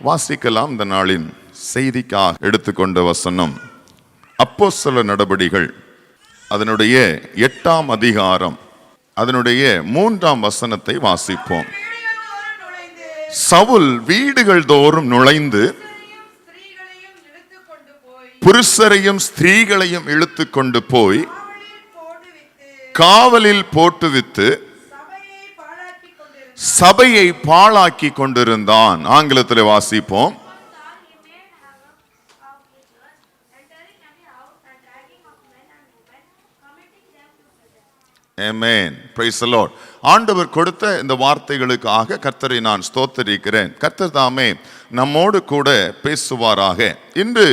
வாசிக்கலாம். இந்த நாளின் செய்திக்காக எடுத்துக்கொண்ட வசனம் அப்போஸ்தலர் நடபடிகள் அதனுடைய 8ஆம் அதிகாரம் அதனுடைய 3ஆம் வசனத்தை வாசிப்போம். சவுல் வீடுகள் தோறும் நுழைந்து புருஷரையும் ஸ்திரீகளையும் இழுத்து கொண்டு போய் காவலில் போட்டுவித்து சபையை பாழாக்கி கொண்டிருந்தான். ஆங்கிலத்தில் வாசிப்போம். Amen. Praise the Lord. ஆண்டவர் கொடுத்த இந்த வார்த்தைகளுக்காக கர்த்தரை நான் ஸ்தோத்திரிக்கிறேன். கர்த்தர் தாமே நம்மோடு கூட பேசுவாராக. இன்று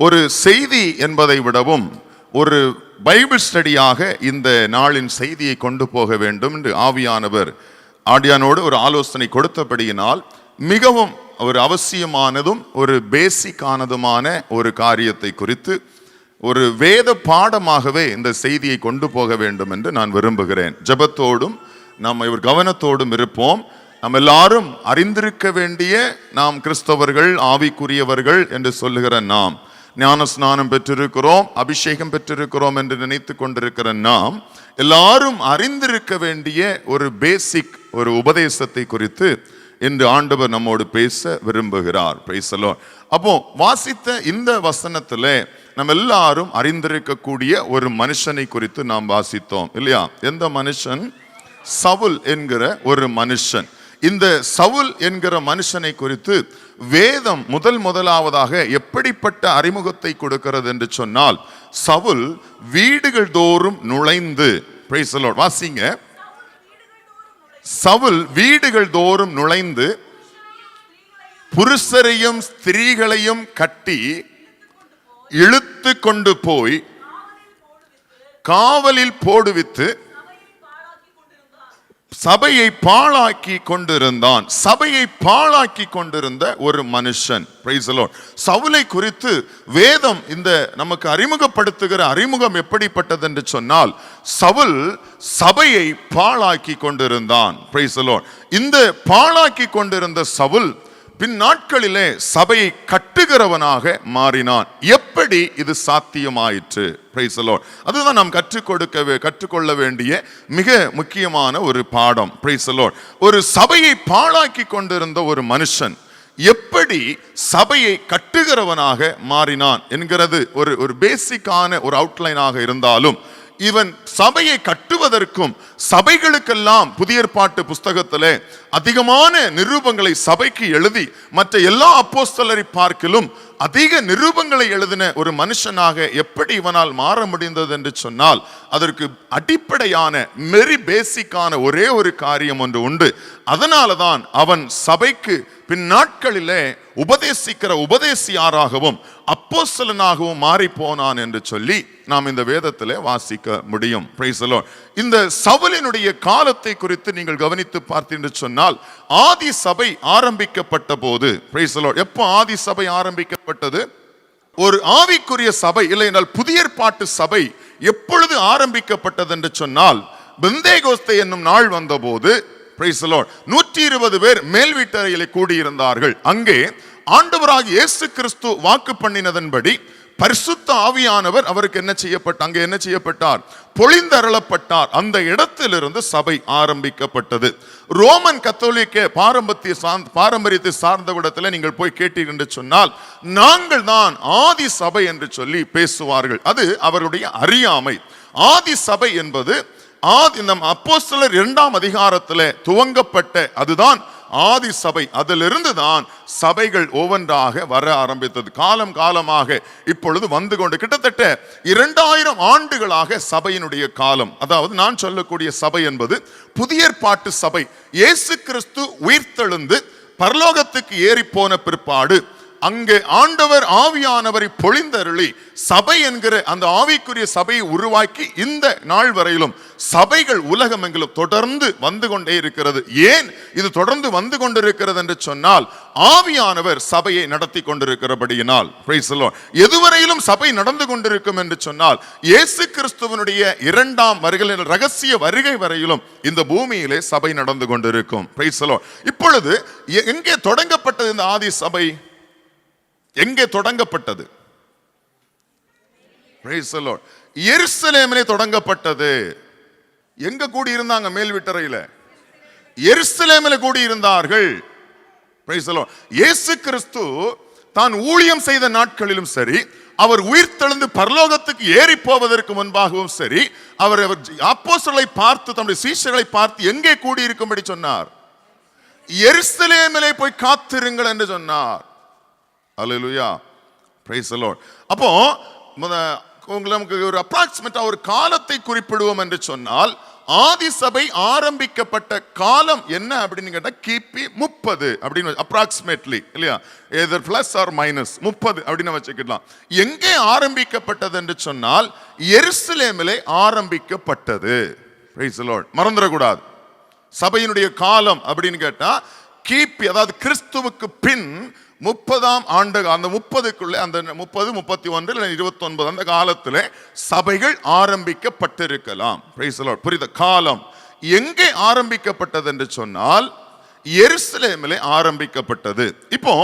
ஒரு செய்தி என்பதை விடவும் ஒரு பைபிள் ஸ்டடியாக இந்த நாளின் செய்தியை கொண்டு போக வேண்டும் என்று ஆவியானவர் ஆடியானோடு ஒரு ஆலோசனை கொடுத்தபடியினால் மிகவும் ஒரு அவசியமானதும் ஒரு பேசிக்கானதுமான ஒரு காரியத்தை குறித்து ஒரு வேத பாடமாகவே இந்த செய்தியை கொண்டு போக வேண்டும் என்று நான் விரும்புகிறேன். ஜெபத்தோடும் நாம் இவர் கவனத்தோடும் இருப்போம். நம்ம எல்லாரும் அறிந்திருக்க வேண்டிய, நாம் கிறிஸ்தவர்கள், ஆவிக்குரியவர்கள் என்று சொல்லுகிற நாம், ஞான ஸ்நானம் பெற்றிருக்கிறோம், அபிஷேகம் பெற்றிருக்கிறோம் என்று நினைத்து கொண்டிருக்கிற நாம் எல்லாரும் அறிந்திருக்க வேண்டிய ஒரு பேசிக் ஒரு உபதேசத்தை குறித்து இன்று ஆண்டவர் நம்மோடு பேச விரும்புகிறார். Price the Lord. அப்போ வாசித்த இந்த வசனத்துல நம்ம எல்லாரும் அறிந்திருக்கக்கூடிய ஒரு மனுஷனை குறித்து நாம் வாசித்தோம் இல்லையா? எந்த மனுஷன்? சவுல் என்கிற ஒரு மனுஷன். இந்த சவுல் என்கிற மனுஷனை குறித்து வேதம் முதலாவதாக எப்படிப்பட்ட அறிமுகத்தை கொடுக்கிறது என்று சொன்னால், சவுல் வீடுகள் தோறும் நுழைந்து, பிரைஸ் தி லார்ட், வாசிங்க. சவுல் வீடுகள் தோறும் நுழைந்து புருஷரையும் ஸ்திரீகளையும் கட்டி இழுத்து கொண்டு போய் காவலில் போடுவித்து சபையை பாழாக்கி கொண்டிருந்தான். சபையை பாழாக்கி கொண்டிருந்த ஒரு மனுஷன். Price the Lord. சவுலை குறித்து வேதம் இந்த நமக்கு அறிமுகப்படுத்துகிற அறிமுகம் எப்படிப்பட்டது என்று சொன்னால், சவுல் சபையை பாழாக்கி கொண்டிருந்தான். Price the Lord. இந்த பாழாக்கி கொண்டிருந்த சவுல் பின் நாட்களிலே சபையை கட்டுகிறவனாக மாறினான். எப்படி இது சாத்தியமாயிற்று? Price the Lord. அதுதான் நாம் கற்றுக்கொள்ள வேண்டிய மிக முக்கியமான ஒரு பாடம். Price the Lord. ஒரு சபையை பாழாக்கி கொண்டிருந்த ஒரு மனுஷன் எப்படி சபையை கட்டுகிறவனாக மாறினான் என்கிறது ஒரு பேசிக்கான ஒரு அவுட்லைனாக இருந்தாலும், இவன் சபையை கட்டுவதற்கும் சபைகளுக்கெல்லாம் புதிய ஏற்பாட்டு புஸ்தகத்திலே அதிகமான நிரூபங்களை சபைக்கு எழுதி மற்ற எல்லா அப்போஸ்தலரை பார்க்கிலும் அதிக நிரூபங்களை எழுதின ஒரு மனுஷனாக எப்படி இவனால் மாற முடிந்தது என்று சொன்னால், அதற்கு அடிப்படையான வெரி பேசிக்கான ஒரே ஒரு காரியம் ஒன்று உண்டு. அதனாலதான் அவன் சபைக்கு பின் நாட்களிலே உபதேசிக்கிற உபதேசியாராகவும் அப்போஸ்தலனாகவும் மாறி போனான் என்று சொல்லி நாம் இந்த வேதத்திலே வாசிக்க முடியும். Price the Lord. இந்த சவுலினுடைய காலத்தை குறித்து நீங்கள் கவனித்து பார்த்தீர்கள் சொன்னால், ஆதி சபை ஆரம்பிக்கப்பட்ட போது, பிரைஸ் தி லார்ட், எப்போ ஆதி சபை ஆரம்பிக்கப்பட்டது? ஒரு ஆவிக்குரிய சபை இல்லை என்றால் புதிய ஏற்பாட்டு சபை எப்பொழுது ஆரம்பிக்கப்பட்டது என்று சொன்னால், பெந்தேகோஸ்தே என்னும் நாள் வந்தபோது, பிரைஸ் தி லார்ட், 120 பேர் மேல் வீட்டறையிலே கூடியிருந்தார்கள். அங்கே ஆண்டவராகிய இயேசு கிறிஸ்து வாக்கு பண்ணினதன்படி பரிசுத்த ஆவியானவர் அவருக்கு என்ன செய்யப்பட்டார்? பொழிந்தருளப்பட்டார். அந்த இடத்திலிருந்து சபை ஆரம்பிக்கப்பட்டது. ரோமன் கத்தோலிக்க பாரம்பரியத்தை சார்ந்த இடத்துல நீங்கள் போய் கேட்டீர்கள் என்று சொன்னால், நாங்கள் தான் ஆதி சபை என்று சொல்லி பேசுவார்கள். அது அவருடைய அறியாமை. ஆதி சபை என்பது நம் அப்போஸ்தலர் 2ஆம் அதிகாரத்தில் துவங்கப்பட்ட அதுதான் ஆதி சபை. அதிலிருந்து தான் சபைகள் ஒவ்வொன்றாக வர ஆரம்பித்தது. காலமாக இப்பொழுது வந்து கொண்டு கிட்டத்தட்ட 2000 ஆண்டுகளாக சபையினுடைய காலம். அதாவது நான் சொல்லக்கூடிய சபை என்பது புதிய ஏற்பாட்டு சபை. இயேசு கிறிஸ்து உயிர்த்தெழுந்து பரலோகத்துக்கு ஏறி போன பிற்பாடு அங்கே ஆண்டவர் ஆவியானவரை பொழிந்தருளி சபை என்கிற அந்த ஆவிக்குரிய சபையை உருவாக்கி இந்த நாள் வரையிலும் சபைகள் உலகமெங்கிலும் தொடர்ந்து வந்து கொண்டே இருக்கிறது. ஏன் இது தொடர்ந்து வந்து கொண்டிருக்கிறது என்று சொன்னால், ஆவியானவர் சபையை நடத்தி கொண்டிருக்கிறபடியினால். Price the Lord. எதுவரையிலும் சபை நடந்து கொண்டிருக்கும் என்று சொன்னால், இயேசு கிறிஸ்துவினுடைய இரண்டாம் வருகையின் ரகசிய வருகை வரையிலும் இந்த பூமியிலே சபை நடந்து கொண்டிருக்கும். Price the Lord. இப்பொழுது எங்கே தொடங்கப்பட்டது இந்த ஆதி சபை? எங்கே தொடங்கப்பட்டது? Price the Lord. எருசலேமிலே தொடங்கப்பட்டது. எங்க கூடி இருந்தாங்க? மேல் வீட்டறையில எருசலேமிலே கூடி இருந்தார்கள். Price the Lord. இயேசு கிறிஸ்து தான் ஊழியம் செய்த நாட்களிலும் சரி, அவர் உயிர்த்தெழுந்து பரலோகத்துக்கு ஏறி போவதற்கு முன்பாகவும் சரி, அவர் அப்போஸ்தலரை பார்த்து, தம்முடைய சீஷர்களை பார்த்து எங்கே கூடி இருக்கும்படி சொன்னார்? எருசலேமிலே போய் காத்திருங்கள் என்று சொன்னார். அல்லேலூயா. Praise the Lord. அப்போ நமக்கு ஒரு அப்ராக்சிமேட்டா ஒரு காலத்தை குறிப்பிடுவோம் என்று சொன்னால், ஆதி சபை ஆரம்பிக்கப்பட்ட காலம் என்ன அப்படின்னு கேட்டா கிபி 30 அப்படின்னு அப்ராக்சிமேட்லி, இல்லையா? எதர் பிளஸ் ஆர் மைனஸ் 30 அப்படின்னு வச்சுக்கலாம். எங்கே ஆரம்பிக்கப்பட்டது என்று சொன்னால், எருசலேமிலே ஆரம்பிக்கப்பட்டது. Price the Lord. மறந்துடக்கூடாது. சபையினுடைய காலம் அப்படின்னு கேட்டா கிபி, அதாவது கிறிஸ்துவுக்கு பின் 30ஆம் ஆண்டு, அந்த 30க்குள்ளே, அந்த 30, 31, 29 அந்த காலத்தில் சபைகள் ஆரம்பிக்கப்பட்டிருக்கலாம். Price the Lord. புரியுத? காலம் எங்கே ஆரம்பிக்கப்பட்டது என்று சொன்னால், எருசலேமிலே ஆரம்பிக்கப்பட்டது. இப்போ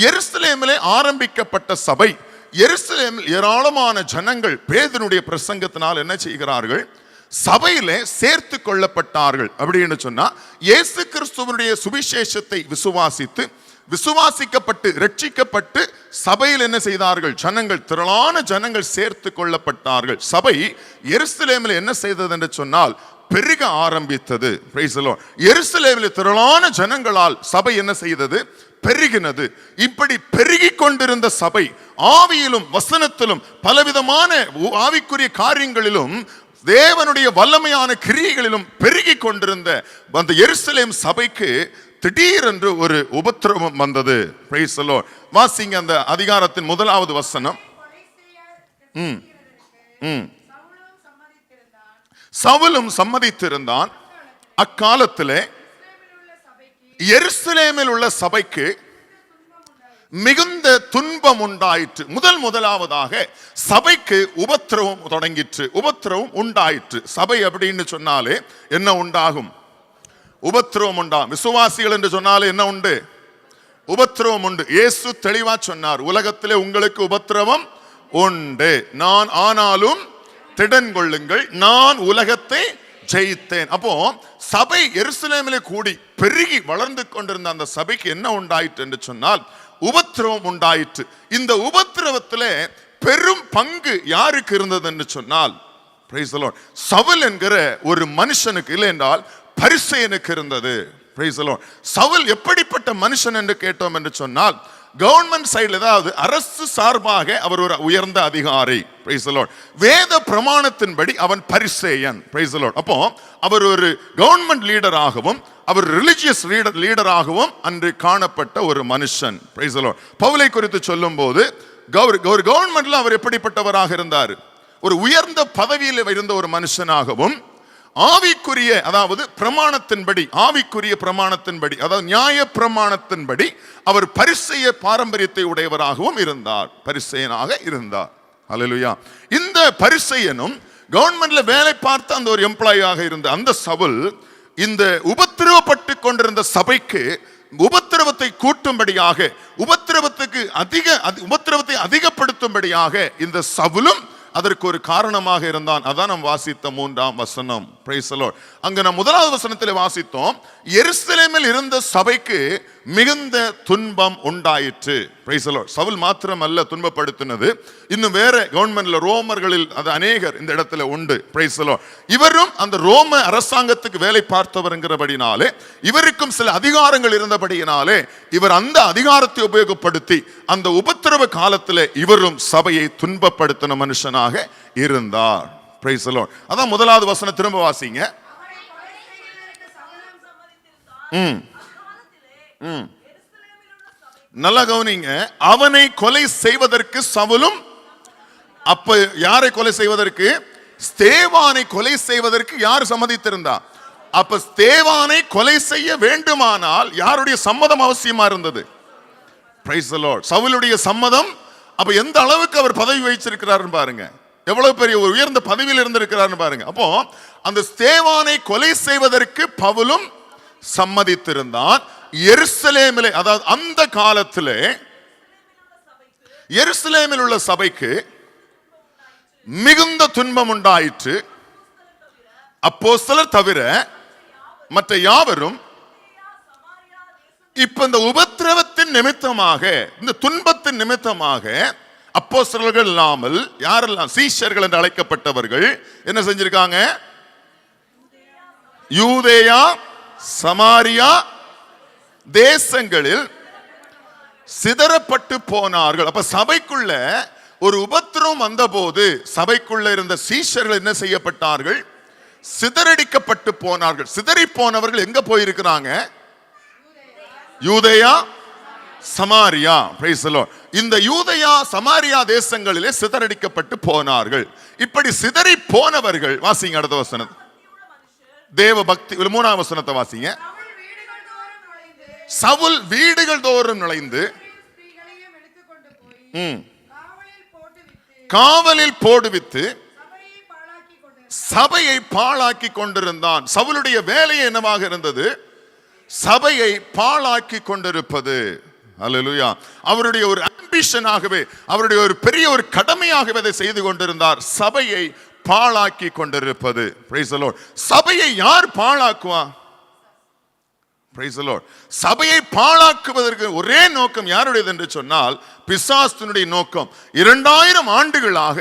எருசலேமிலே ஆரம்பிக்கப்பட்ட சபை, எருசலேமில் ஏராளமான ஜனங்கள் பேதுருடைய பிரசங்கத்தினால் என்ன செய்கிறார்கள்? சபையிலே சேர்த்து கொள்ளப்பட்டார்கள். அப்படின்னு சொன்னா, இயேசு கிறிஸ்துவினுடைய சுவிசேஷத்தை விசுவாசித்து, விசுவாசிக்கப்பட்டு ரட்சிக்கப்பட்டு சபையில் என்ன செய்தார்கள்? ஜனங்கள், திரளான ஜனங்கள் சேர்த்து கொள்ளப்பட்டார்கள். சபை எருசலேமில் என்ன செய்தது என்று சொன்னால், பெருக ஆரம்பித்தது. Price the Lord. எருசலேமில் திரளான ஜனங்களால் சபை என்ன செய்தது? பெருகினது. இப்படி பெருகி கொண்டிருந்த சபை ஆவியிலும் வசனத்திலும் பலவிதமான ஆவிக்குரிய காரியங்களிலும் தேவனுடைய வல்லமையான கிரியைகளிலும் பெருகி கொண்டிருந்த அந்த எருசலேம் சபைக்கு திடீரென்று ஒரு உபத்திரவம் வந்தது. Price the Lord. வாசிங்க அந்த அதிகாரத்தின் 1வது வசனம். சவுலும் சம்மதித்திருந்தான். அக்காலத்திலே எருசலேமில் உள்ள சபைக்கு மிகுந்த துன்பம் உண்டாயிற்று. முதலாவதாக சபைக்கு உபத்திரவம் தொடங்கிற்று, உபத்திரவம் உண்டாயிற்று. சபை அப்படின்னு சொன்னாலே என்ன உண்டாகும்? உபத்திரவம் உண்டாகும். விசுவாசிகள் என்று சொன்னாலே என்ன உண்டு? உபத்திரவம் உண்டு. இயேசு தெளிவா சொன்னார், உலகத்திலே உங்களுக்கு உபத்திரவம் உண்டு, நான் ஆனாலும் திடன் கொள்ளுங்கள், நான் உலகத்தை ஜெயித்தேன். அப்போ சபை எருசலேமிலே கூடி பெருகி வளர்ந்து கொண்டிருந்த அந்த சபைக்கு என்ன உண்டாயிற்று என்று சொன்னால், உபத்திரவம் உண்டாயிற்று. இந்த உபத்திரவத்திலே பெரும் பங்கு யாருக்கு இருந்தது என்று சொன்னால், பிரைஸ் தி லார்ட், சவுல் என்கிற ஒரு மனுஷனுக்கு, இல்லை என்றால் பரிசேயனுக்கு இருந்தது. Price the Lord. சவுல் எப்படிப்பட்ட மனுஷன் என்று கேட்டோம் என்று சொன்னால், கவர்மெண்ட் சைடுல, அதாவது அரசு சார்பாக அவர் ஒரு உயர்ந்த அதிகாரி. Price the Lord. வேத பிரமாணத்தின்படி அவன் பரிசேயன். Price the Lord. அப்போ அவர் ஒரு கவர்மெண்ட் லீடராகவும் அவர் ரிலிஜியஸ் லீடராகவும் அன்று காணப்பட்ட ஒரு மனுஷன். Price the Lord. பவுலை குறித்து சொல்லும் போது ஒரு கவர்மெண்ட்ல அவர் எப்படிப்பட்டவராக இருந்தார்? ஒரு உயர்ந்த பதவியில் இருந்த ஒரு மனுஷனாகவும், ஆவிக்குரிய, அதாவது பிரமாணத்தின்படி, ஆவிக்குரிய பிரமாணத்தின்படி, அதாவது நியாய பிரமாணத்தின்படி அவர் பரிசேய பாரம்பரியத்தை உடையவராகவும் இருந்தார். பரிசேயனாக இருந்தார். அல்லேலூயா. இந்த பரிசேயனும் கவர்மெண்ட்ல வேலை பார்த்த அந்த ஒரு எம்ப்ளாயாக இருந்த அந்த சவுல், இந்த உபத்திரவப்பட்டு கொண்டிருந்த சபைக்கு உபத்திரவத்தை கூட்டும்படியாக, உபத்திரவத்தை அதிகப்படுத்தும்படியாக இந்த சவுலும் அதற்கு ஒரு காரணமாக இருந்தான். அதான் நாம் வாசித்த 3ஆம் வசனம். Price the Lord. அங்க நாம் 1வது வசனத்தில் வாசித்தோம், எருசலேமில் இருந்த சபைக்கு மிகுந்த துன்பம் உண்டாயிற்று. Price the Lord. சவுல் மாத்திரமல்ல துன்பப்படுத்தினது, இன்னும் வேற கவர்மெண்ட்ல ரோமர்களில் அது அநேகர் இந்த இடத்துல உண்டு. Price the Lord. இவரும் அந்த ரோம அரசாங்கத்துக்கு வேலை பார்த்தவர்ங்கிறபடினாலே, இவருக்கும் சில அதிகாரங்கள் இருந்தபடியினாலே, இவர் அந்த அதிகாரத்தை உபயோகப்படுத்தி அந்த உபத்திரவ காலத்தில் இவரும் சபையை துன்பப்படுத்தின மனுஷனாக இருந்தார். Price the Lord. அதான் 1வது வசனம் திரும்ப வாசிங்க. நல்ல கவனிங்க, அவனை கொலை செய்வதற்கு சவுலும், அப்ப யாரை கொலை செய்வதற்கு? ஸ்தேவானை கொலை செய்வதற்கு யார் சம்மதித்திருந்தா? அப்ப ஸ்தேவானை கொலை செய்ய வேண்டுமானால் யாருடைய சம்மதம் அவசியமா இருந்தது? Price the Lord. சவுலுடைய சம்மதம். அப்ப எந்த அளவுக்கு அவர் பதவி வச்சிருக்கிறாருன்னு பாருங்க, எவ்வளவு பெரிய ஒரு உயர்ந்த பதவியில் இருந்திருக்கிறாருன்னு பாருங்க. அப்போ அந்த ஸ்தேவானை கொலை செய்வதற்கு பவுலும் சம்மதித்திருந்தான். எருசலேமிலே, அதாவது அந்த காலத்திலே எருசலேமில் உள்ள சபைக்கு மிகுந்த துன்பம் உண்டாயிற்று. அப்போஸ்தலர் தவிர மற்ற யாவரும் இப்ப இந்த உபத்திரவத்தின் நிமித்தமாக, இந்த துன்பத்தின் நிமித்தமாக அப்போஸ்தலர்கள் இல்லாமல் யாரெல்லாம் சீஷர்கள் என்று அழைக்கப்பட்டவர்கள் என்ன செஞ்சிருக்காங்க? யூதேயா சமாரியா தேசங்களில் சிதறப்பட்டு போனார்கள். அப்ப சபைக்குள்ள ஒரு உபத்திரவம் வந்த போது சபைக்குள்ள இருந்த சீஷர்கள் என்ன செய்யப்பட்டார்கள்? சிதறடிக்கப்பட்டு போனார்கள். சிதறி போனவர்கள் எங்க போயிருக்கிறாங்க? யூதேயா சமாரியா. Praise the Lord. இந்த யூதேயா சமாரியா தேசங்களிலே சிதறடிக்கப்பட்டு போனார்கள். இப்படி சிதறி போனவர்கள், வாசிங்க அடுத்த வசனம், தேவ பக்தி 3ஆம் வசனத்தை வாசிங்க. சவுல் வீடுகள் தோறும் நுழைந்து காவலில் போடுவித்து சபையை பாழாக்கி கொண்டிருந்தான். சவுலுடைய வேலை என்னவாக இருந்தது? சபையை பாழாக்கி கொண்டிருப்பது. அல்லேலூயா. அவருடைய ஒரு ஆம்பிஷனாகவே, அவருடைய ஒரு பெரிய ஒரு கடமையாகவே அதை செய்து கொண்டிருந்தார். சபையை பாழாக்கி கொண்டிருப்பது. Price the Lord. சபையை யார் பாழாக்குவா? Price the Lord. சபையை பாழாக்குவதற்கு ஒரே நோக்கம் யாருடையது என்று சொன்னால் பிசாசுனுடைய நோக்கம். 2000 ஆண்டுகளாக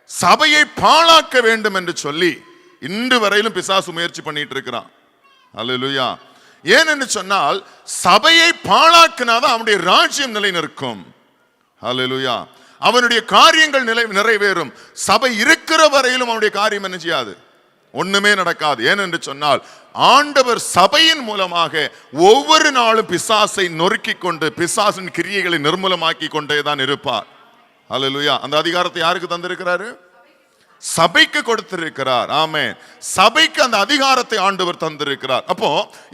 சபையை பாழாக்க வேண்டும் என்று சொல்லி இன்று வரையிலும் பிசாசு முயற்சி பண்ணிட்டு இருக்கிறான். அல்லேலூயா. ஏன் என்று சொன்னால் சபையை பாழாக்கினாதான் அவனுடைய ராஜ்யம் நிலை நிற்கும். அல்லேலூயா. அவனுடைய காரியங்கள் நிறைவேறும். சபை இருக்கிற வரையிலும் அவனுடைய காரியம் என்ன செய்யாது? ஒண்ணுமே நடக்காது. ஏனென்று சொன்னால் ஆண்டவர் சபையின் மூலமாக ஒவ்வொரு நாளும் பிசாசை நொறுக்கி கொண்டு பிசாசின் கிரியைகளை நிர்மூலமாக்கி கொண்டே தான் இருப்பார். அல்லேலூயா. அந்த அதிகாரத்தை யாருக்கு தந்திருக்கிறாரு? சபைக்கு கொடுத்திருக்கிறார். ஆமென். சபைக்கு அந்த அதிகாரத்தை ஆண்டவர் தந்திருக்கிறார். அப்போ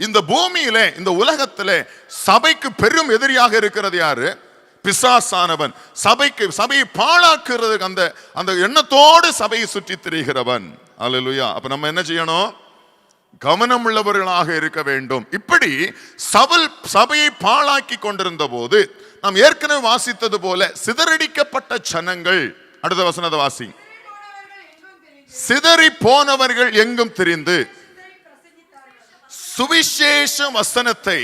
இந்த பூமியிலே, இந்த உலகத்திலே சபைக்கு பெரும் எதிரியாக இருக்கிறது யாரு? பிசாசானவன். சபையை பாழாக்குறதுக்கு அந்த எண்ணத்தோடு சபையை சுற்றி திரிகிறவன். அல்லேலூயா. அப்ப நம்ம என்ன செய்யணும்? கவனம் உள்ளவர்களாக இருக்க வேண்டும். இப்படி சவுல் சபையை பாழாக்கி கொண்டிருந்த போது நாம் ஏற்கனவே வாசித்தது போல சிதறடிக்கப்பட்ட ஜனங்கள், அடுத்த வசனத்தை வாசி, சிதறி போனவர்கள் எங்கும் திரிந்து சுவிசேஷ வசனத்தை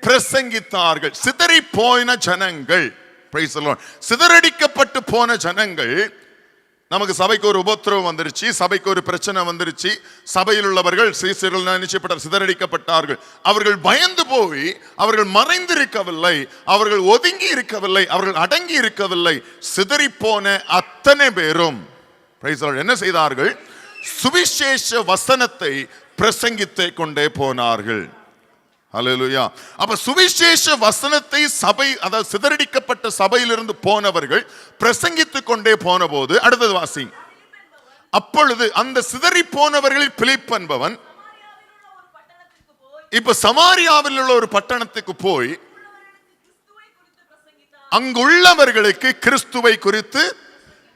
பிரசங்கித்தார்கள். சிதறி போன ஜனங்கள், பிரைஸ் தி லார்ட், சிதறடிக்கப்பட்டு போன ஜனங்கள். நமக்கு சபைக்கு ஒரு உபத்திரவம் வந்துருச்சு, சபைக்கு ஒரு பிரச்சனை வந்துருச்சு. சபையில் உள்ளவர்கள் நிச்சயப்பட்ட சிதறடிக்கப்பட்டார்கள். அவர்கள் பயந்து போய் அவர்கள் மறைந்திருக்கவில்லை, அவர்கள் ஒதுங்கி இருக்கவில்லை, அவர்கள் அடங்கி இருக்கவில்லை. சிதறி போன அத்தனை பேரும் என்ன செய்தார்கள்? சுவிசேஷ வசனத்தை பிரசங்கித்து கொண்டே போனார்கள். அல்லேலூயா. அப்ப சுவிசேஷ வசனத்தை சபை, அதாவது சிதறடிக்கப்பட்ட சபையிலிருந்து போனவர்கள் பிரசங்கித்துக் கொண்டே போன போது, அடுத்தது வாசி, அப்பொழுது அந்த சிதறி போனவர்களில் பிலிப் என்பவன் இப்ப சமாரியாவில் உள்ள ஒரு பட்டணத்துக்கு போய் அங்குள்ளவர்களுக்கு கிறிஸ்துவை குறித்து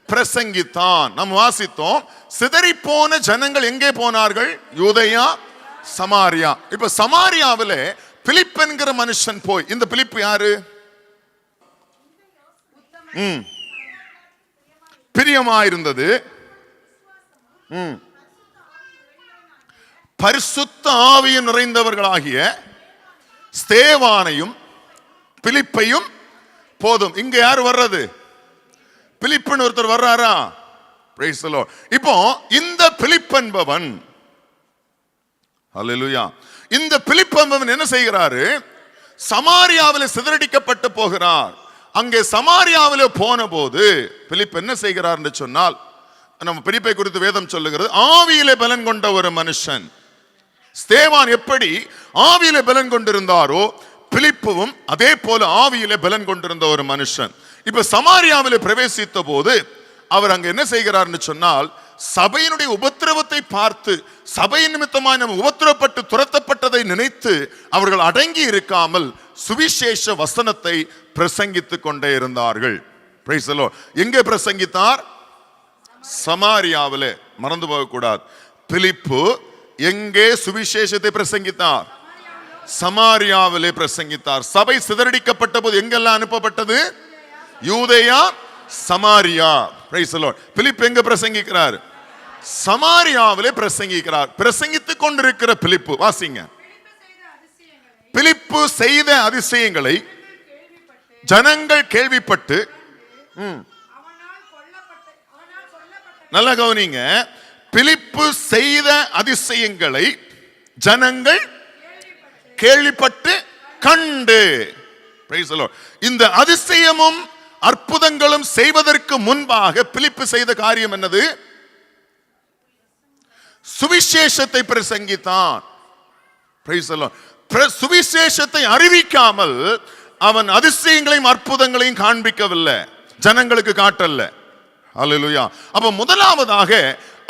பிரசங்கித்தான். நாம் வாசித்தோம், சிதறி போன ஜனங்கள் எங்கே போனார்கள்? யூதேயா சமாரியா. இப்ப சமாரியாவிலே பிலிப் என்கிற மனுஷன் போய், இந்த பிலிப் யாரு? பிரியமாயிருந்தது, பரிசுத்த ஆவியின் நிறைந்தவர்களாகிய ஸ்தேவானையும் பிலிப்பையும் போதும். இங்க யாரு வர்றது? பிலிப்புன்னு ஒருத்தர் வர்றாரா? Price the Lord. இப்போ இந்த பிலிப் என்பவன், அல்லேலூயா, இந்த பிலிப் என்பவன் என்ன செய்கிறாரு? சமாரியாவில் சிதறடிக்கப்பட்டு போகிறார். அங்கே சமாரியாவில் போன போது பிலிப் என்ன செய்கிறார் என்று சொன்னால், நம்ம பிலிப்பை குறித்து வேதம் சொல்லுகிறது, ஆவியிலே பலன் கொண்ட ஒரு மனுஷன். ஸ்தேவான் எப்படி ஆவியிலே பலன் கொண்டிருந்தாரோ, பிலிப்புவும் அதே போல ஆவியிலே பலன் கொண்டிருந்த ஒரு மனுஷன். இப்ப சமாரியாவிலே பிரவேசித்த போது அவர் அங்க என்ன செய்கிறார்னு சொன்னால், சபையினுடைய உபத்திரவத்தை பார்த்து, சபை நிமித்தமாய் நம்ம உபத்திரப்பட்டு துரத்தப்பட்டதை நினைத்து அவர்கள் அடங்கி இருக்காமல் சுவிசேஷ வசனத்தை பிரசங்கித்துக் கொண்டே இருந்தார்கள். Price the Lord. எங்கே பிரசங்கித்தார்? சமாரியாவிலே. மறந்து போக கூடாது. பிலிப்பு எங்கே சுவிசேஷத்தை பிரசங்கித்தார்? சமாரியாவிலே பிரசங்கித்தார். சபை சிதறடிக்கப்பட்ட போது எங்கெல்லாம் அனுப்பப்பட்டது? யூதேயா, சமாரியா. Praise the Lord. பிலிப்பு எங்க பிரசங்கிக்கிறார்? சமாரியாவிலே பிரசங்கிக்கிறார். பிரசங்கித்துக் கொண்டிருக்கிற பிலிப்பு, வாசிங்க. பிலிப்பு செய்த அதிசயங்களை ஜனங்கள் கேள்விப்பட்டு, நல்ல கவனிங்க, பிலிப்பு செய்த அதிசயங்களை ஜனங்கள் கேள்விப்பட்டு கண்டு. Price the Lord. இந்த அதிசயமும் அற்புதங்களும் செய்வதற்கு முன்பாக பிலிப்பு செய்த காரியம் என்னது? சுவிசேஷத்தை பிரசங்கித்தான். Price the Lord. சுவிசேஷத்தை அறிவிக்காமல் அவன் அதிசயங்களையும் அற்புதங்களையும் காண்பிக்கவில்லை, ஜனங்களுக்கு காட்டல்ல. அல்லேலூயா. அப்ப முதலாவதாக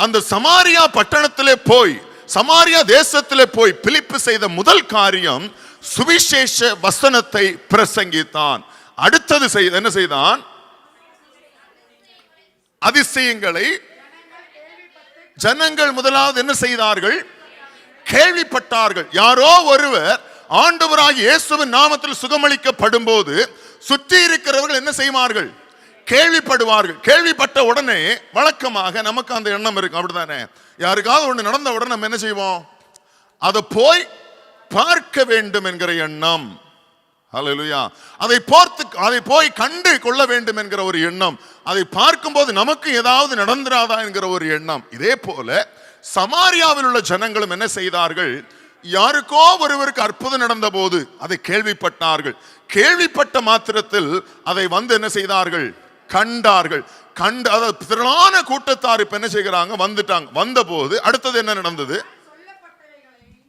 அந்த சமாரியா பட்டணத்திலே போய், சமாரியா தேசத்திலே போய் பிலிப்பு செய்த முதல் காரியம் சுவிசேஷ வசனத்தை பிரசங்கித்தான். அடுத்தது என்ன செய்தான்? அதிசயங்களை ஜனங்கள் முதலாவது என்ன செய்தார்கள்? கேள்விப்பட்டார்கள். யாரோ ஒருவர் ஆண்டவராகிய இயேசுவின் நாமத்தில் சுகமளிக்கப்படும் போது சுற்றி இருக்கிறவர்கள் என்ன செய்வார்கள்? கேள்விப்படுவார்கள். கேள்விப்பட்ட உடனே வழக்கமாக நமக்கு அந்த எண்ணம் இருக்கு, அப்படித்தானே? யாருக்காவது ஒன்று நடந்த உடனே நம்ம என்ன செய்வோம்? அதை போய் பார்க்க வேண்டும் என்கிற எண்ணம். ஹல்லேலூயா. அதை போய் கண்டு கொள்ள வேண்டும் என்கிற ஒரு எண்ணம். அதை பார்க்கும்போது நமக்கு ஏதாவது நடந்துராதா என்கிற ஒரு எண்ணம். இதே போல சமாரியாவில் உள்ள ஜனங்களும் என்ன செய்தார்கள்? யாருக்கோ ஒருவருக்கு அற்புதம் நடந்த போது அதை கேள்விப்பட்டார்கள். கேள்விப்பட்ட மாத்திரத்தில் அதை என்ன செய்தார்கள்? கண்டார்கள். கண்டு அதாவது திரளான கூட்டத்தார் இப்ப என்ன செய்கிறாங்க? வந்துட்டாங்க. வந்த போது அடுத்தது என்ன நடந்தது?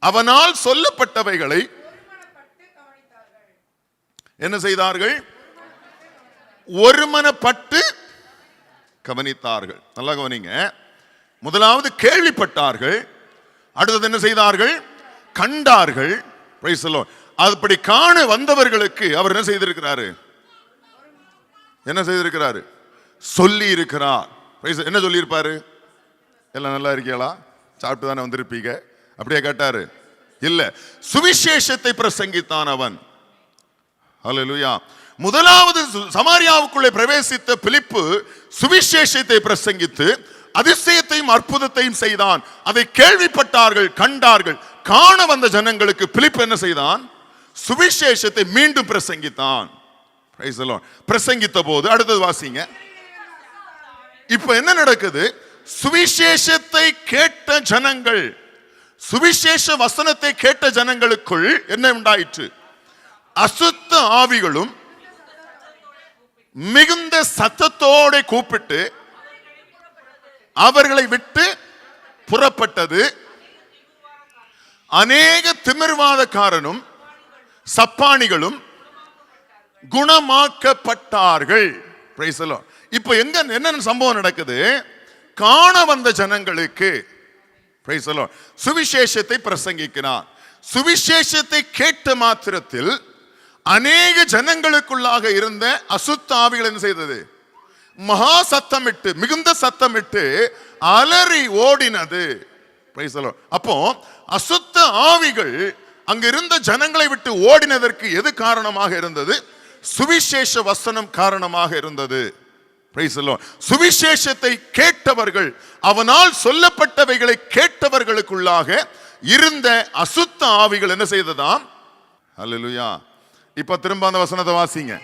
அவனால் சொல்லப்பட்டவைகளை என்ன செய்தார்கள்? ஒருமனப்பட்டு கவனித்தார்கள். நல்லா கவனிங்க. முதலாவது கேள்விப்பட்டார்கள், அடுத்தது என்ன செய்தார்கள்? கண்டார்கள். Price the Lord. அப்படி காண வந்தவர்களுக்கு அவர் என்ன செய்திருக்கிறாரு? என்ன செய்திருக்கிறாரு? சொல்லி இருக்கிறார். என்ன சொல்லி இருப்பாரு? எல்லாம் நல்லா இருக்கீங்களா? சாப்பிட்டு தானே வந்திருப்பீங்க. அப்படியே கேட்டாரு? இல்ல, சுவிசேஷத்தை பிரசங்கித்தான் அவன். ஹல்லேலூயா. முதலாவது சமாரியாவுக்குள்ளே பிரவேசித்த பிலிப்பு சுவிசேஷத்தை பிரசங்கித்து அதிசயத்தையும் அற்புதத்தையும் செய்தான். அதை கேள்விப்பட்டார்கள், கண்டார்கள். காண வந்த ஜனங்களுக்கு பிலிப்பு என்ன செய்தான்? சுவிசேஷத்தை மீண்டும் பிரசங்கித்தான். Price the Lord. பிரசங்கித்த போது அடுத்தது வாசிங்க. இப்ப என்ன நடக்குது? சுவிசேஷத்தை கேட்ட ஜனங்கள், சுவிசேஷ வசனத்தை கேட்ட ஜனங்களுக்குள் என்ன உண்டாயிற்று? அசுத்த ஆவிகளும் மிகுந்த சத்தத்தோட கூப்பிட்டு அவர்களை விட்டு புறப்பட்டது. அநேக திமிர்வாதக்காரனும் சப்பானிகளும் குணமாக்கப்பட்டார்கள். Price the Lord. இப்போ என்ன சம்பவம் நடக்குது? காண வந்த ஜனங்களுக்கு பிரைஸ் தி லார்ட் சுவிசேஷத்தை பிரசங்கிக்கிறார். சுவிசேஷத்தை கேட்ட மாத்திரத்தில் அநேக ஜனங்களுக்குள்ளாக இருந்த அசுத்த ஆவிகள் என்ன செய்தது? மகா சத்தமிட்டு, மிகுந்த சத்தமிட்டு அலறி ஓடினது. Price the Lord. அப்போ அசுத்த ஆவிகள் அங்கிருந்த ஜனங்களை விட்டு ஓடினதற்கு எது காரணமாக இருந்தது? சுவிசேஷ வசனம் காரணமாக இருந்தது. Price the Lord. சுவிசேஷத்தை கேட்டவர்கள், அவனால் சொல்லப்பட்டவைகளை கேட்டவர்களுக்குள்ளாக இருந்த அசுத்த ஆவிகள் என்ன செய்ததாம்? ஹல்லேலூயா. இப்ப திரும்ப அந்த வசனத்தை வாசிங்க.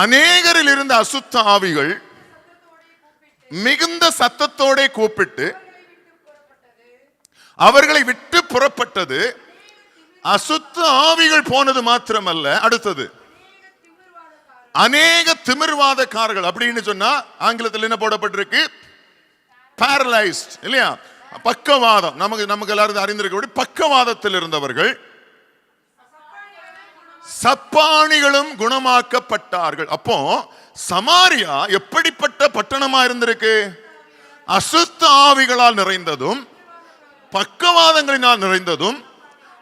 அநேகரில் இருந்த அசுத்த ஆவிகள் மிகுந்த சத்தத்தோட கூப்பிட்டு அவர்களை விட்டு புறப்பட்டது. அசுத்த ஆவிகள் போனது மாத்திரமல்ல, அடுத்தது அநேக திமிர்வாதக்காரர்கள். அப்படின்னு சொன்னா ஆங்கிலத்தில் என்ன போடப்பட்டிருக்கு? பேரலைஸ்ட், இல்லையா? பக்கவாதம். நமக்கு எல்லாரும் அறிந்திருக்க பக்கவாதத்தில் இருந்தவர்கள், சப்பாணிகளும் குணமாக்கப்பட்டார்கள். அப்போ சமாரியா எப்படிப்பட்ட பட்டணமா இருந்திருக்கு? அசுத்த ஆவிகளால் நிறைந்ததும், பக்கவாதங்களினால் நிறைந்ததும்,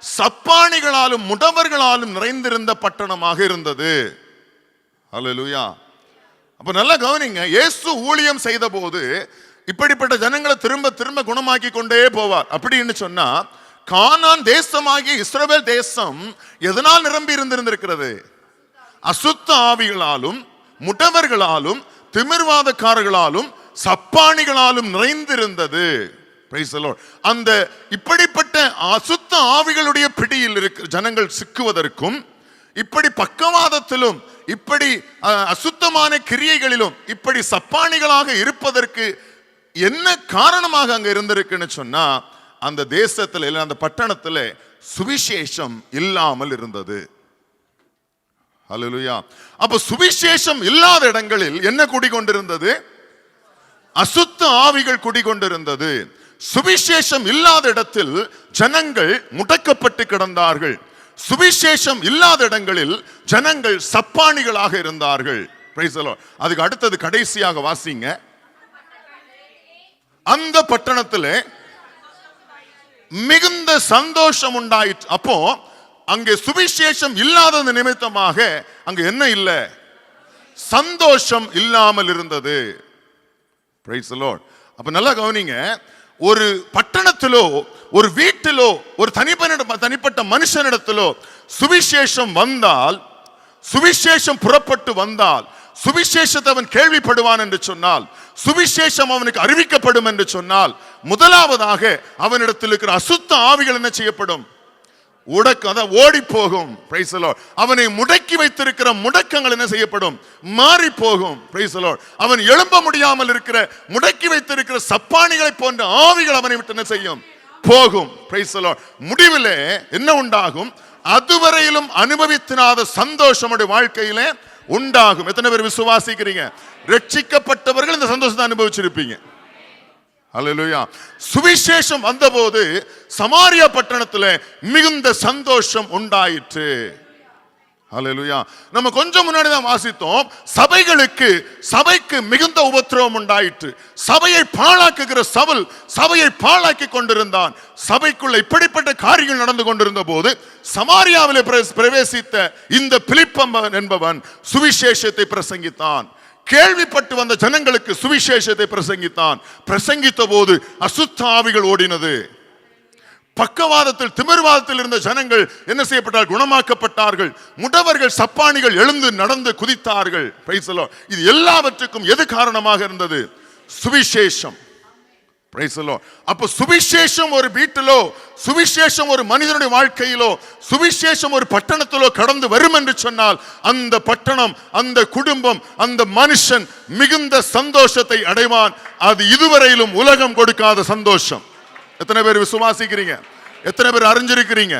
சப்பாணிகளாலும் முடவர்களாலும் நிறைந்திருந்த பட்டணமாக இருந்தது. ஹல்லேலூயா. அப்ப நல்லா கவனிங்க, இயேசு ஊழியம் செய்த போது இப்படிப்பட்ட ஜனங்களை திரும்ப திரும்ப குணமாக்கி கொண்டே போவார். அப்படின்னு சொன்னா கானான் தேசமாகிய இஸ்ரவேல் தேசம் எதனால் நிரம்பி இருந்திருக்கிறது? அசுத்த ஆவிகளாலும், முடவர்களாலும், திமிர்வாதக்காரர்களாலும், சப்பாணிகளாலும் நிறைந்திருந்தது. அந்த இப்படிப்பட்ட அசுத்த ஆவிகளுடைய பிடியில் இருக்கிற ஜனங்கள் சிக்குவதற்கும், இப்படி பக்கவாதத்திலும், இப்படி அசுத்தமான கிரியைகளிலும், இப்படி சப்பாணிகளாக இருப்பதற்கு என்ன காரணமாக அங்க இருந்திருக்குன்னு சொன்னா, அந்த தேசத்துல இல்ல அந்த பட்டணத்துல சுவிசேஷம் இல்லாமல் இருந்தது. ஹல்லேலூயா. அப்ப சுவிசேஷம் இல்லாத இடங்களில் என்ன குடிகொண்டிருந்தது? அசுத்த ஆவிகள் குடிகொண்டிருந்தது. சுவிசேஷம் இல்லாத இடத்தில் ஜனங்கள் முடக்கப்பட்டு கிடந்தார்கள். சுவிசேஷம் இல்லாத இடங்களில் ஜனங்கள் சப்பாணிகளாக இருந்தார்கள். Price the Lord. அதுக்கு அடுத்தது கடைசியாக வாசிங்க. அந்த பட்டணத்திலே மிகுந்த சந்தோஷம் உண்டாயிற்று. அப்போ அங்கே சுவிசேஷம் இல்லாதது நிமித்தமாக அங்க என்ன இல்லை? சந்தோஷம் இல்லாமல் இருந்தது. Price the Lord. அப்ப நல்லா கவனிங்க, ஒரு பட்டணத்திலோ, ஒரு வீட்டிலோ, ஒரு தனிப்பட்ட மனுஷனிடத்திலோ சுவிசேஷம் வந்தால், சுவிசேஷம் புறப்பட்டு வந்தால், சுவிசேஷத்தை அவன் கேள்விப்படுவான் என்று சொன்னால், சுவிசேஷம் அவனுக்கு அறிவிக்கப்படும் என்று சொன்னால், முதலாவதாக அவனிடத்தில் இருக்கிற அசுத்த ஆவிகள் என்ன செய்யப்படும்? ஓடி போகும். Price the Lord. அவனை முடக்கி வைத்திருக்கிற முடக்கங்கள் என்ன செய்யப்படும்? மாறி போகும். Price the Lord. அவன் எழும்ப முடியாமல் இருக்கிற, முடக்கி வைத்திருக்கிற சப்பாணிகளை போன்ற ஆவிகள் அவனை விட்டு என்ன செய்யும்? போகும். Price the Lord. முடிவிலே என்ன உண்டாகும்? அதுவரையிலும் அனுபவித்திராத சந்தோஷம் வாழ்க்கையிலே உண்டாகும். எத்தனை பேர் விசுவாசிக்கிறீங்க? ரட்சிக்கப்பட்டவர்கள் இந்த சந்தோஷத்தை அனுபவிச்சிருப்பீங்க. ஹல்லேலூயா. சுவிசேஷம் வந்தபோது சமாரியா பட்டணத்தில் மிகுந்த சந்தோஷம் உண்டாயிற்று. ஹல்லேலூயா. நம்ம கொஞ்சம் முன்னாடி தான் வாசித்தோம், சபைக்கு மிகுந்த உபத்திரவம் உண்டாயிற்று. சபையை பாழாக்குகிற சவுல் சபையை பாழாக்கி கொண்டிருந்தான். சபைக்குள்ள இப்படிப்பட்ட காரியங்கள் நடந்து கொண்டிருந்த போது சமாரியாவிலே பிரவேசித்த இந்த பிலிப்பு என்பவன் சுவிசேஷத்தை பிரசங்கித்தான். கேள்விப்பட்டு வந்த ஜனங்களுக்கு சுவிசேஷத்தை பிரசங்கித்தான். பிரசங்கித்த போது அசுத்த ஆவிகள் ஓடினது. பக்கவாதத்தில், திமிர்வாதத்தில் இருந்த ஜனங்கள் என்ன செய்யப்பட்டார்கள்? குணமாக்கப்பட்டார்கள். முடவர்கள், சப்பானிகள் எழுந்து நடந்து குதித்தார்கள். Price the Lord. இது எல்லாவற்றுக்கும் எது காரணமாக இருந்தது? சுவிசேஷம். Price the Lord. அப்ப சுவிசேஷம் ஒரு வீட்டிலோ, சுவிசேஷம் ஒரு மனிதனுடைய வாழ்க்கையிலோ, சுவிசேஷம் ஒரு பட்டணத்திலோ கடந்து வரும் என்று சொன்னால், அந்த பட்டணம், அந்த குடும்பம், அந்த மனுஷன் மிகுந்த சந்தோஷத்தை அடைவான். அது இதுவரையிலும் உலகம் கொடுக்காத சந்தோஷம். எத்தனை பேர் விசுவாசிக்கிறீங்க? எத்தனை பேர் அறிஞ்சிருக்கிறீங்க?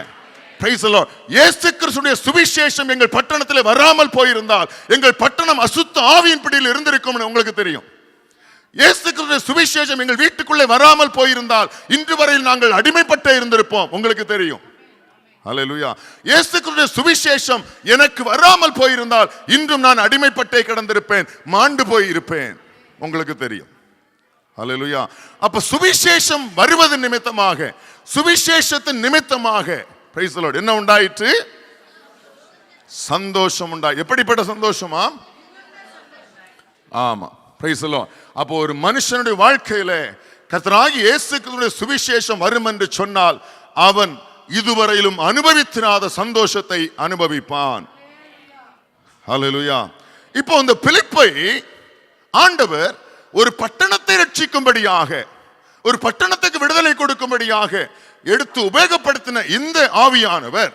Price the Lord. இயேசு கிறிஸ்துவின் சுவிசேஷம் எங்கள் பட்டணத்தில் வராமல் போயிருந்தால், எங்கள் பட்டணம் அசுத்த ஆவியின் பிடியில் இருந்திருக்கும். உங்களுக்கு தெரியும். இயேசு கிறிஸ்துவின் சுவிசேஷம் எங்கள் வீட்டுக்குள்ளே வராமல் போயிருந்தால் இன்று வரையில் நாங்கள் அடிமைப்பட்டே இருந்திருப்போம். உங்களுக்கு தெரியும். ஹல்லேலூயா. இயேசு கிறிஸ்துவின் சுவிசேஷம் எனக்கு வராமல் போயிருந்தால் இன்றும் நான் அடிமைப்பட்டே கிடந்திருப்பேன், மாண்டு போய் இருப்பேன். உங்களுக்கு தெரியும். ஹல்லேலூயா. அப்ப சுவிசேஷம் வருவது நிமித்தமாக, சுவிசேஷத்தின் நிமித்தமாக பிரைஸ் தி லார்ட் என்ன உண்டாயிற்று? சந்தோஷம் உண்டாய். எப்படிப்பட்ட சந்தோஷமா? ஆமா. Price the Lord. அப்போ ஒரு மனுஷனுடைய வாழ்க்கையில கர்த்தராகிய இயேசு கிறிஸ்துவின் சுவிசேஷம் வரும் என்று சொன்னால் அவன் இதுவரையிலும் அனுபவித்திராத சந்தோஷத்தை அனுபவிப்பான். ஹல்லேலூயா. இப்போ இந்த பிலிப்பை ஆண்டவர் ஒரு பட்டணத்தை ரட்சிக்கும்படியாக, ஒரு பட்டணத்துக்கு விடுதலை கொடுக்கும்படியாக எடுத்து உபயோகப்படுத்தின இந்த ஆவியானவர்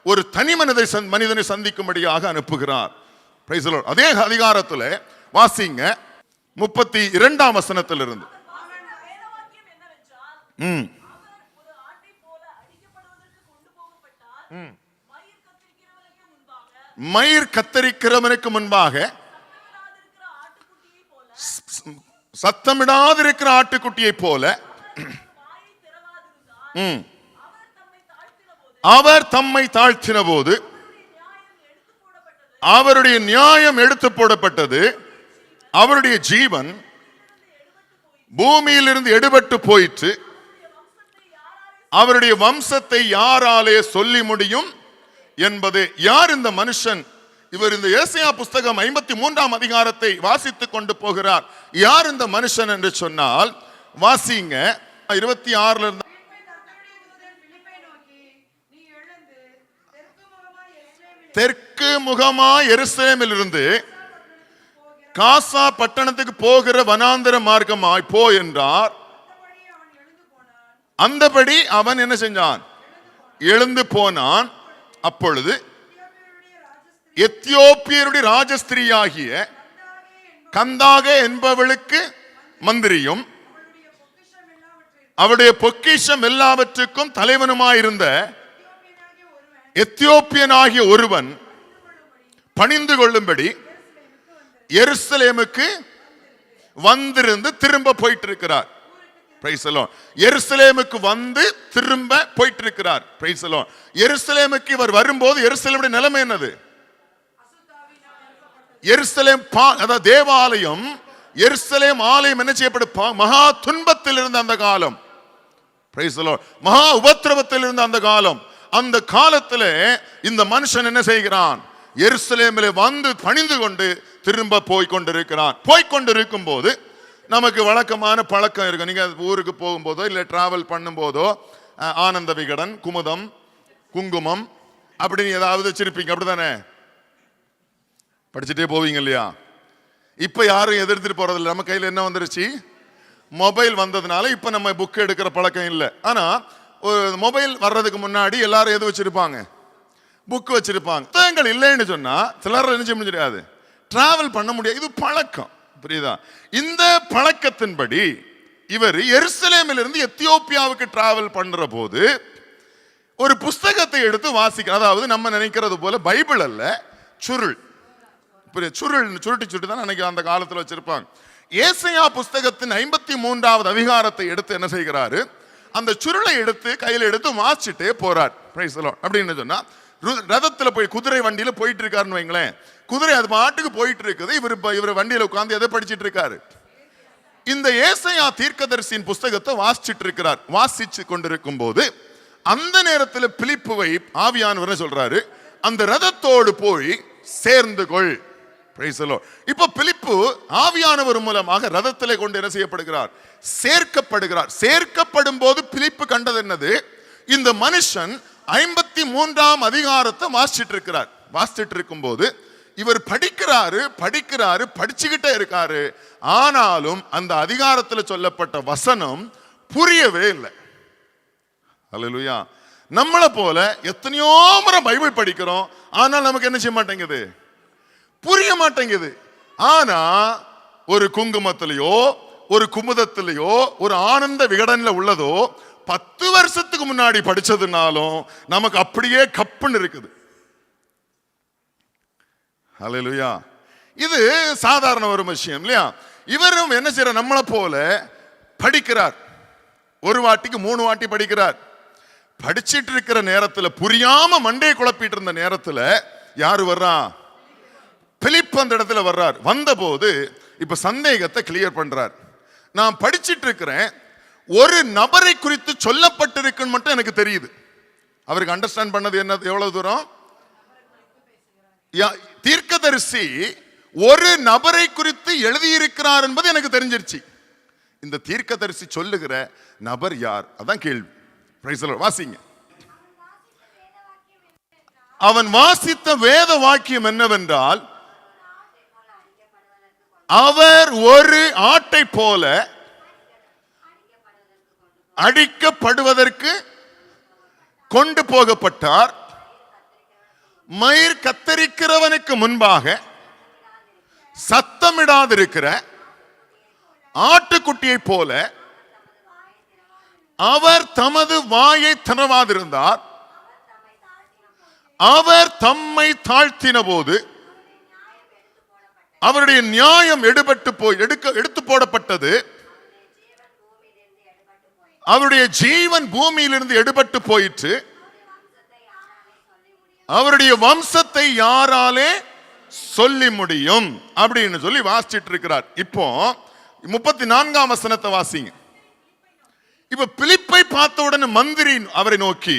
ஒரு தனி மனிதனை சந்திக்கும்படியாக அனுப்புகிறார். Price the Lord. அதே அதிகாரத்தில் வாசிங்க 32ஆம் வசனத்திலிருந்து. மயிர் கத்தரிக்கிறவனுக்கு முன்பாக சத்தமிடாதிருக்கிற ஆட்டுக்குட்டியை போல அவர் தம்மை தாழ்த்தின போது அவருடைய நியாயம் எடுத்து போடப்பட்டது. அவருடைய ஜீவன் பூமியிலிருந்து எடுபட்டு போயிற்று. அவருடைய வம்சத்தை யாராலே சொல்லி முடியும் என்பது. யார் இந்த மனுஷன்? இவர் இந்த ஏசாயா புஸ்தகம் 53ஆம் அதிகாரத்தை வாசித்துக் கொண்டு போகிறார். யார் இந்த மனுஷன் என்று சொன்னால், வாசிங்க 26ல இருந்து. தெற்கு முகமா எருசலேமில் இருந்து காசா பட்டணத்துக்கு போகிற வனாந்தர மார்க்கமாய் போ என்றார். அந்தபடி அவன் என்ன செஞ்சான்? எழுந்து போனான். அப்பொழுது எத்தியோப்பியருடைய ராஜஸ்திரியாகிய கந்தாக என்பவளுக்கு மந்திரியும் அவருடைய பொக்கிஷம் எல்லாவற்றுக்கும் தலைவனுமாயிருந்த எத்தியோப்பியனாகிய ஒருவன் பணிந்து கொள்ளும்படி எருசலேமுக்கு வந்திருந்து திரும்ப போயிட்டு இருக்கிறார். எருசலேமுக்கு வந்து திரும்ப போயிட்டு இருக்கிறார். எருசலேமுக்கு இவர் வரும்போது எருசலேமுடைய நிலைமை என்னது? எருசலேம் அதாவது தேவாலயம், எருசலேம் ஆலயம் என்ன செய்யப்படும்? மகா துன்பத்தில் இருந்த அந்த காலம், மகா உபத்திரவத்தில் இருந்த அந்த காலம். அந்த காலத்தில் இந்த மனுஷன் என்ன செய்கிறான்? எருசலேமிலே வந்து பணிந்து கொண்டு திரும்ப போய்கொண்டிருக்கிறான். போய்கொண்டிருக்கும் போது நமக்கு வழக்கமான பழக்கம் இருக்கு. நீங்க ஊருக்கு போகும்போதோ இல்லை டிராவல் பண்ணும் போதோ ஆனந்த விகடன், குமுதம், குங்குமம் அப்படின்னு ஏதாவது வச்சிருப்பீங்க, அப்படிதானே? படிச்சுட்டே போவீங்க இல்லையா? இப்ப யாரும் எதிர்த்துட்டு போறதில்லை. நம்ம கையில் என்ன வந்துருச்சு? மொபைல் வந்ததுனால இப்ப நம்ம புக் எடுக்கிற பழக்கம் இல்லை. ஆனா மொபைல் வர்றதுக்கு முன்னாடி எல்லாரும் எது வச்சிருப்பாங்க? புக் வச்சிருப்பாங்க. புத்தகங்கள் இல்லைன்னு சொன்னா சிலர் என்ன செய்ய முடியாது, டிராவல் பண்ண முடியாது. இது பழக்கம், புரியுதா? இந்த பழக்கத்தின்படி இவர் எருசலேமில் இருந்து எத்தியோப்பியாவுக்கு டிராவல் பண்ற போது ஒரு புஸ்தகத்தை எடுத்து வாசிக்க. அதாவது நம்ம நினைக்கிறது போல பைபிள் அல்ல, சுருள். சுருள் சுருட்டி தான் அன்னைக்கு அந்த காலத்தில் வச்சிருப்பாங்க. ஏசாயா புஸ்தகத்தின் 53வது அதிகாரத்தை எடுத்து என்ன செய்கிறாரு? அந்த சுருளை எடுத்து கையில் எடுத்து வாசிச்சுட்டே போறார். அப்படின்னு சொன்னா ரதத்துல போய் குதிரை வண்டியில போயிட்டு இருக்காருன்னு வைங்களேன். குதிரை அது பாட்டுக்கு போயிட்டு இருக்குது. இவர் வண்டியில உட்கார்ந்து எதை படிச்சிட்டு இருக்காரு? இந்த ஏசாயா தீர்க்கதரிசியின் புஸ்தகத்தை வாசிச்சுட்டு இருக்கிறார். வாசிச்சு கொண்டிருக்கும் போது அந்த நேரத்தில் பிலிப்புவை ஆவியானவர் சொல்றாரு, அந்த ரதத்தோடு போய் சேர்ந்து கொள். இப்ப பிலிப்பு ஆவியானவர் மூலமாக ரதத்திலே கொண்டு என்ன செய்யப்படுகிறார்? சேர்க்கப்படுகிறார். சேர்க்கப்படும் போது பிலிப்பு கண்டது என்னது? இந்த மனுஷன் 53ஆம் அதிகாரத்தை வாசிச்சுட்டு இருக்கிறார். வாசிச்சுட்டு இருக்கும் போது இவர் படிக்கிறாரு படிச்சுக்கிட்டே இருக்காரு. ஆனாலும் அந்த அதிகாரத்தில் சொல்லப்பட்ட வசனம் புரியவே இல்லை. அல்லேலூயா. நம்மளை போல எத்தனையோ முறை பைபிள் படிக்கிறோம், ஆனால் நமக்கு என்ன செய்ய மாட்டேங்குது? புரிய மாட்டேங்குது. ஆனா ஒரு குங்குமத்திலேயோ ஒரு குமுதத்திலேயோ ஒரு ஆனந்த விகடன்ல உள்ளதோ 10 வருஷத்துக்கு முன்னாடி படிச்சதுனாலும் நமக்கு அப்படியே கப்புன்னு இருக்குது. ஹல்லேலூயா. இது சாதாரண ஒரு விஷயம் இல்லையா? இவரும் என்ன செய்யற? நம்மளை போல படிக்கிறார். ஒரு வாட்டிக்கு 3 வாட்டி படிக்கிறார். படிச்சிட்டு இருக்கிற நேரத்தில் புரியாம மண்டையை குழப்பிட்டு இருந்த நேரத்தில் யாரு வர்றா? பிலிப்பு அந்த இடத்துல வர்றார். வந்தபோது இப்ப சந்தேகத்தை கிளியர் பண்றார். நான் படிச்சிட்டு இருக்கிறேன், ஒரு நபரை குறித்து சொல்லப்பட்டிருக்குன்னு மட்டும் எனக்கு தெரியுது. அவருக்கு அண்டர்ஸ்டாண்ட் பண்ணது என்ன? எவ்வளவு தூரம்? தீர்க்கதரிசி ஒரு நபரை குறித்து எழுதியிருக்கிறார் என்பது எனக்கு தெரிஞ்சிருச்சு. இந்த தீர்க்கதரிசி சொல்லுகிற நபர் யார்? அதான் கேள்வி. வாசிங்க. அவன் வாசித்த வேத வாக்கியம் என்னவென்றால், அவர் ஒரு ஆட்டை போல அடிக்கப்படுவதற்கு கொண்டு போகப்பட்டார். மயிர் கத்தரிக்கிறவனுக்கு முன்பாக சத்தமிடாதிருக்கிற ஆட்டுக்குட்டியை போல அவர் தமது வாயை திறவாதிருந்தார். அவர் தம்மை தாழ்த்தின போது அவருடைய நியாயம் எடுத்து போடப்பட்டது. அவருடைய ஜீவன் பூமியிலிருந்து எடுபட்டு போயிற்று. அவருடைய வம்சத்தை யாராலே சொல்லி முடியும் அப்படின்னு சொல்லி வாசிச்சிட்டு இருக்கிறார். இப்போ 34ஆம் வசனத்தை வாசிங்க. இப்ப பிலிப்பை பார்த்த உடனே மந்திரி அவரை நோக்கி,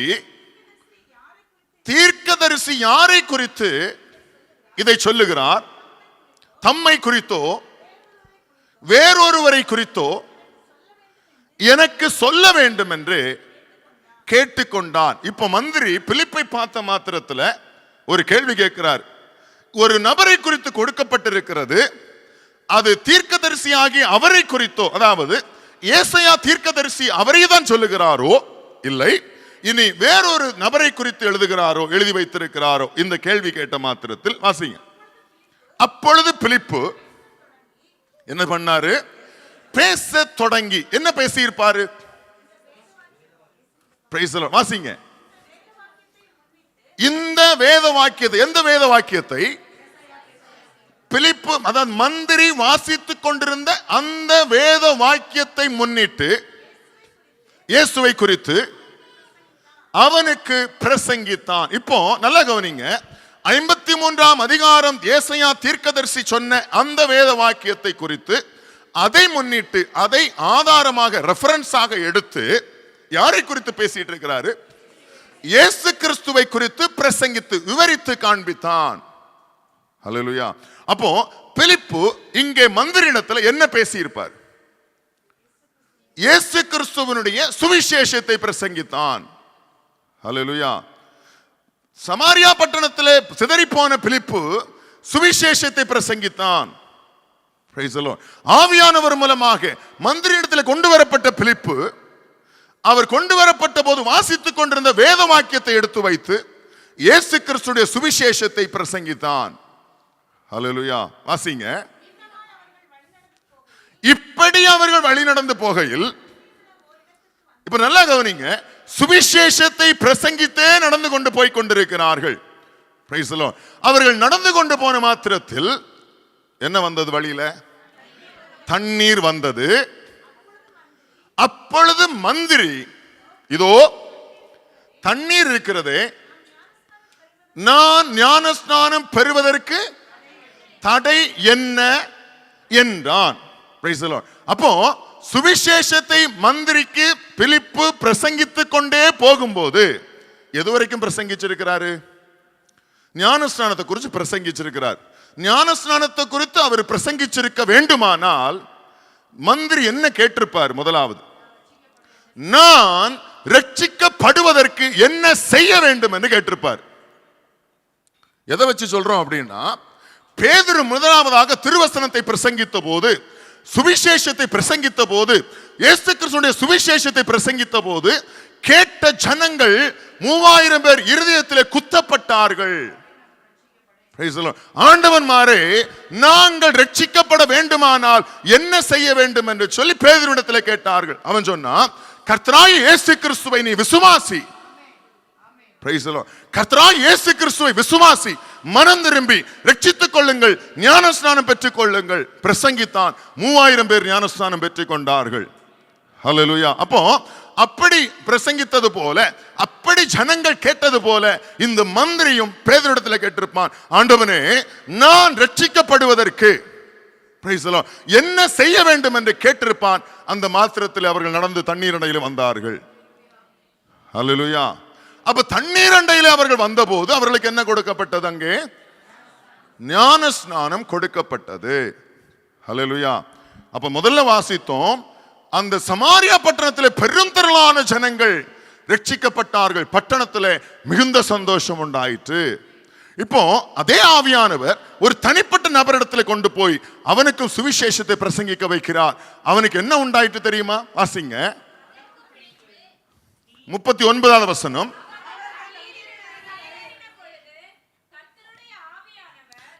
தீர்க்கதரிசி யாரை குறித்து இதை சொல்லுகிறார்? தம்மை குறித்தோ வேறொருவரை குறித்தோ எனக்கு சொல்ல வேண்டும் என்று கேட்டுக்கொண்டான். இப்ப மந்திரி பிலிப்பை பார்த்த மாத்திரத்துல ஒரு கேள்வி கேட்கிறார். ஒரு நபரை குறித்து கொடுக்கப்பட்டிருக்கிறது, அது தீர்க்கதரிசியாகி அவரை குறித்தோ, அதாவது ஏசாயா தீர்க்கதரிசி அவரை தான் சொல்லுகிறாரோ இல்லை இனி வேறொரு நபரை குறித்து எழுதுகிறாரோ, எழுதி வைத்திருக்கிறாரோ? இந்த கேள்வி கேட்ட மாத்திரத்தில் வாசிங்க. அப்பொழுது பிலிப்பு என்ன பண்ணாரு? பேச தொடங்கி. என்ன பேசியிருப்பாரு? வாசிங்க. இந்த வேத வாக்கியத்தை, எந்த வேத வாக்கியத்தை? பிலிப்பு, அதாவது மந்திரி வாசித்துக் கொண்டிருந்த அந்த வேத வாக்கியத்தை முன்னிட்டு இயேசுவை குறித்து அவனுக்கு பிரசங்கித்தான். இப்போ நல்லா கவனிங்க. 53ஆம் அதிகாரம் ஏசாயா தீர்க்கதரிசி சொன்ன அந்த வேத வாக்கியத்தை குறித்து அதை முன்னிட்டு அதை ஆதாரமாக ரெஃபரன்ஸாக எடுத்து யாரை குறித்து பேசிட்டு இருக்கிறாரு? இயேசு கிறிஸ்துவை குறித்து பிரசங்கித்து விவரித்து காண்பித்தான். ஹல்லேலூயா. அப்போ பிலிப்பு இங்கே மந்திரிடத்துல என்ன பேசி இருப்பார்? இயேசு கிறிஸ்துவினுடைய சுவிசேஷத்தை பிரசங்கித்தான். ஹல்லேலூயா. சமாரியா பட்டணத்திலே சிதறிப்போன பிலிப்பு சுவிசேஷத்தை பிரசங்கித்தான். ஆவியானவர் மூலமாக மந்திரியிடத்தில் கொண்டு வரப்பட்ட பிலிப்பு, அவர் கொண்டு வரப்பட்ட போது வாசித்துக் கொண்டிருந்த வேத வாக்கியத்தை எடுத்து வைத்து இயேசு கிறிஸ்துடைய சுவிசேஷத்தை பிரசங்கித்தான். ஹல்லேலூயா. வாசிங்க. இப்படி அவர்கள் வழி நடந்து போகையில், இப்ப நல்லா கவனிங்க, சுவிசேஷத்தை பிரசங்கித்தே நடந்து கொண்டு போய் கொண்டிருக்கிறார்கள். அவர்கள் நடந்து கொண்டு போன மாத்திரத்தில் என்ன வந்தது? வழியில தண்ணீர் வந்தது. அப்பொழுது மந்திரி, இதோ தண்ணீர் இருக்கிறதே, நான் ஞானஸ்நானம் பெறுவதற்கு தடை என்ன என்றான். அப்போ சுவிசேஷத்தை மந்திரிக்கு பிலிப்பு பிரசங்கித்துக் கொண்டே போகும்போது எதுவரைக்கும் பிரசங்கிச்சிருக்கிறாரு? ஞானஸ்நானத்தை குறித்து பிரசங்கிச்சிருக்கிறார். ஞானஸ்நானத்தை குறித்து அவர் பிரசங்கிச்சிருக்க வேண்டுமானால் மந்திரி என்ன கேட்டிருப்பார்? முதலாவது, நான் ரட்சிக்கப்படுவதற்கு என்ன செய்ய வேண்டும் என்று கேட்டிருப்பார். எதை வச்சு சொல்றோம் அப்படின்னா, பேதுரு முதலாவதாக திருவசனத்தை பிரசங்கித்த போது, சுவிசேஷத்தை பிரசங்கித்த போது, இயேசு கிறிஸ்துவின் சுவிசேஷத்தை பிரசங்கித்த போது கேட்ட ஜனங்கள் 3000 பேர் இருதயத்திலே குத்தப்பட்டார்கள். ஆண்டவன்மாரே, நாங்கள் ரட்சிக்கப்பட வேண்டுமானால் என்ன செய்ய வேண்டும் என்று சொல்லி பேதுருவிடத்தில் கேட்டார்கள். அவன் சொன்னான், கர்த்தராகிய இயேசு கிறிஸ்துவை நீ விசுவாசி. கர்த்தராகிய இயேசு கிறிஸ்துவை விசுவாசி, மனம் திரும்பி ரட்சித்துக் கொள்ளுங்கள், ஞானஸ்நானம் பெற்றுக் கொள்ளுங்கள். பிரசங்கித்தான். 3000 பேர் ஞானஸ்நானம் பெற்றுக் கொண்டார்கள். ஹல்லேலூயா. அப்போ அப்படி பிரசங்கித்தது போல, அப்படி ஜனங்கள் கேட்டது போல இந்த மந்திரியும் பேதுருவிடத்தில் கேட்டிருப்பான், ஆண்டவனே, நான் ரட்சிக்கப்படுவதற்கு என்ன செய்ய வேண்டும் என்று கேட்டிருப்பான். அந்த மாத்திரத்தில் அவர்கள் நடந்து தண்ணீர் அண்டையில் வந்தார்கள். ஹல்லேலூயா. அப்ப தண்ணீர் அண்டையில் அவர்கள் வந்தபோது அவர்களுக்கு என்ன கொடுக்கப்பட்டது? அங்கே ஞானஸ்நானம் கொடுக்கப்பட்டது. ஹல்லேலூயா. அப்ப முதல்ல வாசித்தோம், அந்த சமாரியா பட்டணத்தில் பெருந்திரளான ஜனங்கள் ரட்சிக்கப்பட்டார்கள். பட்டணத்தில் மிகுந்த சந்தோஷம் உண்டாயிற்று. இப்போ அதே ஆவியானவர் ஒரு தனிப்பட்ட நபரிடத்தில் கொண்டு போய் அவனுக்கு சுவிசேஷத்தை பிரசங்கிக்க வைக்கிறார். அவனுக்கு என்ன உண்டாயிற்று தெரியுமா? வாசிங்க. 39வது வசனம்.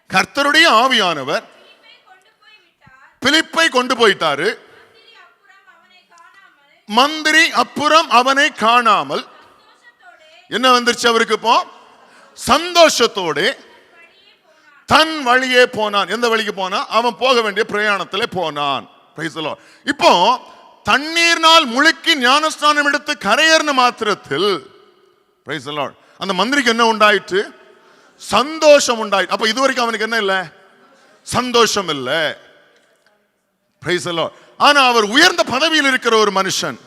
கர்த்தருடைய ஆவியானவர் பிலிப்பை கொண்டு போயிட்டாரு. மந்திரி அப்புறம் அவனை காணாமல் என்ன வந்துருச்சு அவருக்கு? இப்போ சந்தோஷத்தோடு தன் வழியே போனான். எந்த வழிக்கு போனா? அவன் போக வேண்டிய பிரயாணத்தில் போனான். இப்போ தண்ணீர்னால் முழுக்கி ஞானஸ்நானம் எடுத்து கரையேறின மாத்திரத்தில் அந்த மந்திரிக்கு என்ன உண்டாயிற்று? சந்தோஷம் உண்டாயிற்று. அப்ப இதுவரைக்கும் அவனுக்கு என்ன இல்லை? சந்தோஷம் இல்லை. ஆனா அவர் உயர்ந்த பதவியில் இருக்கிற ஒரு மனுஷன்,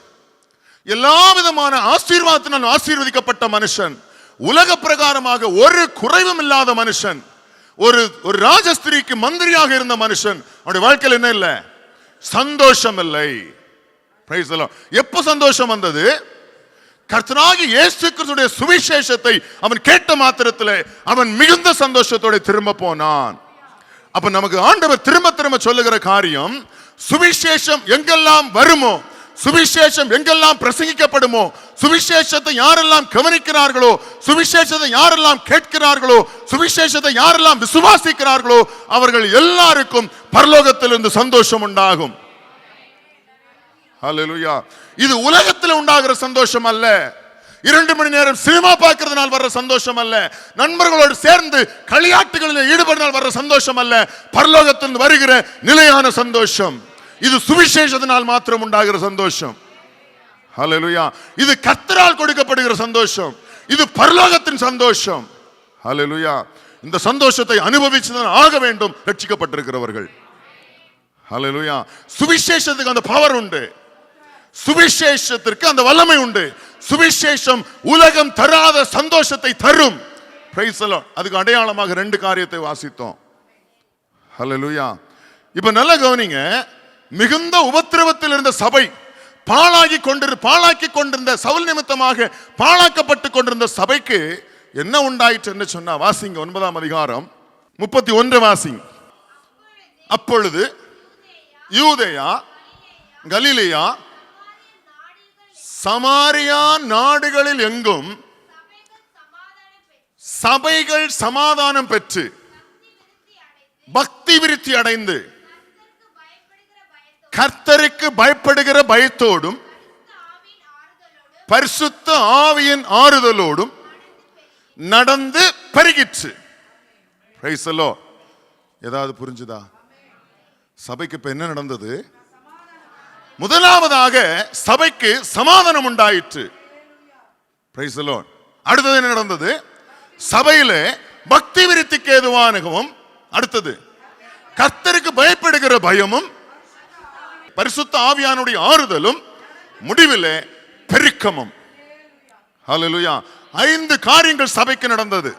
எல்லா விதமான ஆசீர்வாதத்தினால் ஆசீர்வதிக்கப்பட்ட மனுஷன், உலக பிரகாரமாக ஒரு குறைவும் இல்லாத மனுஷன், ஒரு ராஜஸ்திரிக்கு மந்திரியாக இருந்த மனுஷன், அவருடைய வாழ்க்கையில் என்ன இல்லை? சந்தோஷம் இல்லை. எப்ப சந்தோஷம் வந்தது? கர்த்தராகிய இயேசு கிறிஸ்துவின் சுவிசேஷத்தை அவன் கேட்ட மாத்திரத்தில் அவன் மிகுந்த சந்தோஷத்தோட திரும்ப போனான். அப்ப நமக்கு ஆண்டவர் திரும்ப திரும்ப சொல்லுகிற காரியம், சுவிசேஷம் எங்கெல்லாம் வருமோ, சுவிசேஷம் எங்கெல்லாம் பிரசங்கிக்கப்படுமோ, சுவிசேஷத்தை யாரெல்லாம் கவனிக்கிறார்களோ, சுவிசேஷத்தை யாரெல்லாம் கேட்கிறார்களோ, சுவிசேஷத்தை யாரெல்லாம் விசுவாசிக்கிறார்களோ, அவர்கள் எல்லாருக்கும் பரலோகத்திலிருந்து சந்தோஷம் உண்டாகும். ஹல்லேலூயா. இது உலகத்தில் உண்டாகிற சந்தோஷம் அல்ல, 2 மணி நேரம் சினிமா பார்க்கிறதுனால் வர்ற சந்தோஷம் அல்ல, நண்பர்களோடு சேர்ந்து களியாட்டுகளில் ஈடுபடுவதால் வர்ற சந்தோஷம் அல்ல, பரலோகத்திலிருந்து வருகிற நிலையான சந்தோஷம். இது சுவிசேஷத்தினால் மாத்திரம் உண்டாகிற சந்தோஷம். ஹல்லேலூயா. இது கர்த்தரால் கொடுக்கப்படுகிற சந்தோஷம், இது பரலோகத்தின் சந்தோஷம். ஹல்லேலூயா. இந்த சந்தோஷத்தை அனுபவிச்சுதான் ஆக வேண்டும் ரட்சிக்கப்பட்டிருக்கிறவர்கள். ஹல்லேலூயா. சுவிசேஷத்துக்கு அந்த பவர் உண்டு, சுவிசேஷத்திற்கு அந்த வல்லமை உண்டு. சுவிசேஷம் உலகம் தராத சந்தோஷத்தை தரும். Price the Lord. அதுக்கு அடையாளமாக 2 காரியத்தை வாசித்தோம். ஹல்லேலூயா. இப்ப நல்ல கவனிங்க, மிகுந்த உபத்திரவத்தில் இருந்த சபை, பாழாக்கி கொண்டிருந்த சவுல் நிமித்தமாக பாழாக்கப்பட்டு கொண்டிருந்த சபைக்கு என்ன உண்டாயிற்று என்று சொன்னா, வாசிங்க 9ஆம் அதிகாரம் 31 வாசிங்க. அப்பொழுது யூதேயா, கலிலேயா, சமாரியா நாடுகளில் எங்கும் சபைகள் சமாதானம் பெற்று பக்தி விருத்தி அடைந்து கர்த்தருக்கு பயப்படுகிற பயத்தோடும் பரிசுத்த ஆவியின் ஆறுதலோடும் நடந்து பெருகிற்று. Price the Lord. ஏதாவது புரிஞ்சுதா? சபைக்கு இப்ப என்ன நடந்தது? முதலாவதாக சபைக்கு சமாதானம் உண்டாயிற்று. Price the Lord. அடுத்தது என்ன நடந்தது? சபையிலே பக்தி விருத்திக்கு ஏதுவானவும், அடுத்தது கர்த்தருக்கு பயப்படுகிற பயமும் பரிசுத்த ஆவியானுடைய ஆறுதலும், முடிவிலே பெருக்கமும். ஹல்லேலூயா. 5 காரியங்கள் சபைக்கு நடந்தது.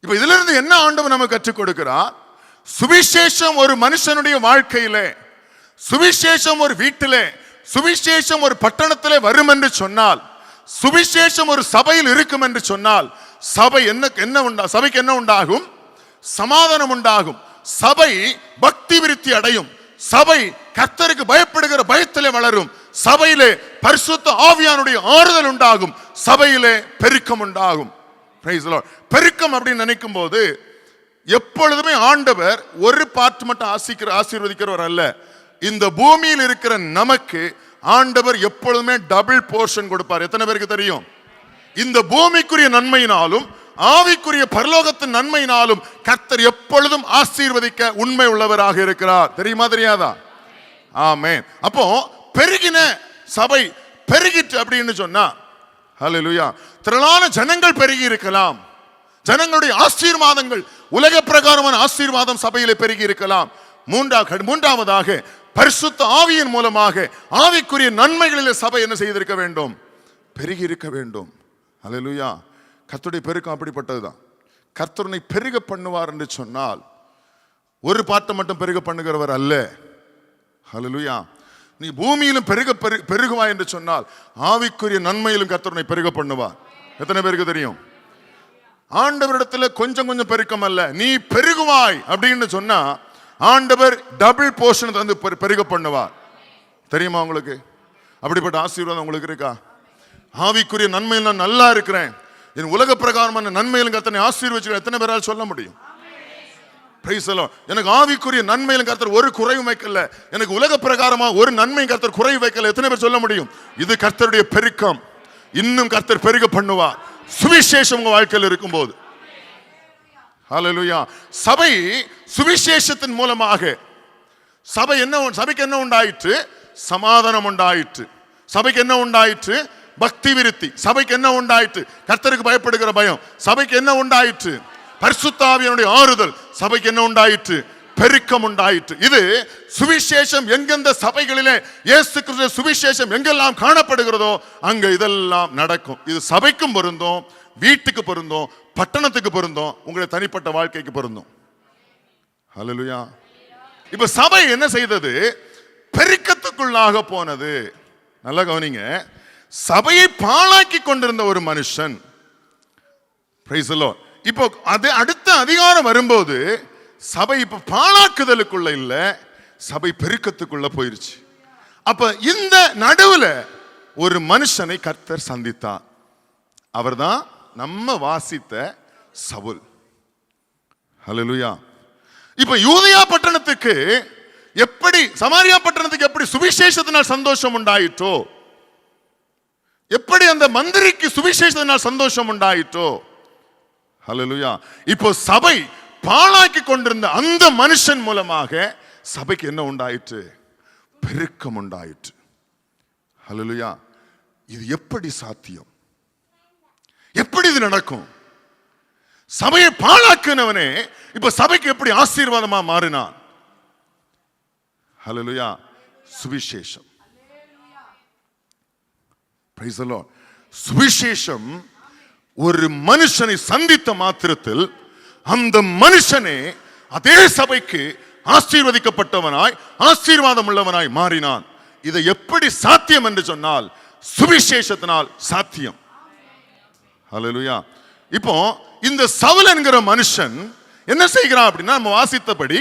இப்ப இதுல இருந்து என்ன ஆண்டவர் நமக்கு கற்றுக் கொடுக்கிறார்? சுவிசேஷம் ஒரு மனுஷனுடைய வாழ்க்கையிலே, சுவிசேஷம் ஒரு வீட்டிலே, சுவிசேஷம் ஒரு பட்டணத்திலே வரும் என்று சொன்னால், சுவிசேஷம் ஒரு சபையில் இருக்கும் என்று சொன்னால், சபைக்கு என்ன உண்டாகும்? சமாதானம் உண்டாகும். சபை பக்தி விருத்தி அடையும். சபை கர்த்தருக்கு பயப்படுகிற பயத்திலே வளரும். சபையிலே பரிசுத்த ஆவியானுடைய ஆறுதல் உண்டாகும். சபையிலே பெருக்கம் உண்டாகும். Price the Lord. பெருக்கம் அப்படின்னு நினைக்கும் போது எப்பொழுதுமே ஆண்டவர் ஒரு பார்ட் மட்டும் ஆசீர்வதிக்கிறவர் அல்ல. இந்த பூமியில் இருக்கிற நமக்கு ஆண்டவர் எப்பொழுதுமே டபுள் போர்ஷன் கொடுப்பார். எத்தனை பேருக்கு தெரியும்? இந்த பூமிக்குரிய நன்மையினாலும் ஆவிக்குரிய பரலோகத்தின் நன்மையினாலும் கர்த்தர் எப்பொழுதும் ஆசீர்வதிக்க உண்மை உள்ளவராக இருக்கிறார். தெரியுமா தெரியாதா? ஆமென். அப்போ பெருகின சபை பெருகிட்டு அப்படின்னு சொன்னா, ஹல்லேலூயா, திரளான ஜனங்கள் பெருகி இருக்கலாம். ஜனங்களுடைய ஆசீர்வாதங்கள், உலக பிரகாரமான ஆசீர்வாதம் சபையிலே பெருகி இருக்கலாம். மூன்றாவதாக பரிசுத்த ஆவியின் மூலமாக ஆவிக்குரிய நன்மைகளிலே சபை என்ன செய்திருக்க வேண்டும்? பெருகி இருக்க வேண்டும். ஹல்லேலூயா. கர்த்தருடைய பெருக்கம் அப்படிப்பட்டதுதான். கர்த்தரை பெருக பண்ணுவார் என்று சொன்னால் ஒரு பாட்டை மட்டும் பெருக பண்ணுகிறவர் அல்ல. ஹல்லேலூயா. நீ பூமியிலும் பெருகுவாய் என்று சொன்னால் ஆவிக்குரிய நன்மையிலும் கர்த்தரை பெருக பண்ணுவார். எத்தனை பேருக்கு தெரியும்? ஆண்டவரிடத்துல கொஞ்சம் கொஞ்சம் பெருக்கம் அல்ல, நீ பெருகுவாய் அப்படின்னு சொன்னா ஆண்டவர் டபுள் போர்ஷன் வந்து பெருக பண்ணுவார். தெரியுமா உங்களுக்கு? அப்படிப்பட்ட ஆசீர்வாதம் உங்களுக்கு இருக்கா? ஆவிக்குரிய நன்மையில் நான் நல்லா இருக்கிறேன், என் உலக பிரகாரமான நன்மையிலும் கர்த்தரை ஆசீர்வதிச்சு எத்தனை பேரால் சொல்ல முடியும்? Price the Lord. எனக்கு ஆவிக்குரிய நன்மையிலும் கர்த்தர் ஒரு குறைவு வைக்கல, எனக்கு உலக பிரகாரமா ஒரு நன்மை கர்த்தர் குறைவு வைக்கல, எத்தனை பேர் சொல்ல முடியும்? இது கர்த்தருடைய பெருக்கம். இன்னும் கர்த்தர் பெருக பண்ணுவார் சுவிசேஷம் உங்க வாழ்க்கையில் இருக்கும்போது. ஹல்லேலூயா. சபை சுவிசேஷத்தின் மூலமாக சபைக்கு என்ன உண்டாயிற்று? சமாதானம் உண்டாயிற்று. சபைக்கு என்ன உண்டாயிற்று? பக்தி விருத்தி. சபைக்கு என்ன உண்டாயிற்று? கர்த்தருக்கு பயப்படுகிற பயம். சபைக்கு என்ன உண்டாயிற்று? பரிசுத்த ஆவியானுடைய ஆறுதல். சபைக்கு என்ன உண்டாயிற்று? பெருக்கம் உண்டாயிற்று. இது சுவிசேஷம் எங்கெந்த சபைகளிலே இயேசு கிறிஸ்து சுவிசேஷம் எங்கெல்லாம் காணப்படுகிறதோ அங்க இதெல்லாம் நடக்கும். இது சபைக்கும் பொருந்தும், வீட்டுக்கு பொருந்தும், பட்டணத்துக்கு பொருந்தும், உங்களுடைய தனிப்பட்ட வாழ்க்கைக்கு பொருந்தும். ஹல்லேலூயா. இப்ப சபை என்ன செய்தது? பெருக்கத்துக்குள்ளாக போனது. நல்லா கவனிங்க. சபையை பாழாக்கி கொண்டிருந்த ஒரு மனுஷன், பிரைஸ் தி லார்ட், இப்போ அது அடுத்த அதிகாரம் வரும்போது சபை இப்ப பாழாக்குதலுக்குள்ள இல்ல, சபை பெருக்கத்துக்குள்ள போயிருச்சு. அப்ப இந்த நடுவுல ஒரு மனுஷனை கர்த்தர் சந்தித்தார். அவர்தான் நம்ம வாசித்த சவுல். ஹல்லேலூயா. இப்ப யூதேயா பட்டணத்துக்கு எப்படி, சமாரியா பட்டணத்துக்கு எப்படி சுவிசேஷத்தினால் சந்தோஷம் உண்டாயிற்றோ, எப்படி அந்த மந்திரிக்கு சுவிசேஷத்தினால் சந்தோஷம் உண்டாயிற்றோ, ஹல்லேலூயா, இப்போ சபை பாழாக்கி கொண்டிருந்த அந்த மனுஷன் மூலமாக சபைக்கு என்ன உண்டாயிற்று? பெருக்கம் உண்டாயிற்று. ஹல்லேலூயா. இது எப்படி சாத்தியம்? எப்படி இது நடக்கும்? சபையை பாழாக்குனவனே இப்ப சபைக்கு எப்படி ஆசீர்வாதமா மாறினான்? ஹல்லேலூயா. சுவிசேஷம். Price the Lord. சுவிசேஷம் ஒரு மனுஷனை சந்தித்த மாத்திரத்தில் அந்த மனுஷனே அதே சபைக்கு ஆசீர்வதிக்கப்பட்டவனாய் ஆசீர்வாதம் உள்ளவனாய் மாறினான். இதை எப்படி சாத்தியம் என்று சொன்னால் சுவிசேஷத்தினால் சாத்தியம். ஹல்லேலூயா. இப்போ இந்த சவுல் என்கிற மனுஷன் என்ன செய்கிறான் அப்படின்னா, நம்ம வாசித்தபடி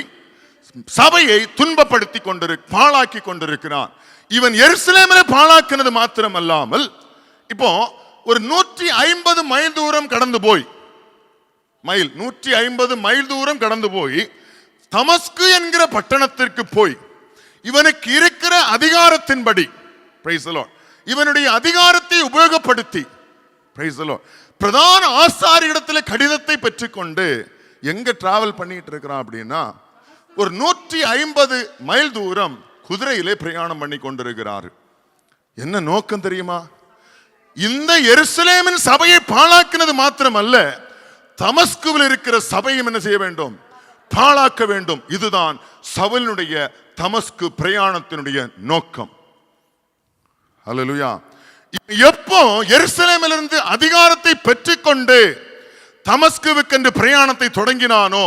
சபையை துன்பப்படுத்தி பாழாக்கி கொண்டிருக்கிறான். இவன் எருசலேமிலே பாழாக்கினது மாத்திரம் அல்லாமல் இப்போ ஒரு 150 மைல் தூரம் கடந்து போய், 150 மைல் தூரம் கடந்து போய் தமஸ்கு என்கிற பட்டணத்திற்கு போய் இவனுக்கு இருக்கிற அதிகாரத்தின்படி, பிரைஸ் தி லார்ட், இவனுடைய அதிகாரத்தை உபயோகப்படுத்தி, பிரைஸ் தி லார்ட், பிரதான ஆசாரியரிடத்தில் கடிதத்தை பெற்றுக்கொண்டு எங்க டிராவல் பண்ணிட்டு இருக்கிறான் அப்படின்னா, ஒரு 150 மைல் தூரம் குதிரையிலே பிரயாணம் பண்ணி கொண்டிருக்கிறார். என்ன நோக்கம் தெரியுமா? இந்த எருசலேமின் சபையை பாழாக்கினது மாத்திரமல்ல, தமஸ்குவில் இருக்கிற சபையும் என்ன செய்ய வேண்டும்? பாழாக்க வேண்டும். இதுதான் சவுலினுடைய தமஸ்கு பிரயாணத்தினுடைய நோக்கம். ஹல்லேலூயா. எப்போ எருசலேமிலிருந்து அதிகாரத்தை பெற்றுக்கொண்டு தமஸ்குவுக்கென்று பிரயாணத்தை தொடங்கினானோ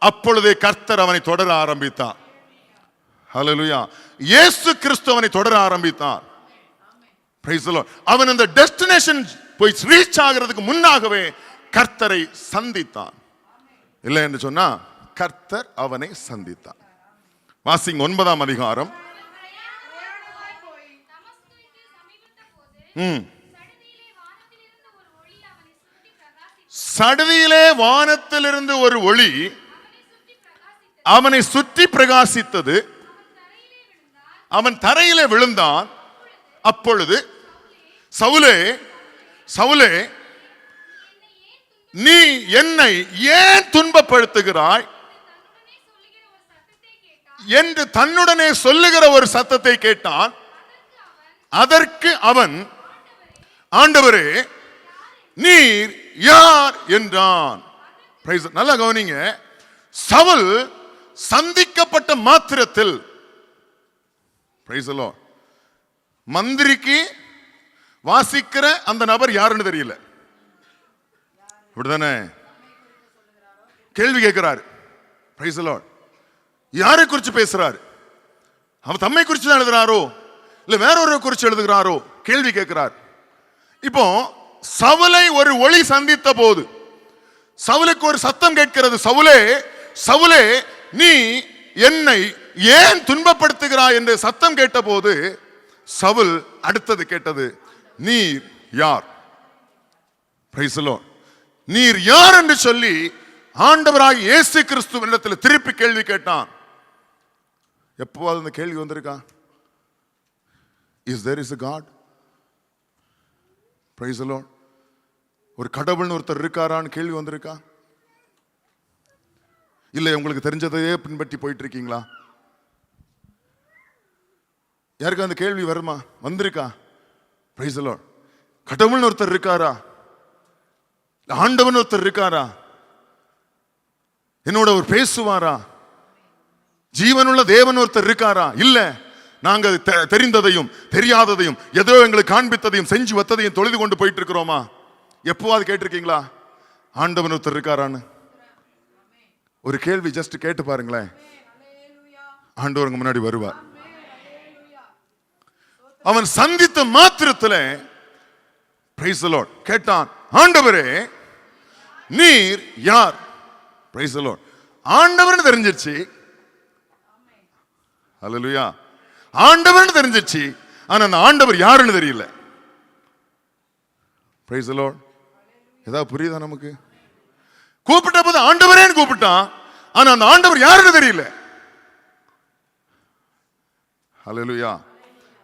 அப்பொழுதே கர்த்தர் அவனை தொடர ஆரம்பித்தார். ஹல்லேலூயா. இயேசு கிறிஸ்து அவனை தொடர ஆரம்பித்தார். Price the Lord. அவன் அந்த டெஸ்டினேஷன் போய் ரீச் ஆகிறதுக்கு முன்னாகவே கர்த்தரை சந்தித்தான். இல்லை என்று சொன்னா கர்த்தர் அவனை சந்தித்தார். வாசிங்க 9ஆம் அதிகாரம். சடுதியிலே வானத்திலிருந்து ஒரு ஒளி அவனை சுற்றி பிரகாசித்தது. அவன் தரையிலே விழுந்தான். அப்பொழுது சவுலே, சவுலே, நீ என்னை ஏன் துன்பப்படுத்துகிறாய் என்று தன்னுடனே சொல்லுகிற ஒரு சத்தத்தை கேட்டான். அதற்கு அவன், ஆண்டவரே நீர் யார் என்றான். நல்லா கவனிங்க. சவுல் சந்திக்கப்பட்ட மாத்திரத்தில், பிரைஸ் தி லார்ட், மந்திரிக்கு வாசிக்கிற அந்த நபர் யாருன்னு தெரியல. இப்படிதானே கேள்வி கேட்கிறார். Price the Lord. யாரை குறித்து பேசுறாரு? அவன் தம்மை குறித்து தான் எழுதுறாரோ இல்ல வேற ஒரு குறித்து எழுதுகிறாரோ கேள்வி கேட்கிறார். இப்போ சவுலை ஒரு ஒளி சந்தித்த போது சவுலுக்கு ஒரு சத்தம் கேட்கிறது. சவுலே, சவுலே, நீ என்னை ஏன் துன்பப்படுத்துகிறாய் என்று சத்தம் கேட்ட போது சவுல் அடுத்தது கேட்டது, நீர் யார்? Price the Lord. நீர் யார் என்று சொல்லி ஆண்டவராகிய இயேசு கிறிஸ்துவினிடத்தில் திருப்பி கேள்வி கேட்டான். எப்போவாது அந்த கேள்வி வந்திருக்கா? Is there is a God? Praise the Lord. ஒரு கடவுள்னு ஒருத்தர் இருக்காரான்னு கேள்வி வந்திருக்கா? இல்லை உங்களுக்கு தெரிஞ்சதையே பின்பற்றி போயிட்டு இருக்கீங்களா? யாருக்கு அந்த கேள்வி வருமா? வந்திருக்கா? Praise the Lord. கடவுள்னு ஒருத்தர் இருக்காரா? ஆண்டவன் ஒருத்தர் இருக்காரா? என்னோட ஒரு பேசுவாரா? ஜீவனுள்ள தேவன் ஒருத்தர் இருக்காரா? இல்ல. நாங்க தெரிந்ததையும் தெரியாததையும் ஏதோ எங்களுக்கு காண்பித்ததையும் செஞ்சு வத்ததையும் தொழுது கொண்டு போயிட்டு இருக்கிறோமா? எப்போவாது கேட்டிருக்கீங்களா ஆண்டவன் ஒருத்தர் இருக்காரான்னு? ஒரு கேள்வி ஜஸ்ட் கேட்டு பாருங்களேன். ஆண்டவருக்கு முன்னாடி வருவார். அவன் சந்தித்த மாத்திரத்தில் பிரைஸ் தி லார்ட் கேட்டான், ஆண்டவரே நீர் யார்? Price the Lord. ஆண்டவர்னு தெரிஞ்சிருச்சு. ஹல்லேலூயா. ஆண்டவர்னு தெரிஞ்சிருச்சு. ஆனா அந்த ஆண்டவர் யாருன்னு தெரியல. Price the Lord. ஏதாவது புரியுதா நமக்கு? கூப்பிட்ட போது ஆண்டவரேன்னு கூப்பிட்டான். ஆனா அந்த ஆண்டவர் யாருன்னு தெரியல. ஹல்லேலூயா.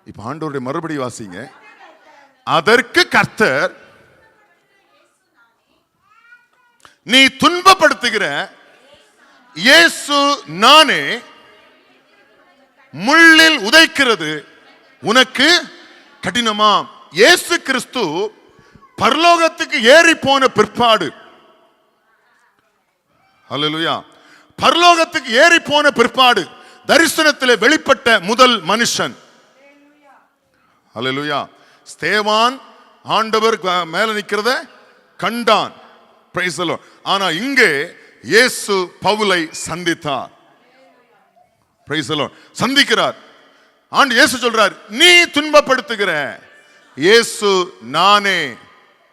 இப்ப ஆண்டவருடைய மறுபடி வாசிங்க. அதற்கு கர்த்தர், நீ துன்பப்படுத்துகிற இயேசு நானே, முள்ளில் உதைக்கிறது உனக்கு கடினமாம். இயேசு கிறிஸ்து பரலோகத்துக்கு ஏறி போன பிற்பாடு, ஹல்லேலூயா, பரலோகத்துக்கு ஏறி போன பிற்பாடு தரிசனத்திலே வெளிப்பட்ட முதல் மனுஷன். ஹல்லேலூயா. ஸ்தேவான் ஆண்டவர் மேல நிக்கிறத கண்டான். Price the Lord. ஆனா இங்கே இயேசு பவுலை சந்தித்தார். Price the Lord. சந்திக்கிறார். ஆண்டு இயேசு சொல்றார், நீ துன்பப்படுத்துகிற இயேசு நானே.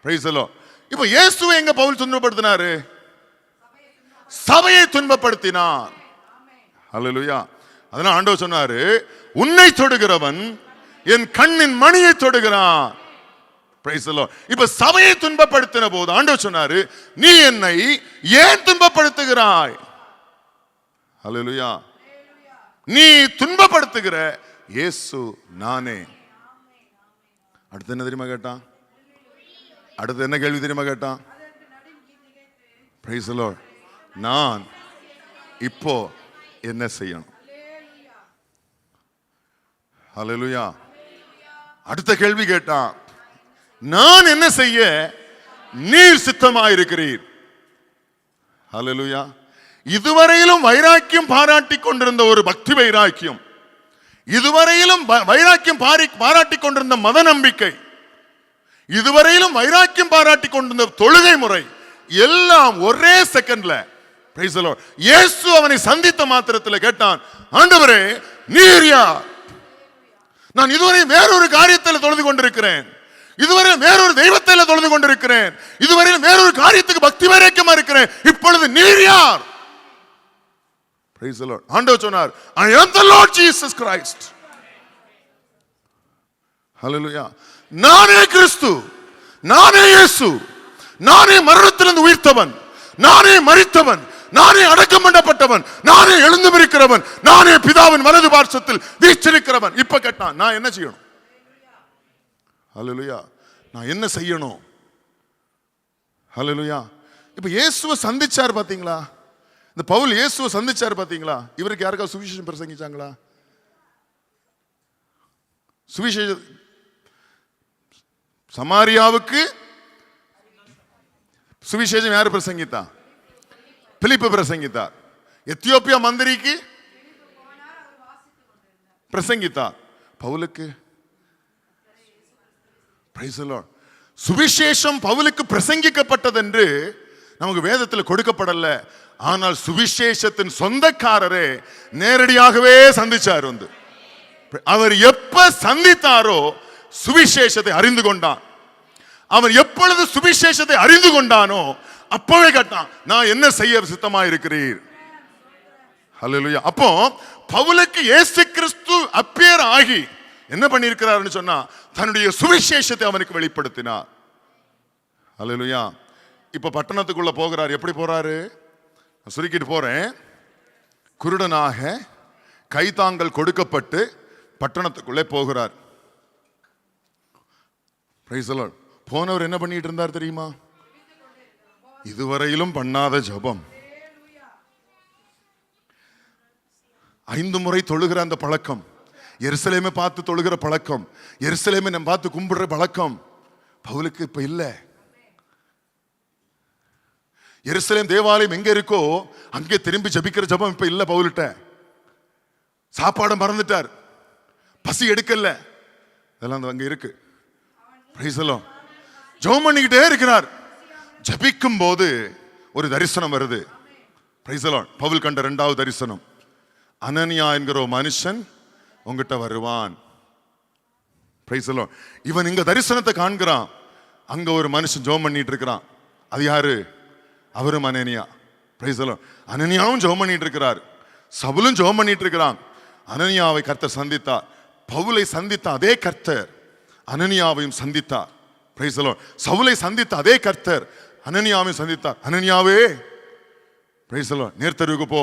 Price the Lord. இப்போ இயேசுவை எங்க பவுல் துன்பப்படுத்தினாரு? சபையை துன்பப்படுத்தினார். ஹல்லேலூயா. அதனால ஆண்டவர் சொன்னாரு, உன்னை தொடுகிறவன் என் கண்ணின் மணியை தொடுகிறான். Price the Lord. இப்ப சபையை துன்பப்படுத்தின போது ஆண்டவர் சொன்னாரு, நீ என்னை ஏன் துன்பப்படுத்துகிறாய்? ஹல்லேலூயா. நீ துன்பப்படுத்துகிற இயேசு நானே. அடுத்து என்ன தெரியுமா கேட்டான்? அடுத்து என்ன கேள்வி தெரியுமா கேட்டான்? Price the Lord. நான் இப்போ என்ன செய்யணும்? ஹல்லேலூயா. அடுத்த கேள்வி கேட்டான், நான் என்ன செய்ய நீர் சித்தமாயிருக்கிறீர்? ஹல்லேலூயா. இதுவரையிலும் வைராக்கியம் பாராட்டி கொண்டிருந்த ஒரு பக்தி வைராக்கியம், இதுவரையிலும் வைராக்கியம் பாராட்டி கொண்டிருந்த மத நம்பிக்கை, இதுவரையிலும் வைராக்கியம் பாராட்டி கொண்டிருந்த தொழுகை முறை எல்லாம் ஒரே செகண்ட்ல, பிரைஸ் தி லார்ட், இயேசு அவனை சந்தித்த மாத்திரத்தில் கேட்டான், ஆண்டவரே நீர் யார்? நான் இதுவரை வேறொரு காரியத்தில் தொழுது கொண்டிருக்கிறேன், இதுவரை வேறொரு தெய்வத்தில் தொழுது கொண்டிருக்கிறேன், இதுவரையில் வேறொரு காரியத்துக்கு பக்தி வைராக்கியமா இருக்கிறேன், இப்பொழுது நீர் யார்? Price the Lord. ஆண்டவர் சொன்னார், I am the Lord Jesus Christ. ஹல்லேலூயா. நானே கிறிஸ்து, நானே இயேசு, நானே மரணத்திலிருந்து உயிர்த்தவன், நானே மரித்தவன், நானே அடக்கம் பண்ணப்பட்டவன், நானே எழுந்துமிருக்கிறவன், நானே பிதாவின் வலது பார்சத்தில் வீற்றிருக்கிறவன். இப்ப கேட்டான், நான் என்ன செய்யணும்? ஹல்லேலூயா. நான் என்ன செய்யணும்? ஹல்லேலூயா. இப்ப இயேசுவை சந்திச்சார் பாத்தீங்களா? இந்த பவுல் இயேசுவை சந்திச்சார் பாத்தீங்களா? இவருக்கு யாருக்கா சுவிசேஷம் பிரசங்கிச்சாங்களா? சுவிசேஷ சமாரியாவுக்கு சுவிசேஷம் யாரு பிரசங்கித்தா? பிலிப்பு பிரசங்கித்தார். எத்தியோப்பியா மந்திரிக்கு பிரசங்கித்தார். பவுலுக்கு பிரைஸ் தி லார்ட். சுவிசேஷம் பவுலுக்கு பிரசங்கிக்கப்பட்டது என்று நமக்கு வேதத்தில் கொடுக்கப்படல. ஆனால் சுவிசேஷத்தின் சொந்தக்காரரே நேரடியாகவே சந்திச்சார். வந்து அவர் எப்ப சந்தித்தாரோ சுவிசேஷத்தை அறிந்து கொண்டான். அவன் எப்பொழுது சுவிசேஷத்தை அறிந்து கொண்டானோ அப்பவே கேட்டான், நான் என்ன செய்ய சித்தமா இருக்கிறீர்? ஹல்லேலூயா. அப்போ பவுலுக்கு இயேசு கிறிஸ்து அப்பியர் ஆகி என்ன பண்ணியிருக்கிறார்னு சொன்னா, தன்னுடைய சுவிசேஷத்தை அவனுக்கு வெளிப்படுத்தினார். ஹல்லேலூயா. இப்ப பட்டணத்துக்குள்ள போகிறார். எப்படி போறாரு? சுருக்கிட்டு போறேன். குருடனாக கைத்தாங்கல் கொடுக்கப்பட்டு பட்டணத்துக்குள்ளே போகிறார். Price the Lord. போனவர் என்ன பண்ணிட்டு இருந்தார் தெரியுமா? இதுவரையிலும் பண்ணாத ஜெபம், 5 முறை தொழுகிற அந்த பழக்கம், எருசலேமை பார்த்து தொழுகிற பழக்கம், எருசலேமை நம்ம பார்த்து கும்பிடுற பழக்கம் பவுலுக்கு இப்ப இல்ல. எருசலேம் தேவாலயம் எங்க இருக்கோ அங்கே திரும்பி ஜபிக்கிற ஜபம் இப்ப இல்ல பவுல்கிட்ட. சாப்பாடு மறந்துட்டார், பசி எடுக்கல, இதெல்லாம் அங்க இருக்கு. ஜெபம் பண்ணிக்கிட்டே இருக்கிறார். ஜபிக்கும் போது ஒரு தரிசனம் வருது. பவுல் கண்ட 2வது தரிசனம், அனனியா என்கிற ஒரு மனுஷன் உங்ககிட்ட வருவான். இவன் இங்க தரிசனத்தை காண்கிறான். அங்க ஒரு மனுஷன் ஜெபம் பண்ணிட்டு இருக்கிறான். அது யாரு? அவரும் அனனியா. அனனியாவும் ஜெபம் பண்ணிட்டு இருக்கிறார், சவுலும் ஜெபம் பண்ணிட்டு இருக்கிறான். அனனியாவை கர்த்தர் சந்தித்தார். பவுலை சந்தித்த அதே கர்த்தர் அனனியாவையும் சந்தித்தார். சவுலை சந்தித்த அதே கர்த்தர் அனனியாவையும் சந்தித்தார். அனனியாவே நேர்த்தருவுக்கு போ,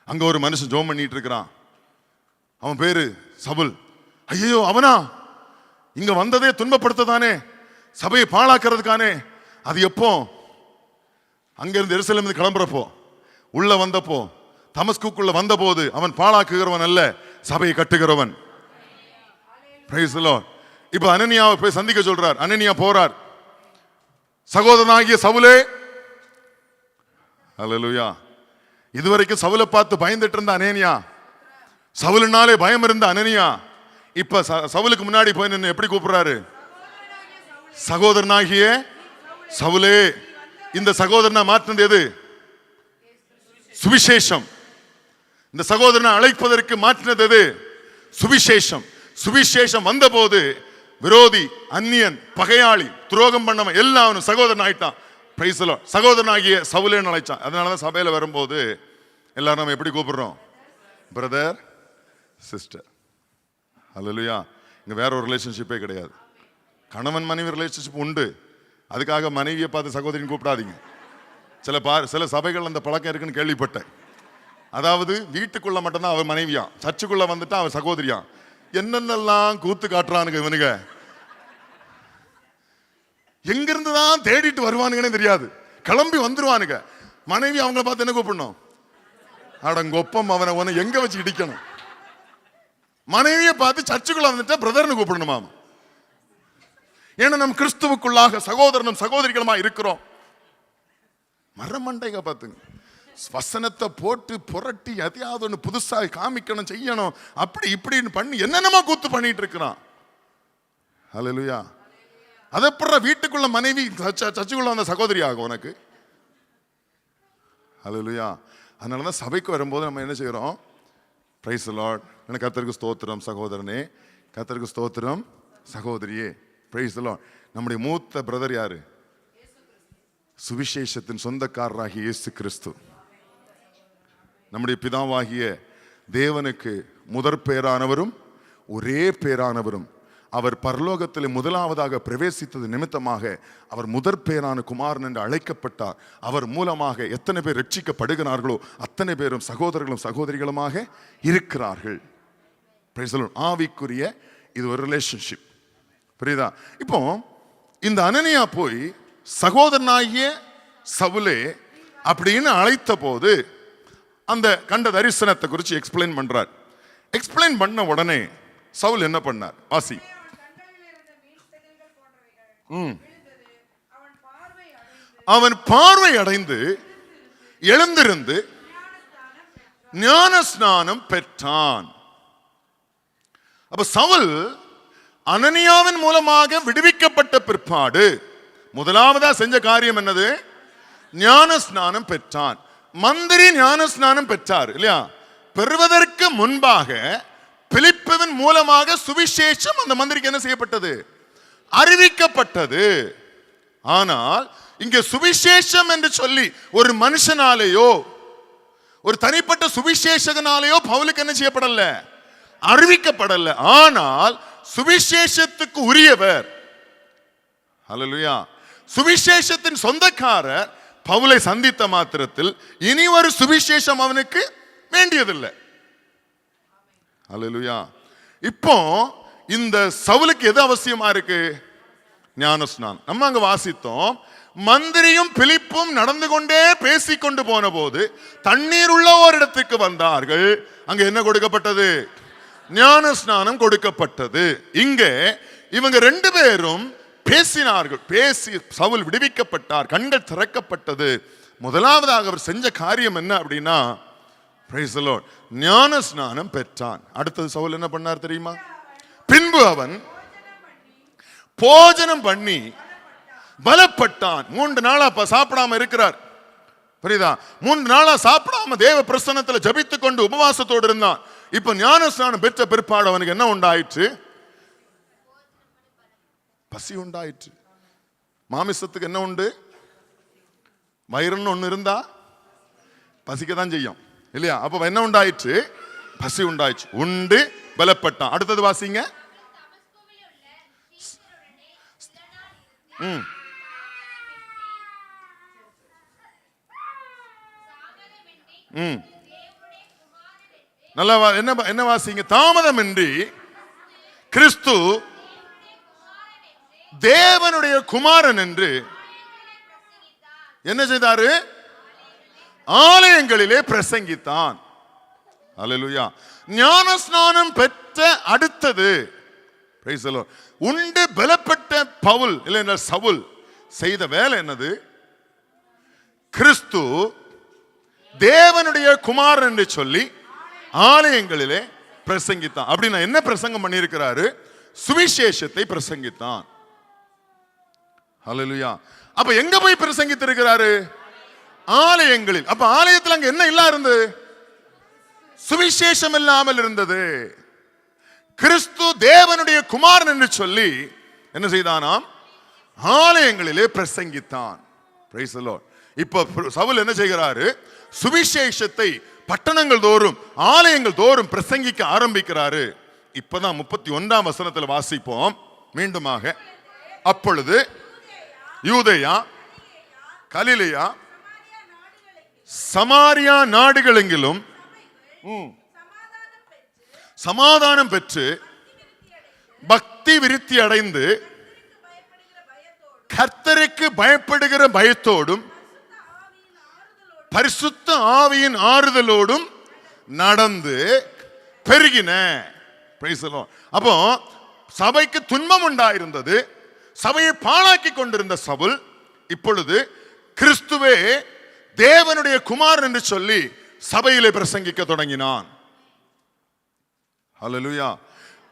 அங்க ஒரு மனுஷன் ஜெபம் பண்ணிட்டு இருக்கிறான். அவன் பேரு சவுல். ஐயோ, அவனா? இங்க வந்ததே துன்பப்படுத்ததானே, சபையை பாழாக்கிறதுக்கானே. அது எப்போ? அங்கிருந்து எருசலேம் கிளம்புறப்போ, உள்ள வந்தப்போ, தமஸ்குக்குள்ள வந்த போது அவன் பாழாக்குகிறவன் அல்ல, சபையை கட்டுகிறவன். இப்ப அனனியாவை போய் சந்திக்க சொல்றார். அனனியா போறார். சகோதரனாகிய சவுலே, அல்லேலூயா. இதுவரைக்கும் சவுலை பார்த்து பயந்துட்டு இருந்த அனனியா, சவுலுனாலே பயம் இருந்த அனனியா, இப்ப சவுலுக்கு முன்னாடி போய் நின்று எப்படி கூப்பிடுறாரு? சகோதரனாகிய சவுலே. இந்த சகோதரனை மாற்றினது எது? சுவிசேஷம். இந்த சகோதரனை அழைப்பதற்கு மாற்றினது எது? சுவிசேஷம். சுவிசேஷம் வந்த போது விரோதி, அந்நியன், பகையாளி, துரோகம் பண்ணவன் எல்லாம் சகோதரன் ஆயிட்டான். சகோதரனாகிய சவுலேன்னு அழைச்சான். அதனாலதான் சபையில வரும்போது எல்லாரும் நம்ம எப்படி கூப்பிடுறோம்? Brother, sister. அல்லேலூயா. இங்க வேற ஒரு ரிலேஷன்ஷிப்பே கிடையாது. கணவன் மனைவி ரிலேஷன்ஷிப் உண்டு, அதுக்காக மனைவியை பார்த்து சகோதரின்னு கூப்பிடாதீங்க. சில சபைகள் அந்த பழக்கம் இருக்குன்னு கேள்விப்பட்டேன். அதாவது வீட்டுக்குள்ள மட்டும்தான் அவர் மனைவியா, சர்ச்சுக்குள்ள வந்துட்டா அவர் சகோதரியா. என்னென்னலாம் கூத்து காட்டுறானுங்க இவனுங்க. எங்கிருந்துதான் தேடிட்டு வருவானுங்கன்னு தெரியாது, கிளம்பி வந்துருவானுங்க. மனைவி அவங்கள பார்த்து என்ன கூப்பிடணும்? அடங்கொப்பம், அவனை உன எங்க வச்சு இடிக்கணும். மனைவியை பார்த்து சர்ச்சுக்குள்ள வந்துட்டா பிரதர்னு கூப்பிடணுமா? ஏன்னா நம்ம கிறிஸ்துவுக்குள்ளாக சகோதரனும் சகோதரிகளுமா இருக்கிறோம். மரமண்டைக பார்த்துங்க, வசனத்தை போட்டு புரட்டி எதையாவது ஒன்று புதுசாக காமிக்கணும், செய்யணும், அப்படி இப்படின்னு பண்ணி என்னென்னமா கூத்து பண்ணிட்டு இருக்கிறான். அல்லேலூயா. அதப்புறம் வீட்டுக்குள்ள மனைவி சர்ச்சுக்குள்ள வந்த சகோதரி ஆகும் உனக்கு. அல்லேலூயா. அதனாலதான் சபைக்கு வரும்போது நம்ம என்ன செய்யறோம்? Price the Lord. எனக்கு கர்த்தருக்கு ஸ்தோத்திரம் சகோதரனே, கர்த்தருக்கு ஸ்தோத்திரம் சகோதரியே. Price the Lord. நம்முடைய மூத்த பிரதர் யாரு? சுவிசேஷத்தின் சொந்தக்காரராகிய இயேசு கிறிஸ்து. நம்முடைய பிதாவாகிய தேவனுக்கு முதற் பேரானவரும் ஒரே பேரானவரும், அவர் பரலோகத்தில் முதலாவதாக பிரவேசித்தது நிமித்தமாக அவர் முதற் பேரான குமாரன் என்று அழைக்கப்பட்டார். அவர் மூலமாக எத்தனை பேர் ரட்சிக்கப்படுகிறார்களோ அத்தனை பேரும் சகோதரர்களும் சகோதரிகளுமாக இருக்கிறார்கள். ஆவிக்குரிய இது ஒரு ரிலேஷன்ஷிப். புரியுதா? இப்போ இந்த அனனியா போய் சகோதரனாகிய சவுலே அப்படின்னு அழைத்த போது அந்த கண்ட தரிசனத்தை குறித்து எக்ஸ்பிளைன் பண்றார். எக்ஸ்பிளைன் பண்ண உடனே சவுல் என்ன பண்ணார்? வாசி. அவன் பார்வை அடைந்து எழுந்திருந்து ஞான ஸ்நானம் பெற்றான். அப்ப சவுல் அனனியாவின் மூலமாக விடுவிக்கப்பட்ட பிற்பாடு முதலாவதா செஞ்ச காரியம் என்னது? ஞான ஸ்நானம் பெற்றான். மந்திரி ஞான ஸ்நானம் பெற்றார் இல்லையா? பெறுவதற்கு முன்பாக பிலிப்புவின் மூலமாக சுவிசேஷம் அந்த மந்திரிக்கு என்ன செய்யப்பட்டது? அறிவிக்கப்பட்டது. ஆனால் இங்க சுவிசேஷம் என்று சொல்லி ஒரு மனுஷனாலேயோ ஒரு தனிப்பட்ட சுவிசேஷகனாலேயோ பவுலுக்கு என்ன செய்யப்படல? அறிவிக்கப்படல. ஆனால் சுவிசேஷத்துக்கு உரியவர், அல்லேலூயா, சுவிசேஷத்தின் சொந்தக்காரர் பவுலை சந்தித்த மாத்திரத்தில் இனி ஒரு சுவிசேஷம் அவனுக்கு வேண்டியதில்லை. அல்லேலூயா. இப்போ இந்த சவுலுக்கு எது அவசியமா இருக்கு? ஞானஸ்நானம். நம்ம அங்க வாசித்தோம், மந்திரியும் பிலிப்பும் நடந்து கொண்டே பேசிக்கொண்டு போன போது தண்ணீர் உள்ள ஒரு இடத்துக்கு வந்தார்கள். அங்க என்ன கொடுக்கப்பட்டது? ஞானஸ்நானம் கொடுக்கப்பட்டது. இங்கே இவங்க 2 பேரும் பேசினார்கள். பேசி சவுல் விடுவிக்கப்பட்டார், கண்கள் திறக்கப்பட்டது. முதலாவதாக அவர் செஞ்ச காரியம் என்ன அப்படின்னா, Praise the Lord. ஞான ஸ்நானம் பெற்றான். அடுத்தது சவுல் என்ன பண்ணார் தெரியுமா? பின்பு அவன் போஜனம் பண்ணி பலப்பட்டான். 3 நாளா சாப்பிடாம இருக்கிறார். புரியுதா? 3 நாளா சாப்பிடாம தேவ பிரசன்னத்துல ஜபித்துக் கொண்டு உபவாசத்தோடு இருந்தான். இப்ப ஞான ஸ்நானம் பெற்ற பிற்பாடு அவனுக்கு என்ன உண்டாயிற்று? பசி உண்டாயிற்று. மாமிசத்துக்கு என்ன உண்டு? வயிறுன்னு ஒண்ணு இருந்தா பசிக்கதான் செய்யும் இல்லையா? அப்ப என்ன உண்டாயிற்று? பசி உண்டாயிற்று. உண்டு பலப்பட்டான். அடுத்தது வாசிங்க. நல்லா என்ன வாசிங்க? தாமதமின்றி கிறிஸ்து தேவனுடைய குமாரன் என்று என்ன செய்தாரு? ஆலயங்களிலே பிரசங்கித்தான். அல்லேலூயா. ஞான ஸ்நானம் பெற்ற அடுத்தது பிரைஸ் தி லார்ட், உண்டு பலப்பட்ட பவுல் இல்ல சவுல் செய்த வேலை என்னது? கிறிஸ்து தேவனுடைய குமாரன் என்று சொல்லி ஆலயங்களிலே பிரசங்கித்தான். அப்படின்னா என்ன பிரசங்கம் பண்ணியிருக்கிறாரு? சுவிசேஷத்தை பிரசங்கித்தான். ஹல்லேலூயா. அப்ப எங்க போய் பிரசங்கித்திருக்கிறாரு? ஆலயங்களில். அப்ப ஆலயத்தில் அங்க என்ன இல்ல இருந்தது? சுவிசேஷம் இல்லாமல் இருந்தது. கிறிஸ்து தேவனுடைய குமாரன் என்று சொல்லி என்ன செய்தானாம்? ஆலயங்களிலே பிரசங்கித்தான். Price the Lord. இப்ப சவுல் என்ன செய்கிறாரு? சுவிசேஷத்தை பட்டணங்கள் தோறும் ஆலயங்கள் தோறும் பிரசங்கிக்க ஆரம்பிக்கிறாரு. இப்பதான் 31ஆம் வசனத்தில் வாசிப்போம் மீண்டுமாக. அப்பொழுது யூதேயா, கலிலேயா, சமாரியா நாடுகளெங்கிலும் சமாதானம் பெற்று பக்தி விருத்தி அடைந்து கர்த்தருக்கு பயப்படுகிற பயத்தோடும் பரிசுத்த ஆவியின் ஆறுதலோடும் நடந்து பெருகின. அப்போ சபைக்கு துன்பம் உண்டாயிருந்தது. சபையை பாழாக்கி கொண்டிருந்த சவுல் இப்பொழுது கிறிஸ்துவே தேவனுடைய குமாரன் என்று சொல்லி சபையிலே பிரசங்கிக்க தொடங்கினான். ஹல்லேலூயா.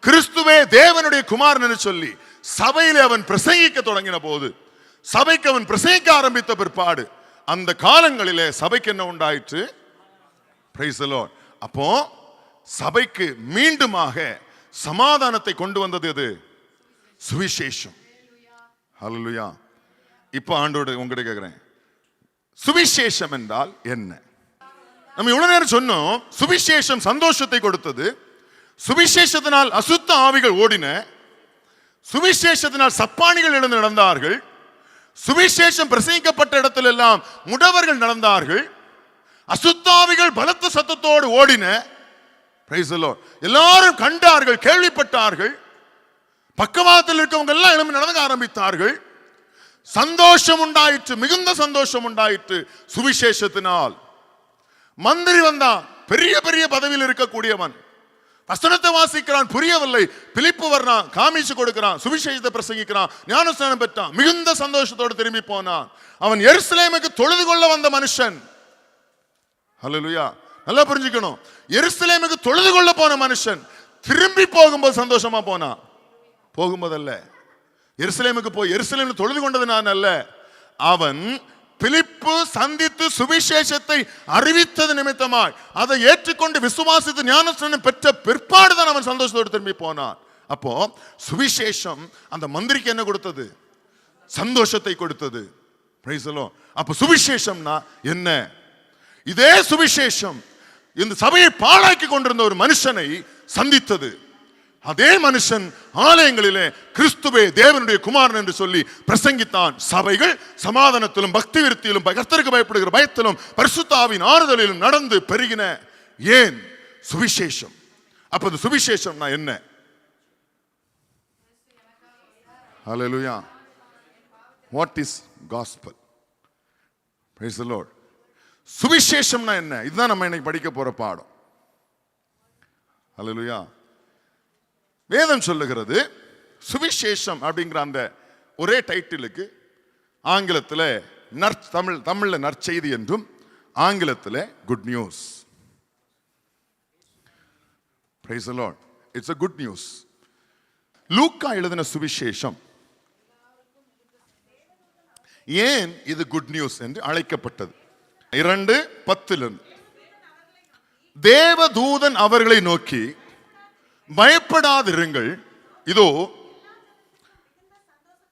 கிறிஸ்துவே தேவனுடைய குமாரன் என்று சொல்லி சபையிலே அவன் பிரசங்கிக்க தொடங்கின போது, சபைக்கு அவன் பிரசங்கிக்க ஆரம்பித்த பிற்பாடு அந்த காலங்களிலே சபைக்கு என்ன உண்டாயிற்று? Price the Lord. அப்போ சபைக்கு மீண்டுமாக சமாதானத்தை கொண்டு வந்தது எது? சுவிசேஷம். ஹல்லேலூயா. இப்போ ஆண்டோடு உங்ககிட்ட கேட்கிறேன், சுவிசேஷம் என்றால் என்ன? நம்ம இவ்வளவு நேரம் சொன்னோம், சுவிசேஷம் சந்தோஷத்தை கொடுத்தது, சுவிசேஷத்தினால் அசுத்த ஆவிகள் ஓடின, சுவிசேஷத்தினால் சப்பானிகள் எழுந்து நடந்தார்கள், சுவிசேஷம் பிரசங்கிக்கப்பட்ட இடத்தில் எல்லாம் முடவர்கள் நடந்தார்கள், அசுத்தாவிகள் பலத்த சத்தத்தோடு ஓடின. Price the Lord. எல்லாரும் கண்டார்கள், கேள்விப்பட்டார்கள், பக்கவாதத்தில் இருக்கவங்க எல்லாம் எழும்பி நடக்க ஆரம்பித்தார்கள். சந்தோஷம் உண்டாயிற்று, மிகுந்த சந்தோஷம் உண்டாயிற்று சுவிசேஷத்தினால். மந்திரி வந்தான், பெரிய பெரிய பதவியில் இருக்கக்கூடியவன், வசனத்தை வாசிக்கிறான், புரியவில்லை. பிலிப்பு வர்றான், காமிச்சு கொடுக்கிறான், சுவிசேஷத்தை பிரசங்கிக்கிறான், ஞானஸ்நானம் பெற்றான், மிகுந்த சந்தோஷத்தோடு திரும்பி போனான். அவன் எருசலேமுக்கு தொழுது கொள்ள வந்த மனுஷன். ஹல்லேலூயா. நல்லா புரிஞ்சுக்கணும், எருசலேமுக்கு தொழுது கொள்ள போன மனுஷன் திரும்பி போகும்போது சந்தோஷமா போனான். போகும்போதல்ல, எருசலேமுக்கு போய் எருசலேமில் தொழுது கொண்டது நான் அல்ல, அவன் பிலிப்பு சந்தித்து சுவிசேஷத்தை அறிவித்தது நிமித்தமாய் அதை ஏற்றுக்கொண்டு விசுவாசித்து ஞானஸ்நானம் பெற்ற பிற்பாடுதான் அவன் சந்தோஷத்தோடு திரும்பி போனான். அப்போ சுவிசேஷம் அந்த மந்திரிக்கு என்ன கொடுத்தது? சந்தோஷத்தை கொடுத்தது. Price the Lord. அப்ப சுவிசேஷம்னா என்ன? இதே சுவிசேஷம் இந்த சபையை பாழாக்கி கொண்டிருந்த ஒரு மனுஷனை சந்தித்தது. அதே மனுஷன் ஆலயங்களிலே கிறிஸ்துவே தேவனுடைய குமாரன் என்று சொல்லி பிரசங்கித்தான். சபைகள் சமாதானத்திலும் பக்தி விருத்தியிலும் கர்த்தருக்கு பயப்படுகிற பயத்திலும் பரிசுத்த ஆவியின் ஆறுதலிலும் நடந்து பெருகின. ஏன்? சுவிசேஷம். அப்ப இந்த சுவிசேஷம்னா என்ன? Hallelujah. What is gospel? Praise the Lord. சுவிசேஷம்னா என்ன? இதுதான் நம்ம இன்னைக்கு படிக்க போற பாடம். ஹல்லேலூயா. வேதம் சொல்லுகிறது சுவிசேஷம் அப்படிங்கிற அந்த ஒரே டைட்டிலுக்கு ஆங்கிலத்தில் தமிழ்ல நற்செய்தி என்றும் ஆங்கிலத்தில் good news. Praise the Lord. It's a good news. லூக்கா எழுதின சுவிசேஷம் ஏன் இது குட் நியூஸ் என்று அழைக்கப்பட்டது? 2:10 தேவதூதன் அவர்களை நோக்கி, பயப்படாதிருங்கள், இதோ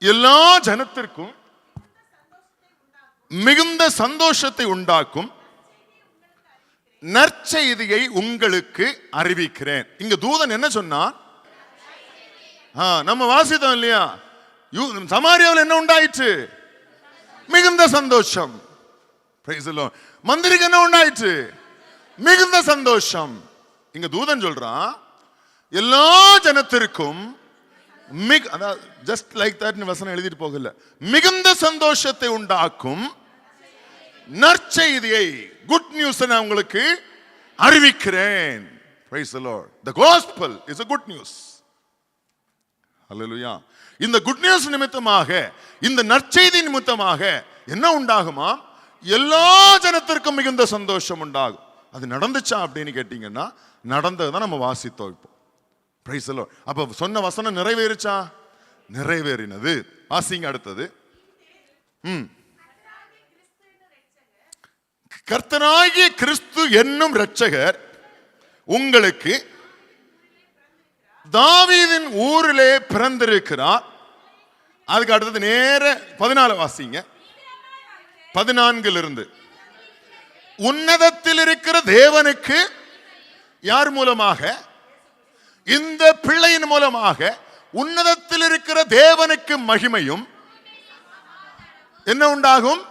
எல்லா ஜனத்திற்கும் மிகுந்த சந்தோஷத்தை உண்டாக்கும் நற்செய்தியை உங்களுக்கு அறிவிக்கிறேன். இங்க தூதன் என்ன சொன்னான்? நம்ம வாசித்தோம் இல்லையா? சமாரியாவில் என்ன உண்டாயிற்று? மிகுந்த சந்தோஷம். மந்திரிக்கு என்ன உண்டாயிற்று? மிகுந்த சந்தோஷம். இங்க தூதன் சொல்றான், எல்லா ஜனத்திற்கும் ஜஸ்ட் லைக் தட் வசனம் எழுதிட்டு போகல, மிகுந்த சந்தோஷத்தை உண்டாக்கும் நற்செய்தியை, குட் நியூஸ் நான் உங்களுக்கு அறிவிக்கிறேன். Praise the Lord. The gospel is a good news. Hallelujah. இந்த குட் நியூஸ் நிமித்தமாக, இந்த நற்செய்தி நிமித்தமாக என்ன உண்டாகுமா? எல்லா ஜனத்திற்கும் மிகுந்த சந்தோஷம் உண்டாகும். அது நடந்துச்சா அப்படின்னு கேட்டீங்கன்னா, நடந்ததுதான் நம்ம வாசித்தோம் இப்போ. Praise the Lord. அப்ப சொன்ன வசனம் நிறைவேறுச்சா? நிறைவேறினது. வாசிங்க அடுத்தது. கர்த்தராகிய கிறிஸ்து என்னும் இரட்சகர் உங்களுக்கு தாவீதின் ஊரிலே பிறந்திருக்கிறார். அதுக்கு அடுத்தது நேர 14 வாசிங்க. 14 உன்னதத்தில் இருக்கிற தேவனுக்கு யார் மூலமாக? இந்த பிள்ளையின் மூலமாக உன்னதத்தில் இருக்கிற தேவனுக்கு மகிமையும் என்ன உண்டாகும்?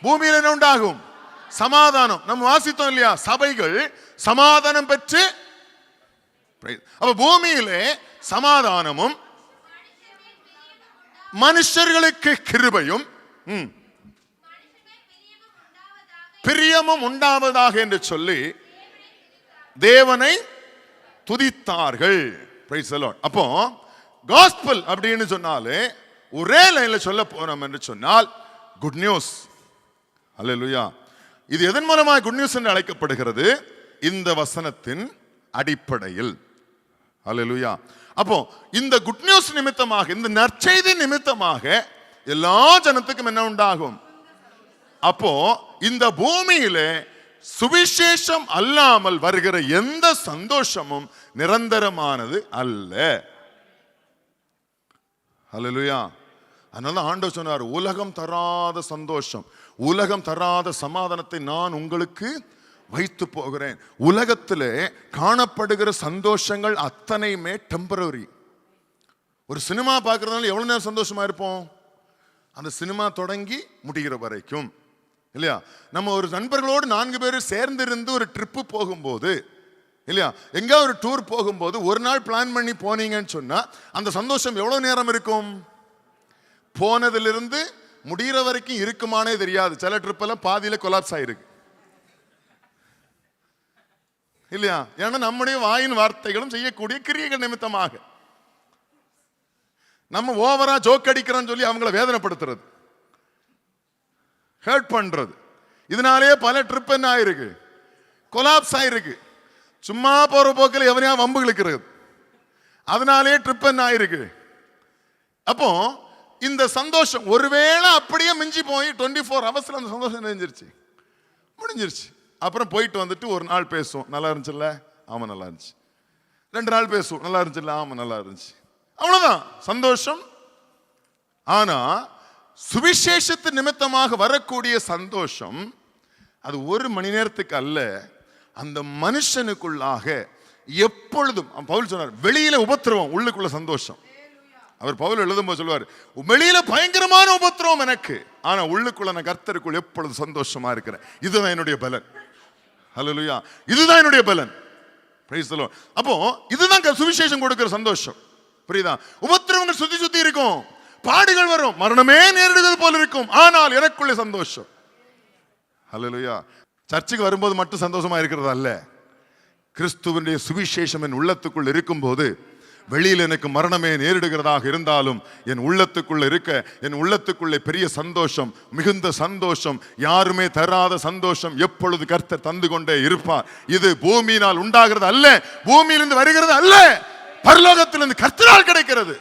பூமியில் என்ன உண்டாகும்? சமாதானம். நம்ம வாசித்தோம் இல்லையா? சபைகள் சமாதானம் பெற்று, அப்ப பூமியிலே சமாதானமும் மனுஷர்களுக்கு கிருபையும் பிரியமும் உண்டாவதாக என்று சொல்லி தேவனை துதித்தார்கள். Praise the Lord. அப்போ காஸ்பல் அப்படின்னு சொன்னாலே ஒரே லைன்ல சொல்ல போறோம் என்று சொன்னால் குட் நியூஸ். அல்லேலூயா. இது எதன் மூலமாக குட் நியூஸ் என்று அழைக்கப்படுகிறது? இந்த வசனத்தின் அடிப்படையில். அல்லேலூயா. அப்போ இந்த குட் நியூஸ் நிமித்தமாக, இந்த நற்செய்தி நிமித்தமாக எல்லா ஜனத்துக்கும் என்ன உண்டாகும்? அப்போ இந்த பூமியிலே சுவிசேஷம் அல்லாமல் வருகிற எந்த சந்தோஷமும் நிரந்தரமானது அல்ல. அல்லேலூயா. அதனால ஆண்டவர் சொன்னார், உலகம் தராத சந்தோஷம், உலகம் தராத சமாதானத்தை நான் உங்களுக்கு வைத்து போகிறேன். உலகத்திலே காணப்படுகிற சந்தோஷங்கள் அத்தனையுமே டெம்பரரி. ஒரு சினிமா பார்க்கறதுனால எவ்வளவு நேரம் சந்தோஷமா இருப்போம்? அந்த சினிமா தொடங்கி முடிகிற வரைக்கும், இல்லையா? நம்ம ஒரு நண்பர்களோடு 4 பேர் சேர்ந்து இருந்து ஒரு ட்ரிப்பு போகும்போது, இல்லையா, எங்க ஒரு டூர் போகும்போது ஒரு நாள் பிளான் பண்ணி போனீங்கன்னு சொன்னா அந்த சந்தோஷம் எவ்வளவு நேரம் இருக்கும்? போனதிலிருந்து முடிகிற வரைக்கும் இருக்குமானே தெரியாது. சில ட்ரிப் எல்லாம் பாதியில கொலாப்ஸ் ஆயிருக்கு, இல்லையா? ஏன்னா நம்முடைய வாயின் வார்த்தைகளும் செய்யக்கூடிய கிரியைகள் நிமித்தமாக நம்ம ஓவரா ஜோக் அடிக்கிறோம்னு சொல்லி அவங்கள வேதனைப்படுத்துறது, ஹர்ட் பண்றது, இதனாலேயே பல ட்ரிப் என்ன ஆயிருக்கு? கொலாப்ஸ் ஆயிருக்கு. சும்மா போற போக்கில் எவனையா வம்பு இழுக்கிறது, அதனாலேயே ட்ரிப் என்ன ஆயிருக்கு? அப்போ இந்த சந்தோஷம் ஒருவேளை அப்படியே மிஞ்சி போய் 24 ஹவர்ஸ்ல அந்த சந்தோஷம் முடிஞ்சிருச்சு. அப்புறம் போயிட்டு வந்துட்டு ஒரு நாள் பேசுவோம், நல்லா இருந்துச்சுல்ல? ஆமா நல்லா இருந்துச்சு. 2 நாள் பேசுவோம், நல்லா இருந்துச்சுல்ல? ஆமா நல்லா இருந்துச்சு. அவ்வளவுதான் சந்தோஷம். ஆனா சுவிசேஷத்து நிமித்தமாக வரக்கூடிய சந்தோஷம் அது 1 மணி நேரத்துக்கு அல்ல, அந்த மனுஷனுக்குள்ளாக எப்பொழுதும். பவுல் சொன்னார், வெளியில உபத்திரவம், உள்ளுக்குள்ள சந்தோஷம். அவர் பவுல் எழுதும்போது சொல்லுவார், வெளியில பயங்கரமான உபத்திரவம் எனக்கு, ஆனா உள்ளுக்குள்ள நான் கர்த்தருக்குள் எப்பொழுது சந்தோஷமா இருக்கிறேன். இதுதான் என்னுடைய பலன். ஹல்லேலூயா. இதுதான் என்னுடைய பலன். Price the Lord. அப்போ இதுதான் சுவிசேஷம் கொடுக்கிற சந்தோஷம். புரியுதா? உபத்திரவங்கள் சுத்தி இருக்கும், பாடுகள் வரும், மரணமே நேரிடுவது போல இருக்கும், ஆனால் எனக்குள்ளே சந்தோஷம். ஹல்லேலூயா. சர்ச்சுக்கு வரும்போது மட்டும் சந்தோஷமா இருக்கிறது அல்ல, கிறிஸ்துவினுடைய சுவிசேஷம் என் உள்ளத்துக்குள் இருக்கும்போது வெளியில் எனக்கு மரணமே நேரிடுகிறதாக இருந்தாலும் என் உள்ளத்துக்குள்ள இருக்க, என் உள்ளத்துக்குள்ளே பெரிய சந்தோஷம், மிகுந்த சந்தோஷம், யாருமே தராத சந்தோஷம் எப்பொழுது கர்த்தர் தந்து கொண்டே இருப்பார். இது பூமியினால் உண்டாகிறது அல்ல, பூமியிலிருந்து வருகிறது அல்ல, பரலோகத்திலிருந்து கர்த்தரால் கிடைக்கிறது.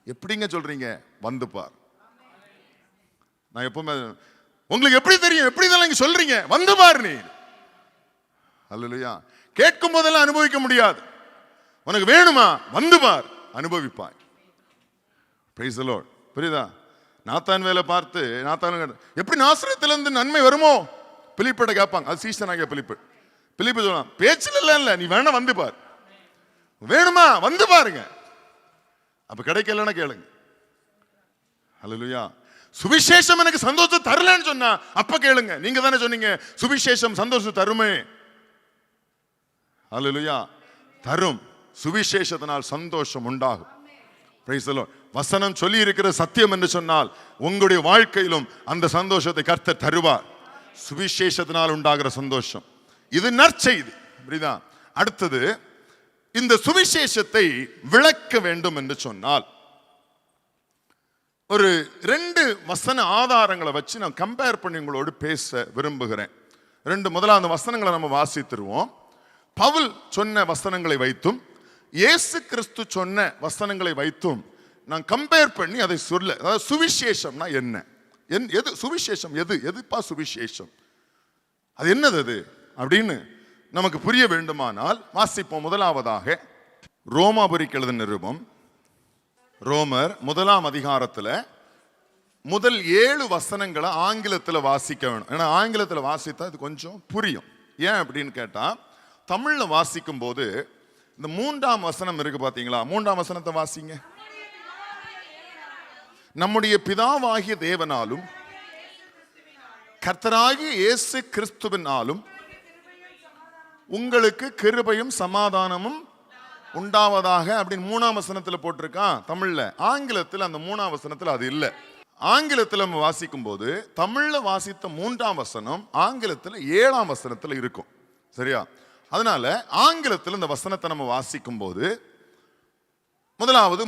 எப்படிங்க சொல்றீங்க? வந்து பார். நான் எப்பவுமே, உங்களுக்கு எப்படி தெரியும்? எப்படி இதெல்லாம் நீங்க சொல்றீங்க? வந்து பார். நீ அல்லேலூயா. கேட்கும் போதெல்லாம் அனுபவிக்க முடியாது. உனக்கு வேணுமா? வந்து பார், அனுபவிப்பாய். Praise the Lord. புரியுதா? நாத்தான் வேலை பார்த்து நாத்தான் எப்படி நாசரேத்திலிருந்து நன்மை வருமோ பிலிப்பிட்ட கேட்பாங்க. அது சீசனாகிய பிலிப்பு சொல்லலாம், பேச்சில் இல்ல, நீ வேணா வந்து பார். வேணுமா? வந்து பாருங்க. அப்ப கிடைக்கலன்னா கேளுங்க. அல்லேலூயா. சுவிசேஷம் எனக்கு சந்தோஷம் தரலன்னு சொன்னா அப்ப கேளுங்க. நீங்க தானே சொன்னீங்க சுவிசேஷம் சந்தோஷம் தருமே. அல்லேலூயா. தரும். சுவிசேஷத்தினால் சந்தோஷம் உண்டாகும். Price the Lord. வசனம் சொல்லி இருக்கிற சத்தியம் என்று சொன்னால் உங்களுடைய வாழ்க்கையிலும் அந்த சந்தோஷத்தை கர்த்தர் தருவார். சுவிசேஷத்தினால் உண்டாகிற சந்தோஷம், இது நற்செய்தி. புரியுதா? அடுத்தது, இந்த சுவிசேஷத்தை விளக்க வேண்டும் என்று சொன்னால் ஒரு 2 வசன ஆதாரங்களை வச்சு நான் கம்பேர் பண்ணி உங்களோடு பேச விரும்புகிறேன். 2 முதலாவது வசனங்களை நம்ம வாசித்துருவோம். பவுல் சொன்ன வசனங்களை வைத்தும் இயேசு கிறிஸ்து சொன்ன வசனங்களை வைத்தும் நான் கம்பேர் பண்ணி அதை சொல்ல, அதாவது சுவிசேஷம்னா என்ன, எது சுவிசேஷம், எதுப்பா சுவிசேஷம், அது என்னது அது அப்படின்னு நமக்கு புரிய வேண்டுமானால் வாசிப்போம். முதலாவதாக ரோமாபுரிக்கு எழுதின நிருபம், ரோமர் 1ஆம் அதிகாரத்தில் முதல் 7 வசனங்களை ஆங்கிலத்தில் வாசிக்க வேணும். ஏன்னா ஆங்கிலத்தில் வாசித்தா இது கொஞ்சம் புரியும். ஏன் அப்படின்னு கேட்டா, தமிழ்ல வாசிக்கும் போது இந்த 3ஆம் வசனம் இருக்கு பாத்தீங்களா? 3ஆம் வசனத்தை வாசிங்க. நம்முடைய பிதாவாகிய தேவனாலும் கர்த்தராகிய இயேசு கிறிஸ்துவினாலும் உங்களுக்கு கிருபையும் சமாதானமும் உண்டாவதாக அப்படின்னு 3ஆம் வசனத்துல போட்டிருக்கான் தமிழ்ல. ஆங்கிலத்தில் அந்த 3ஆம் வசனத்துல அது இல்லை. ஆங்கிலத்தில் நம்ம வாசிக்கும் போது தமிழ்ல வாசித்த 3ஆம் வசனம் ஆங்கிலத்தில் 7ஆம் வசனத்துல இருக்கும். சரியா? அதனால ஆங்கிலத்தில் இந்த வசனத்தை நம்ம வாசிக்கும் போது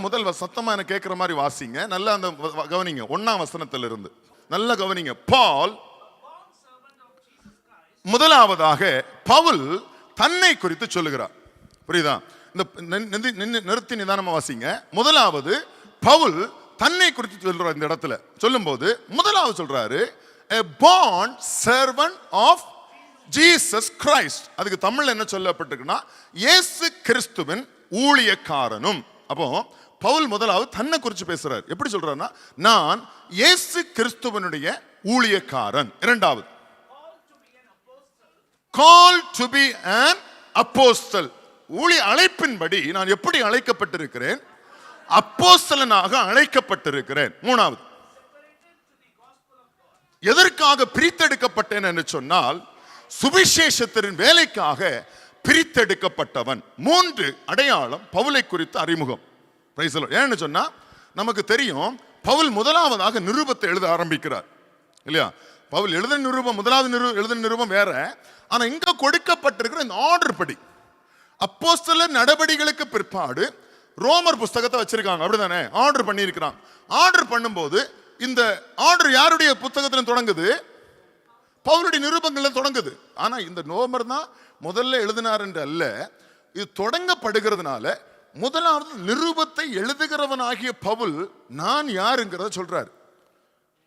முதல் சத்தமா எனக்கு கேட்கிற மாதிரி வாசிங்க. நல்லா அந்த கவனிங்க. 1ஆம் வசனத்துல இருந்து நல்லா கவனிங்க. பால், முதலாவதாக பவுல் தன்னை குறித்து சொல்லுகிறார். புரியுதா? இந்த நிறுத்தி நிதானமா வாசிங்க. முதலாவது பவுல் தன்னை குறித்து சொல்றார். இந்த இடத்துல சொல்லும் போது முதலாவது சொல்றாரு, a bond servant of Jesus Christ. அதுக்கு தமிழ்ல என்ன சொல்லப்பட்டிருக்குன்னா, இயேசு கிறிஸ்துவின் ஊழியக்காரனும். அப்போ பவுல் முதலாவது தன்னை குறித்து பேசுறார். எப்படி சொல்றாருன்னா, நான் இயேசு கிறிஸ்துவனுடைய ஊழியக்காரன். இரண்டாவது, called to be an apostle. ஊழிய அழைப்பின்படி நான் எப்படி அழைக்கப்பட்டிருக்கிறேன்? அப்போஸ்தலனாக அழைக்கப்பட்டிருக்கிறேன். மூணாவது, எதற்காக பிரித்தெடுக்கப்பட்டேன் என்று சொன்னால், சுவிசேஷத்தின் வேலைக்காக பிரித்தெடுக்கப்பட்டவன். 3 அடையாளம் பவுலை குறித்த அறிமுகம். ஏன்னு சொன்னா, நமக்கு தெரியும் பவுல் முதலாவதாக நிருபத்தை எழுத ஆரம்பிக்கிறார் இல்லையா? பவுல் எழுத நிருபம், முதலாவது எழுத நிருபம் வேற. ஆனா இங்க கொடுக்கப்பட்டிருக்கிற இந்த ஆர்டர் படி அப்போஸ்தலர் நடவடிக்கைகளுக்கு பிற்பாடு ரோமர் புஸ்தகத்தை வச்சிருக்காங்க. அப்படிதானே? ஆர்டர் பண்ணி இருக்கிறான். ஆர்டர் பண்ணும்போது இந்த ஆர்டர் யாருடைய புத்தகத்துல தொடங்குது? பவுலுடைய நிருபங்கள்ல தொடங்குது. ஆனா இந்த ரோமர் தான் முதல்ல எழுதினார் என்று அல்ல. இது தொடங்கப்படுகிறதுனால முதலாவது நிருபத்தை எழுதுகிறவனாகிய பவுல் நான் யாருங்கிறத சொல்றாரு.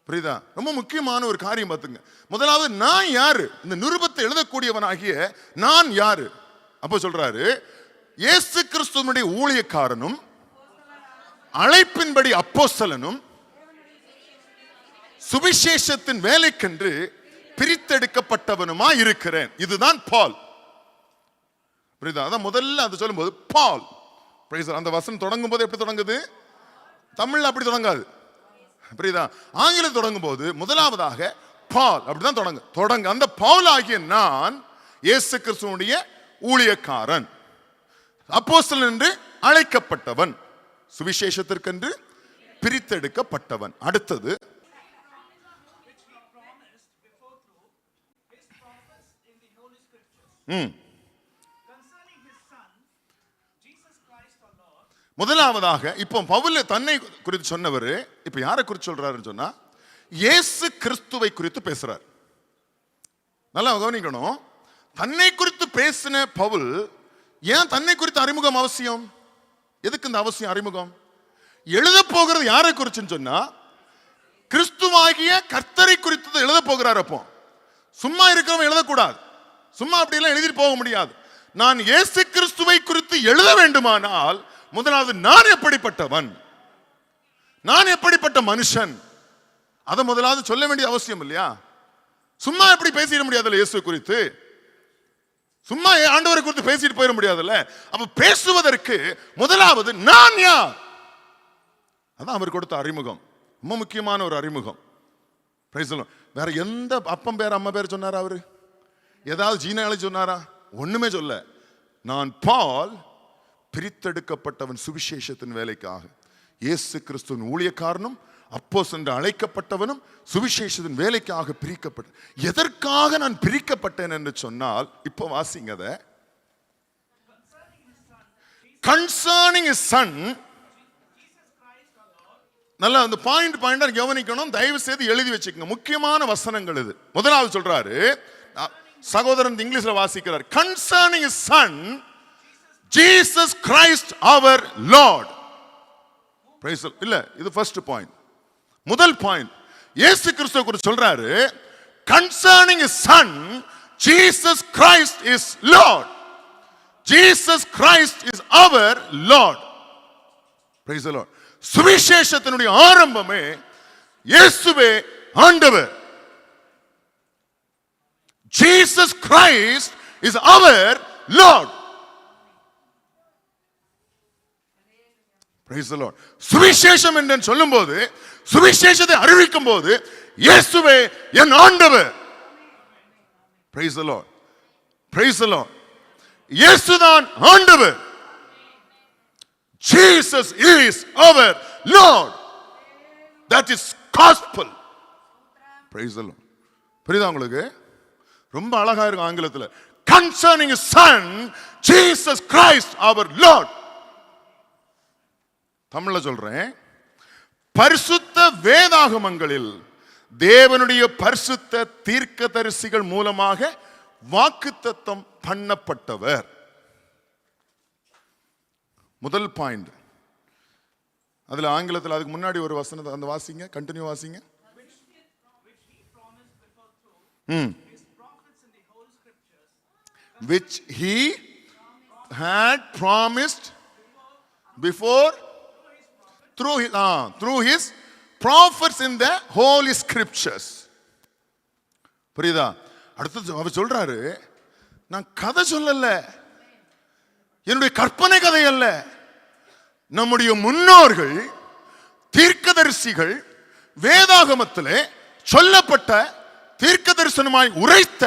புரியுதா? ரொம்ப முக்கியமான ஒரு காரியம் பார்த்துங்க. முதலாவது நான் யாரு, இந்த நிருபத்தை எழுதக்கூடியவனாகிய நான் யாரு. அப்போ சொல்றாரு, இயேசு கிறிஸ்துவனுடைய ஊழியக்காரனும் அழைப்பின்படி அப்போஸ்தலனும் சுவிசேஷத்தின் வேலைக்கென்று பிரித்தெடுக்கப்பட்டவனுமா இருக்கிறேன். இதுதான் பால். புரியுதா? அதான் முதல்ல அது சொல்லும் போது பால். அந்த வசனம் தொடங்கும் போது எப்படி தொடங்குது? தமிழ்ல அப்படி தொடங்காது. புரியுதா? ஆங்கிலம் தொடங்கும் போது முதலாவதாக பால் அப்படிதான் தொடங்க. அந்த பவுல் ஆகிய நான் இயேசு கிறிஸ்துவுடைய ஊழியக்காரன், அப்போஸ்தலன் என்று அழைக்கப்பட்டவன், சுவிசேஷத்திற்கென்று பிரித்தெடுக்கப்பட்டவன். அடுத்தது, முதலாவதாக இப்போ பவுல் தன்னை குறித்து சொன்னவர் இப்ப யாரை குறித்து சொல்றாருன்னு சொன்னா இயேசு கிறிஸ்துவை குறித்து பேசுறார். நல்லா கவனிக்கணும். தன்னை குறித்து பேசின பவுல் ஏன் தன்னை குறித்து அறிமுகம் அவசியம்? எதுக்கு இந்த அவசியம் அறிமுகம்? எழுத போகிறது யாரை குறிச்சுன்னு சொன்னா கிறிஸ்துவாகிய கர்த்தரை குறித்து எழுத போகிறார். அப்போ சும்மா இருக்கிறவன் எழுதக்கூடாது. சும்மா அப்படியெல்லாம் எழுதிட்டு போக முடியாது. நான் இயேசு கிறிஸ்துவை குறித்து எழுத வேண்டுமானால் முதலாவது நான் எப்படிப்பட்டவன், நான் எப்படிப்பட்ட மனுஷன், அதை முதலாவது சொல்ல வேண்டிய அவசியம் இல்லையா? சும்மா எப்படி பேசிட முடியாதுல்ல இயேசு குறித்து, சும்மா ஆண்டவரை குறித்து பேசிட்டு போயிட முடியாதுல்ல. அப்ப பேசுவதற்கு முதலாவது நான் யார், அதான் அவர் கொடுத்த அறிமுகம். ரொம்ப முக்கியமான ஒரு அறிமுகம். வேற எந்த அப்பம் பேர் அம்மா பேர் சொன்னாரா? அவரு ஏதாவது ஜீனாலஜி சொன்னாரா? ஒண்ணுமே சொல்ல. நான் பால், பிரித்தெடுக்கப்பட்டவன் சுவிசேஷத்தின் வேலைக்காக, இயேசு கிறிஸ்துவின் ஊழியக்காரனும் அப்போஸ்தலன் என்று அழைக்கப்பட்டவனும் சுவிசேஷத்தின் வேலைக்காக பிரிக்கப்பட்ட. எதற்காக நான் பிரிக்கப்பட்டேன் என்று சொன்னால், இப்போ வாசிங்க அத. Concerning his son, நல்லா அந்த பாயிண்டா கவனிக்கணும். தயவு செய்து எழுதி வச்சுக்கோங்க. முக்கியமான வசனங்கள் இது. முதலாவது சொல்றாரு, சகோதரன் இங்கிலீஷ்ல வாசிக்கிறார், concerning his son Jesus Christ our Lord. Praise இல்ல, இது ஃபர்ஸ்ட் பாயிண்ட். முதல் பாயிண்ட் இயேசு கிறிஸ்துவை குறித்து சொல்றாரு, concerning his son Jesus Christ is Lord. Jesus Christ is our Lord. Praise the Lord. சுவிசேஷத்தினுடைய ஆரம்பமே இயேசுவே ஆண்டவர். Jesus Christ is our Lord. Praise the Lord. சுவிசேஷம் என்று சொல்லும்போது, சுவிசேஷத்தை அறிவிக்கும் போது இயேசுவே என் ஆண்டவர். Praise the Lord. Praise the Lord. இயேசுதான் ஆண்டவர். Jesus is our Lord. That is gospel. Praise the Lord. புரியுதா உங்களுக்கு? ரொம்ப அழகா இருக்கு ஆங்கிலத்தில். Concerning his son Jesus Christ our Lord. தமிழ்ல சொல்றேன், பரிசுத்த வேதாகமங்களில் தேவனுடைய பரிசுத்த தீர்க்கதரிசிகள் மூலமாக வாக்குத்தத்தம் பண்ணப்பட்டவர். முதல் பாயிண்ட். அதுல ஆங்கிலத்தில் அதுக்கு முன்னாடி ஒரு வசனத்தை அந்த வாசிங்க, கண்டினியூ வாசிங்க. Which he had promised before through his prophets in the holy scriptures. புரியுதா? அடுத்து அவர் சொல்றாரு, நான் கதை சொல்லல, என்னுடைய கற்பனை கதை அல்ல, நம்முடைய முன்னோர்கள் தீர்க்கதரிசிகள் வேதாகமத்திலே சொல்லப்பட்ட தீர்க்க தரிசனமாய் உரைத்த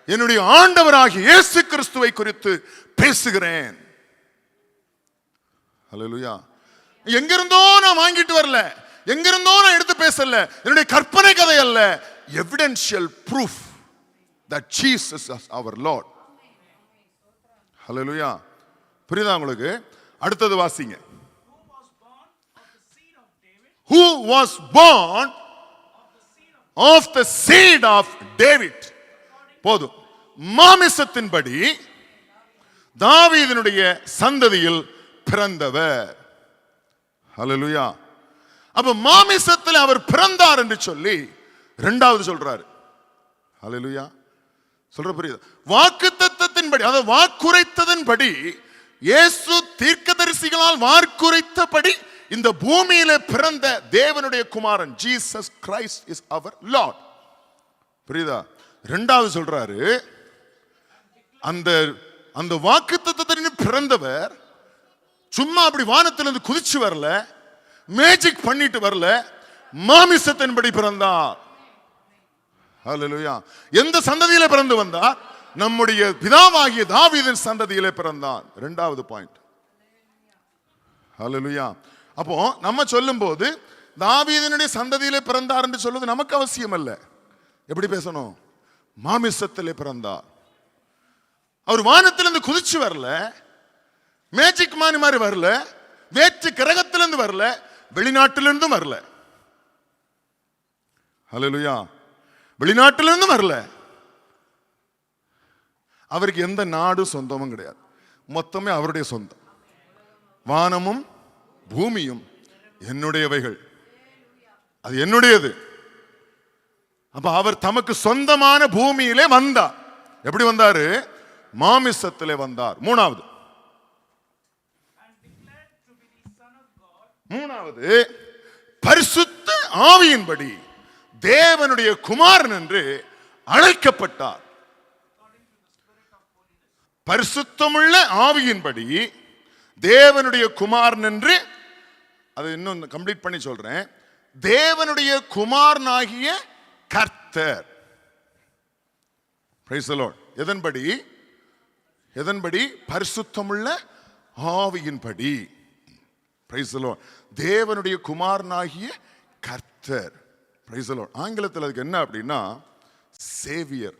என்னுடைய ஆண்டவராகிய இயேசு கிறிஸ்துவை குறித்து பேசுகிறேன். ஹல்லேலூயா. எங்கிருந்தோ நான் வாங்கிட்டு வரல, எங்கிருந்தோ நான் எடுத்து பேசல, என்னுடைய கற்பனை கதை அல்ல, evidential proof that Jesus is our Lord. ஹல்லேலூயா. புரியுதா உங்களுக்கு? அடுத்தது வாசிங்க. Who was born of the seed of David. போதும். மாமிசத்தின்படி தாவீதினுடைய சந்ததியில் பிறந்தவர். ஹல்லேலூயா. அப்ப மாமிசத்தில் அவர் பிறந்தார் என்று சொல்லி இரண்டாவது சொல்றாரு. ஹல்லேலூயா. சொல்ற புரியுது? வாக்குத்தத்தத்தின்படி, அதாவது வாக்குரைத்ததன்படி, இயேசு தீர்க்கதரிசிகளால் வாக்குரைத்தபடி இந்த பூமியிலே பிறந்த தேவனுடைய குமாரன் ஜீசஸ் கிரைஸ்ட் இஸ் அவர் லார்ட். புரியுதா? இரண்டாவது சொல்றாரு, அந்த அந்த வாக்குத்தத்தத்தின் பிறந்தவர் சும்மா அப்படி வானத்திலிருந்து குதிச்சு வரல, மேஜிக் பண்ணிட்டு வரல, மாமிசத்தின்படி பிறந்தார். ஹல்லேலூயா. எந்த சந்ததியிலே பிறந்து வந்தார்? நம்முடைய பிதாவாகிய தாவீதின் சந்ததியிலே பிறந்தார். இரண்டாவது பாயிண்ட். ஹல்லேலூயா. அப்போ நம்ம சொல்லும் போது தாவீதினுடைய சந்ததியிலே பிறந்தார் என்று சொல்வது நமக்கு அவசியம் அல்ல. எப்படி பேசணும்? மாமிசத்திலே பிறந்தார். அவர் வானத்திலிருந்து குதிச்சு வரல, மேஜிக் மாதிரி வரல, வேற்று கிரகத்திலிருந்து வரல, வெளிநாட்டிலிருந்தும் வரல. ஹல்லேலூயா. வெளிநாட்டிலிருந்தும் வரல. அவருக்கு எந்த நாடு சொந்தமும் கிடையாது. மொத்தமே அவருடைய சொந்தம். வானமும் பூமியும் என்னுடையவைகள், அது என்னுடையது. அப்ப அவர் தமக்கு சொந்தமான பூமியிலே வந்தார். எப்படி வந்தாரு? மாமிசத்திலே வந்தார். மூணாவது பரிசுத்த ஆவியின்படி தேவனுடைய குமாரன் என்று அழைக்கப்பட்டார். பரிசுத்தமுள்ள ஆவியின்படி தேவனுடைய குமாரன் என்று, அது இன்னும் கம்ப்ளீட் பண்ணி சொல்றேன், தேவனுடைய குமாரனாகிய கர்த்தர். Praise the Lord. எதன்படி? பரிசுத்தமுள்ள ஆவியின்படி. Praise the Lord. தேவனுடைய குமாரனாகிய கர்த்தர். Praise the Lord. ஆங்கிலத்தில் அதுக்கு என்ன அப்படின்னா saviour.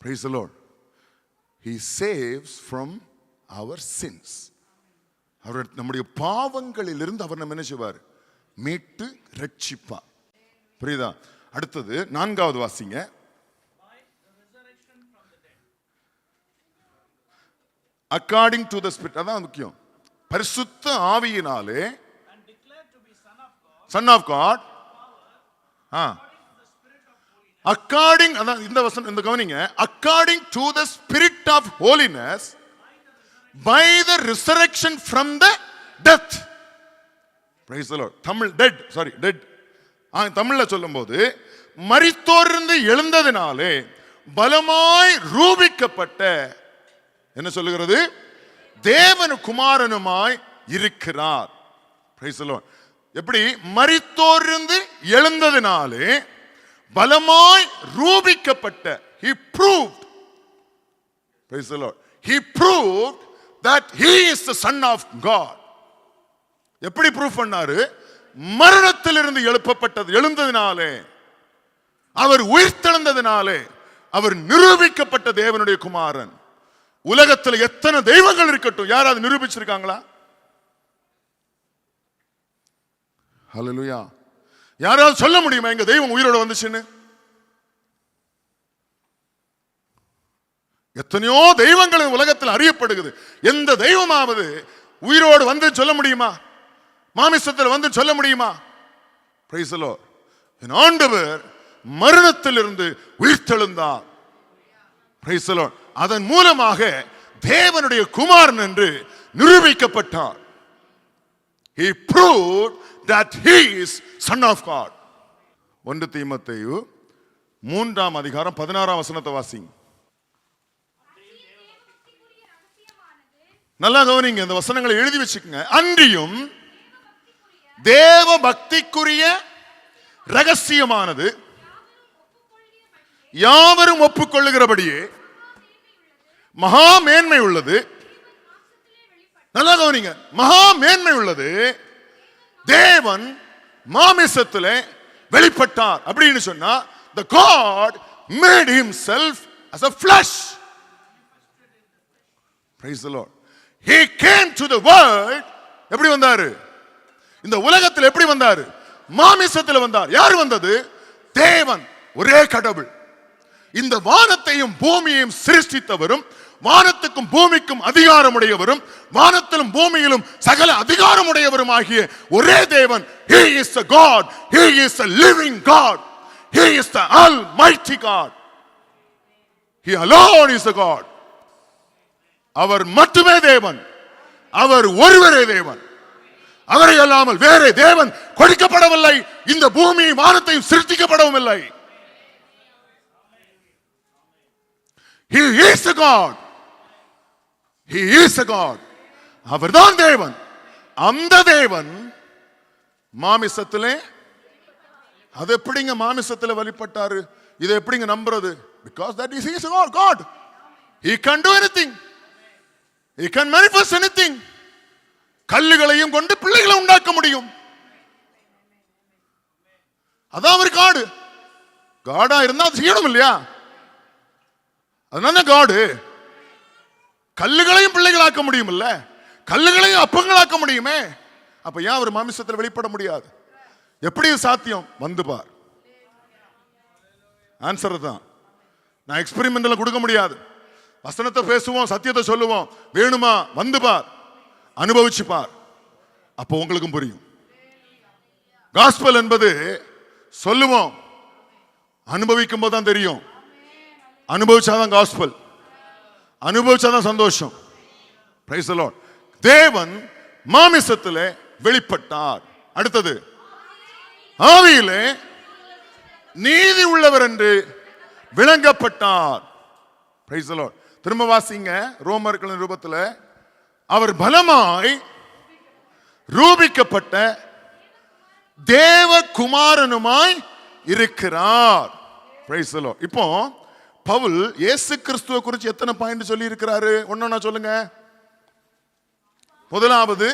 Praise the Lord. He saves from our sins. அவர் நம்முடைய பாவங்களிலிருந்து அவர் நம்ம என்ன செய்வார்? மீட்டு ரட்சிப்பார். புரியுதா? அடுத்தது 4வது வாசிங்க. According to the Spirit. அதான் முக்கியம். பரிசுத்த ஆவியினாலே Son of God. According, இந்த வசனம் இந்த கவனிங்க. According to the Spirit of holiness by the resurrection from the death. Praise the Lord. Tamil dead, sorry, dead. தமிழ்ல சொல்லும்போது மரித்தோரிலிருந்து எழுந்ததினாலே பலமாய் ரூபிக்கப்பட்ட, என்ன சொல்லுகிறது? தேவன் குமாரனுமாய் இருக்கிறார். Praise the Lord. எப்படி? மரித்தோரிலிருந்து எழுந்ததினாலே பலமாய் ரூபிக்கப்பட்ட. He proved, praise the Lord, he proved that he is the son of God. எப்படி ப்ரூவ் பண்ணாரு? மரணத்திலிருந்து எழுந்ததினாலே, அவர் உயிர்த்தெழுந்ததினாலே அவர் நிரூபிக்கப்பட்ட தேவனுடைய குமாரன். உலகத்தில் எத்தனை தெய்வங்கள் இருக்கட்டும், யாராவது நிரூபிச்சிருக்காங்களா? ஹல்லேலூயா. யாராவது சொல்ல முடியுமா எங்க தெய்வம் உயிரோட வந்துச்சுன்னு? எத்தனையோ தெய்வங்கள் உலகத்தில் அறியப்படுகிறது. எந்த தெய்வமாவது உயிரோடு வந்து சொல்ல முடியுமா? மாமிசத்தில் வந்து சொல்ல முடியுமா? Price the Lord. என் ஆண்டவர் மரணத்திலிருந்து உயிர்த்தெழுந்தார். Price the Lord. அதன் மூலமாக தேவனுடைய குமாரன் என்று நிரூபிக்கப்பட்டார். He proved that he is son of God. 1 தீமோத்தேயு 3ஆம் அதிகாரம் 16ஆம் வசனத்தை வாசிங்க. நல்லா கவனிங்க, இந்த வசனங்களை எழுதி வச்சுக்கங்க. அன்றியும் தேவ பக்திக்குரிய ரகசியமானது யாவரும் ஒப்புக்கொள்ளுகிறபடியே மகா மேன்மை உள்ளது. நல்லா கவனிங்க, மகா மேன்மை உள்ளது. தேவன் மாமிசத்திலே வெளிப்பட்டார் அப்படின்னு சொன்னா, the God made himself as a flesh. Praise the Lord. He came to the world. எப்படி வந்தாரு? இந்த உலகத்தில் எப்படி வந்தாரு? மாமிசத்தில் வந்தார். யார் வந்தது? தேவன், ஒரே கடவுள். இந்த வானத்தையும் பூமியையும் சிருஷ்டித்தவரும், வானத்துக்கும் பூமிக்கும் அதிகாரமுடையவரும், வானத்திலும் பூமியிலும் சகல அதிகாரமுடையவரும் ஆகிய ஒரே தேவன். He is the God. He is the living God. He is the almighty God. He alone is the God. அவர் மட்டுமே தேவன். அவர் ஒருவரே தேவன். அவரை அல்லாமல் வேறே தேவன் கொடுக்கப்படவில்லை. இந்த பூமி வானத்தையும் சிருஷ்டிக்கப்படவும் இல்லை. He is the God. He is the God. அவர்தான் தேவன். அந்த தேவன் மாமிசத்திலே, அது எப்படிங்க மாமிசத்திலே வெளிப்பட்டாரு? இதை எப்படிங்க நம்புறது? Because that is He is God. He can do anything. He can manifest anything. கல்லுகளையும் கொண்டு பிள்ளைகளை உண்டாக்க முடியும். அதான் அவர் காடு. காடா இருந்தா அது செய்யணும் இல்லையா? அதனால காடு. கல்லுகளையும் பிள்ளைகளாக்க முடியும் இல்ல? கல்லுகளையும் அப்பங்களாக்க முடியுமே. அப்ப ஏன் அவர் மாமிசத்தில் வெளிப்பட முடியாது? எப்படி சாத்தியம்? வந்து பார். ஆன்சர் தான். நான் எக்ஸ்பெரிமெண்ட்ல கொடுக்க முடியாது. வசனத்தை பேசுவோம், சத்தியத்தை சொல்லுவோம். வேணுமா? வந்து பார், அனுபவிச்சு பார், அப்போ உங்களுக்கும் புரியும். காஸ்பல் என்பது சொல்லுவோம், அனுபவிக்கும் போது தான் தெரியும். அனுபவிச்சாதான் காஸ்பல், அனுபவிச்சாதான் சந்தோஷம். Price the Lord. தேவன் மாமிசத்திலே வெளிப்பட்டார். அடுத்தது, ஆவியிலே நீதி உள்ளவர் என்று விளங்கப்பட்டார். Price the Lord. திரும்ப வாசிங்க ரோமர்களின் ரூபத்தில். அவர் பலமாய் ரூபிக்கப்பட்ட தேவகுமாரனுமாய் இருக்கிறார். Price the Lord. இப்போ பவுல் இயேசு கிறிஸ்துவை குறித்து எத்தனை பாயிண்ட் சொல்லி இருக்கிறாரு? ஒண்ணா சொல்லுங்க. முதலாவது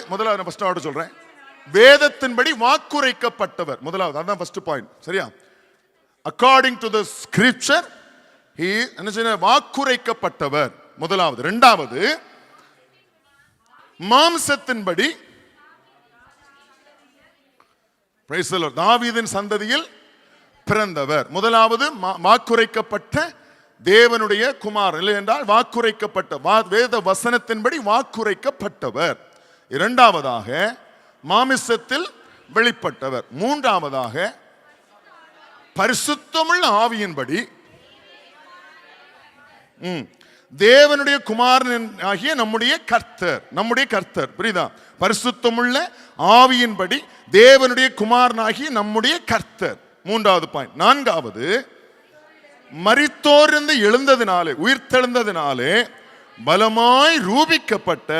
ஃபர்ஸ்ட் ஆர்டர் சொல்றேன். வேதத்தின்படி வாக்குரைக்கப்பட்டவர். முதலாவது, அதான் ஃபர்ஸ்ட் பாயிண்ட். சரியா? According to the scripture he என்ன வாக்குரைக்கப்பட்டவர் முதலாவது. இரண்டாவது, மாம்சத்தின்படி பிரைஸ் தி லார்ட் தாவீதின் சந்ததியில் பிறந்தவர். முதலாவது வாக்குரைக்கப்பட்ட தேவனுடைய குமாரன், இல்லை என்றால் வாக்குரைக்கப்பட்ட வேத வசனத்தின்படி வாக்குரைக்கப்பட்டவர். இரண்டாவதாக மாமிசத்தில் வெளிப்பட்டவர். மூன்றாவதாக பரிசுத்தமுள்ள ஆவியின்படி தேவனுடைய குமாரன் ஆகிய நம்முடைய கர்த்தர். புரியுதா? பரிசுத்தமுள்ள ஆவியின்படி தேவனுடைய குமாரனாகிய நம்முடைய கர்த்தர். மூன்றாவது பாயிண்ட். நான்காவது, மரித்தோரிலிருந்து எழுந்ததினாலே, உயிர்த்தெழுந்ததினாலே பலமாய் ரூபிக்கப்பட்ட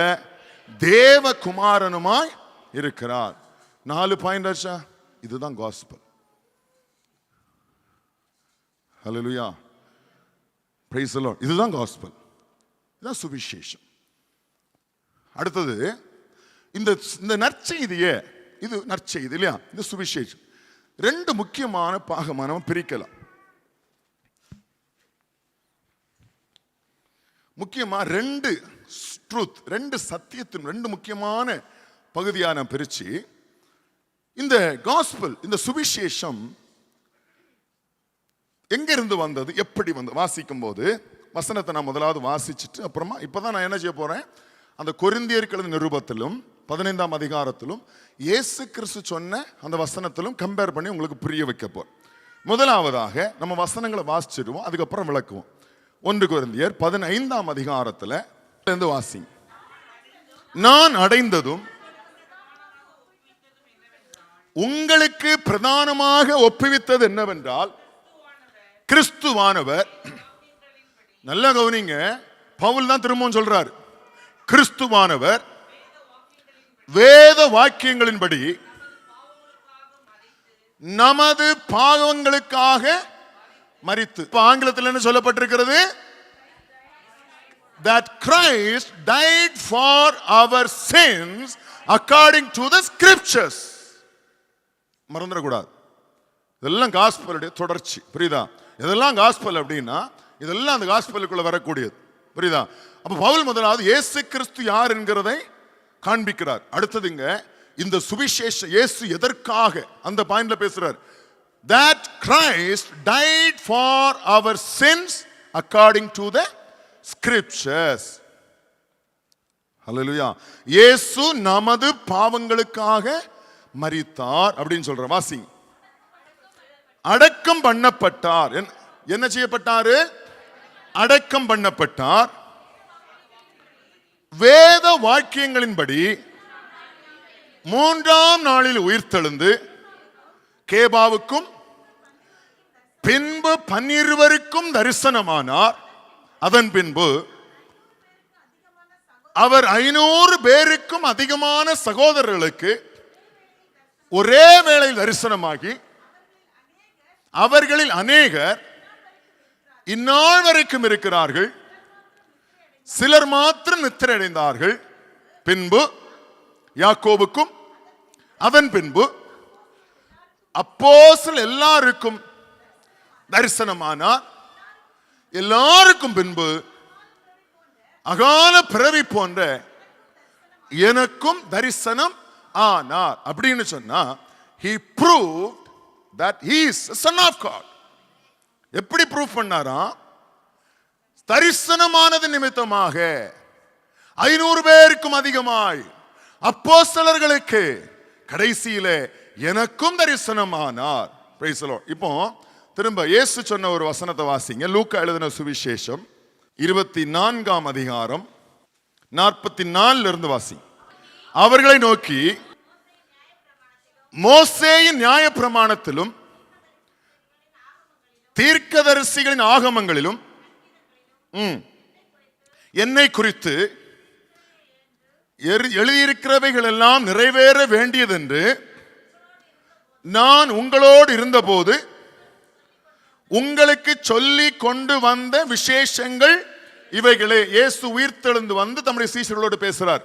தேவகுமாரனுமாய் இருக்கிறார். 4 பாயிண்ட் ஆச்சா? இதுதான் gospel. Hallelujah, price the Lord. இதுதான் காஸ்பல், இதுதான் சுவிசேஷம். அடுத்தது, இந்த நற்செய்தியே, இது நற்செய்தி இல்லையா? இந்த சுவிசேஷம் 2 முக்கியமான பாகமா நம்ம பிரிக்கலாம். முக்கியமா 2 ட்ரூத், 2 சத்தியத்தின் 2 முக்கியமான பகுதியான பிரிச்சு இந்த காஸ்பல், இந்த சுவிசேஷம் எங்க இருந்து வந்தது, எப்படி வந்து வாசிக்கும் போது வசனத்தை நான் முதலாவது வாசிச்சுட்டு அப்புறமா இப்பதான் நான் என்ன செய்ய போறேன், அந்த கொரிந்தியர்கள் நிருபத்திலும் 15ஆம் அதிகாரத்திலும் இயேசு கிறிஸ்து சொன்ன அந்த வசனத்திலும் கம்பேர் பண்ணி உங்களுக்கு புரிய வைக்க போறேன். முதலாவதாக நம்ம வசனங்களை வாசிச்சிடுவோம், அதுக்கப்புறம் விளக்குவோம். 1 கொரிந்தியர் 15ஆம் அதிகாரத்துல இருந்து வாசிங்க. நான் அடைந்ததும் உங்களுக்கு பிரதானமாக ஒப்புவித்தது என்னவென்றால், கிறிஸ்துவானவர், நல்லா கவனிங்க, பவுல் தான் திரும்பவும் சொல்றார், கிறிஸ்துவானவர் வேத வாக்கியங்களின்படி நமது பாவங்களுக்காக மரித்து, ஆங்கிலத்தில் என்ன சொல்லப்பட்டிருக்கிறது? That Christ died for our sins according to the scriptures. மறந்துடக்கூடாது. இதெல்லாம் காஸ்பலுடைய தொடர்ச்சி. புரியுதா? இதெல்லாம் காஸ்பல் அப்படின்னா இதெல்லாம் அந்த காஸ்பலுக்குள்ள வரக்கூடியது. புரியுதா? அப்ப பவுல் முதலாவது இயேசு கிறிஸ்து யார் என்கிறதை காண்பிக்கிறார். அடுத்ததுங்க, இந்த சுவிசேஷ இயேசு எதற்காக அந்த பாயிண்ட்ல பேசுறார். That Christ died for our sins according to the scriptures. ஹல்லேலூயா. இயேசு நமது பாவங்களுக்காக மரித்தார் அப்படின்னு சொல்ற. வாசிங்க. அடக்கம் பண்ணப்பட்டார். என்ன செய்யப்பட்டாரு? அடக்கம் பண்ணப்பட்டார். வேத வாக்கியங்களின்படி 3ஆம் நாளில் உயிர்த்தெழுந்து கேபாவுக்கும் பின்பு 12 தரிசனமானார். அதன் பின்பு அவர் 500 பேருக்கும் அதிகமான சகோதரர்களுக்கு ஒரே வேளையில் தரிசனமாகி, அவர்களில் அநேகர் இந்நாள் வரைக்கும் இருக்கிறார்கள், சிலர் மாத்திரம் நித்திரை அடைந்தார்கள். பின்பு யாக்கோபுக்கும், அதன் பின்பு அப்போஸ்தலர் எல்லாருக்கும் தரிசனமானார். எல்லாருக்கும் பின்பு அகால பிறவி போன்ற எனக்கும் தரிசனம் ஆனார் அப்படின்னு சொன்னா he proved that he is a son of God. எப்படி ப்ரூவ் பண்ணாரா? தரிசனமானது நிமித்தமாக 500 பேருக்கும் அதிகமாய் அப்போஸ்தலர்களுக்கு கடைசியிலே எனக்கும் தரிசனமானார். Price the Lord. இப்போ திரும்ப இயேசு சொன்ன ஒரு வசனத்தை வாசிங்க. லூக்கா எழுதின சுவிசேஷம் 24ஆம் அதிகாரம் 44 இருந்து வாசிங்க. அவர்களை நோக்கி மோசேயின் நியாயப்பிரமாணத்திலும் தீர்க்கதரிசிகளின் ஆகமங்களிலும் என்னை குறித்து எழுதியிருக்கிறவைகள் எல்லாம் நிறைவேற வேண்டியதென்று நான் உங்களோடு இருந்தபோது உங்களுக்கு சொல்லி கொண்டு வந்த விசேஷங்கள் இவைகளே. இயேசு உயிர்த்தெழுந்து வந்து தம்முடைய சீஷர்களோடு பேசுறார்.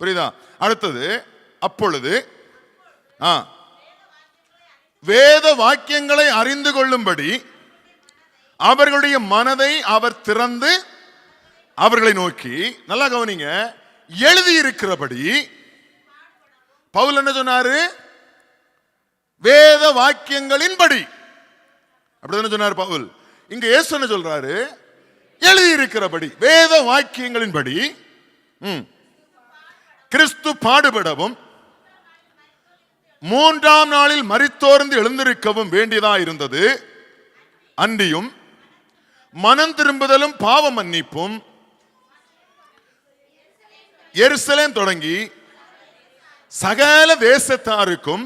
புரியுதா? அடுத்தது, அப்பொழுது வேத வாக்கியங்களை அறிந்து கொள்ளும்படி அவர்களுடைய மனதை அவர் திறந்து அவர்களை நோக்கி, நல்லா கவனிங்க, எழுதியிருக்கிறபடி. பவுல் என்ன சொன்னாரு? வேத வாக்கியங்களின்படி. அப்படிதான் சொன்னார் பவுல். இங்க இயேசு என்ன சொல்றாரு? எழுதியிருக்கிறபடி, வேத வாக்கியங்களின்படி கிறிஸ்து பாடுபடவும் 3ஆம் நாளில் மரித்தோர்ந்து எழுந்திருக்கவும் வேண்டியதா இருந்தது. அன்றியும் மனம் திரும்புதலும் பாவ மன்னிப்பும் எருசலேம் தொடங்கி சகல தேசத்தாருக்கும்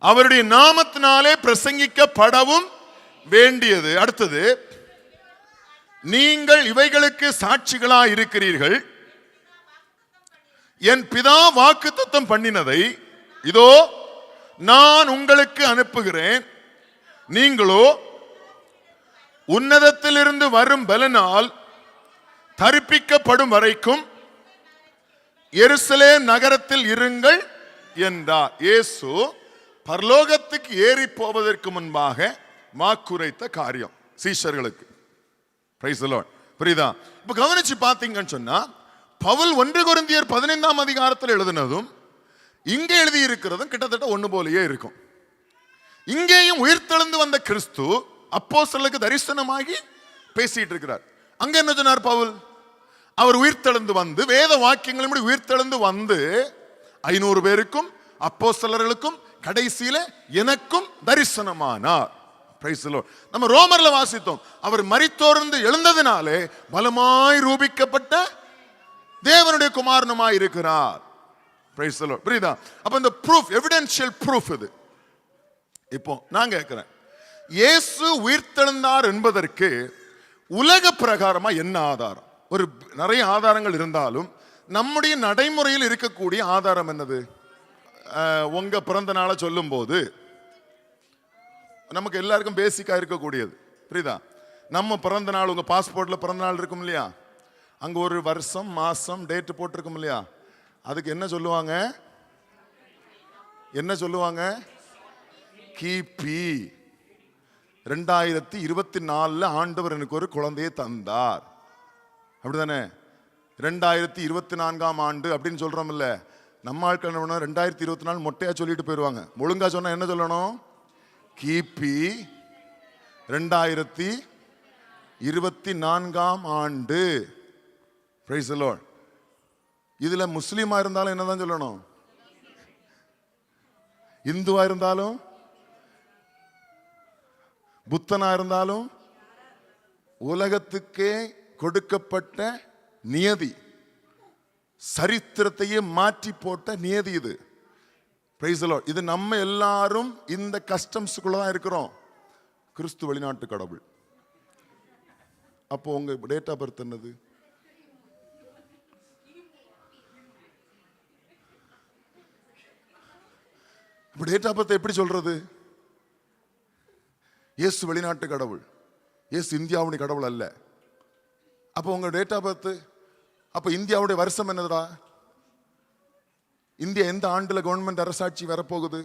அவருடைய நாமத்தினாலே பிரசங்கிக்கப்படவும் வேண்டியது. அடுத்தது, நீங்கள் இவைகளுக்கு சாட்சிகளாய் இருக்கிறீர்கள். என் பிதா வாக்குத்தத்தம் பண்ணினதை இதோ நான் உங்களுக்கு அனுப்புகிறேன். நீங்களோ உன்னதத்திலிருந்து வரும் பலனால் தரிப்பிக்கப்படும் வரைக்கும் எருசலேம் நகரத்தில் இருங்கள் என்றார். இயேசு பரலோகத்துக்கு ஏறி போவதற்கு முன்பாக வாக்குரைத்த காரியம் சீஷர்களுக்கு. Price the Lord. புரியுதா? இப்ப கவனிச்சு பாத்தீங்கன்னு சொன்னா, பவுல் 1 கொரிந்தியர் 15ஆம் அதிகாரத்தில் எழுதினதும் இங்கே எழுதி இருக்கிறதும் கிட்டத்தட்ட ஒண்ணு போலயே இருக்கும். இங்கேயும் உயிர்த்தெழுந்து வந்த கிறிஸ்து அப்போஸ்தலருக்கு தரிசனமாகி பேசிட்டு இருக்கிறார். அங்க என்ன சொன்னார் பவுல்? அவர் உயிர்த்தெழுந்து வந்து வேத வாக்கியங்களும் உயிர்த்தெழுந்து வந்து 500 பேருக்கும் அப்போஸ்தலர்களுக்கும் கடைசியில எனக்கும் தரிசனமானார். Price the Lord. நம்ம ரோமர்ல வாசித்தோம், அவர் மரித்தோர்ந்து எழுந்ததினாலே பலமாய் ரூபிக்கப்பட்ட தேவனுடைய குமாரனுமாய் இருக்கிறார். Price the Lord. புரியுதா? அப்ப இந்த ப்ரூஃப், எவிடென்ஷியல் ப்ரூஃப் இது. இப்போ நான் கேட்கிறேன், இயேசு உயிர்த்தெழுந்தார் என்பதற்கு உலக பிரகாரமா என்ன ஆதாரம்? ஒரு நிறைய ஆதாரங்கள் இருந்தாலும் நம்முடைய நடைமுறையில் இருக்கக்கூடிய ஆதாரம் என்னது? உங்க பிறந்த நாளை சொல்லும் போது நமக்கு எல்லாருக்கும் பேசிக்கா இருக்கக்கூடியது. புரியுதா? நம்ம பிறந்த நாள், உங்க பாஸ்போர்ட்ல பிறந்த நாள் இருக்கும் இல்லையா? அங்க ஒரு வருஷம் மாசம் டேட் போட்டிருக்கும் இல்லையா? அதுக்கு என்ன சொல்லுவாங்க? என்ன சொல்லுவாங்க? கிபி 2024 ஆண்டவர் எனக்கு ஒரு குழந்தையை தந்தார். அப்படிதானே? 2024ஆம் ஆண்டு அப்படின்னு சொல்றோம் இல்ல? நம்ம ஆட்கள் என்ன பண்ண, 2024 மொட்டையா சொல்லிட்டு போயிருவாங்க. ஒழுங்கா சொன்னா என்ன சொல்லணும்? கிபி 2024ஆம் ஆண்டு. Price the Lord. இதுல முஸ்லீமா இருந்தாலும் என்னதான் சொல்லணும்? இந்துவா இருந்தாலும், புத்தனா இருந்தாலும், உலகத்துக்கே கொடுக்கப்பட்ட நியதி, சரித்திரத்தையே மாற்றி போட்ட நியதி இது. Price the Lord. இது நம்ம எல்லாரும் இந்த கஸ்டம்ஸ்க்குள்ள தான் இருக்கிறோம். கிறிஸ்து வெளிநாட்டு கடவுள். அப்போ உங்க டேட் ஆஃப் பர்த் என்னது? டேட் ஆஃப் பர்த் எப்படி சொல்றது? இயேசு வெளிநாட்டு கடவுள், இயேசு இந்தியாவுடைய கடவுள் அல்ல. அப்போ உங்க டேட் ஆஃப் பர்த், அப்ப இந்தியாவுடைய வருஷம் என்னதுடா? இந்தியா எந்த ஆண்டுல கவர்மெண்ட் அரசாட்சி வரப்போகுது?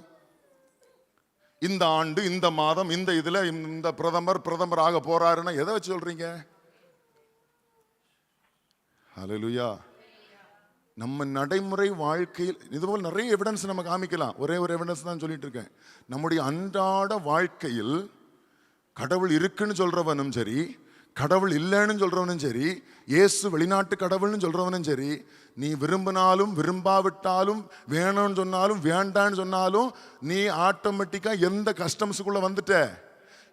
இந்த ஆண்டு, இந்த மாதம், இந்த இதுல இந்த பிரதமர் ஆக போறாருன்னா எதை வச்சு சொல்றீங்க? ஹல்லேலூயா. நம்ம நடைமுறை வாழ்க்கையில் இதுபோல் நிறைய எவிடன்ஸ் நம்ம காமிக்கலாம். ஒரே ஒரு எவிடன்ஸ் தான் சொல்லிட்டு இருக்கேன். நம்முடைய அன்றாட வாழ்க்கையில் கடவுள் இருக்குன்னு சொல்றவனும் சரி, கடவுள் இல்லைன்னு சொல்றவனும் சரி, இயேசு வெளிநாட்டு கடவுள்னு சொல்றவனும் சரி, நீ விரும்பினாலும் விரும்பாவிட்டாலும் வேணும்னு சொன்னாலும் வேண்டான்னு சொன்னாலும் நீ ஆட்டோமேட்டிக்கா எந்த கஸ்டம்ஸுக்குள்ள வந்துட்ட?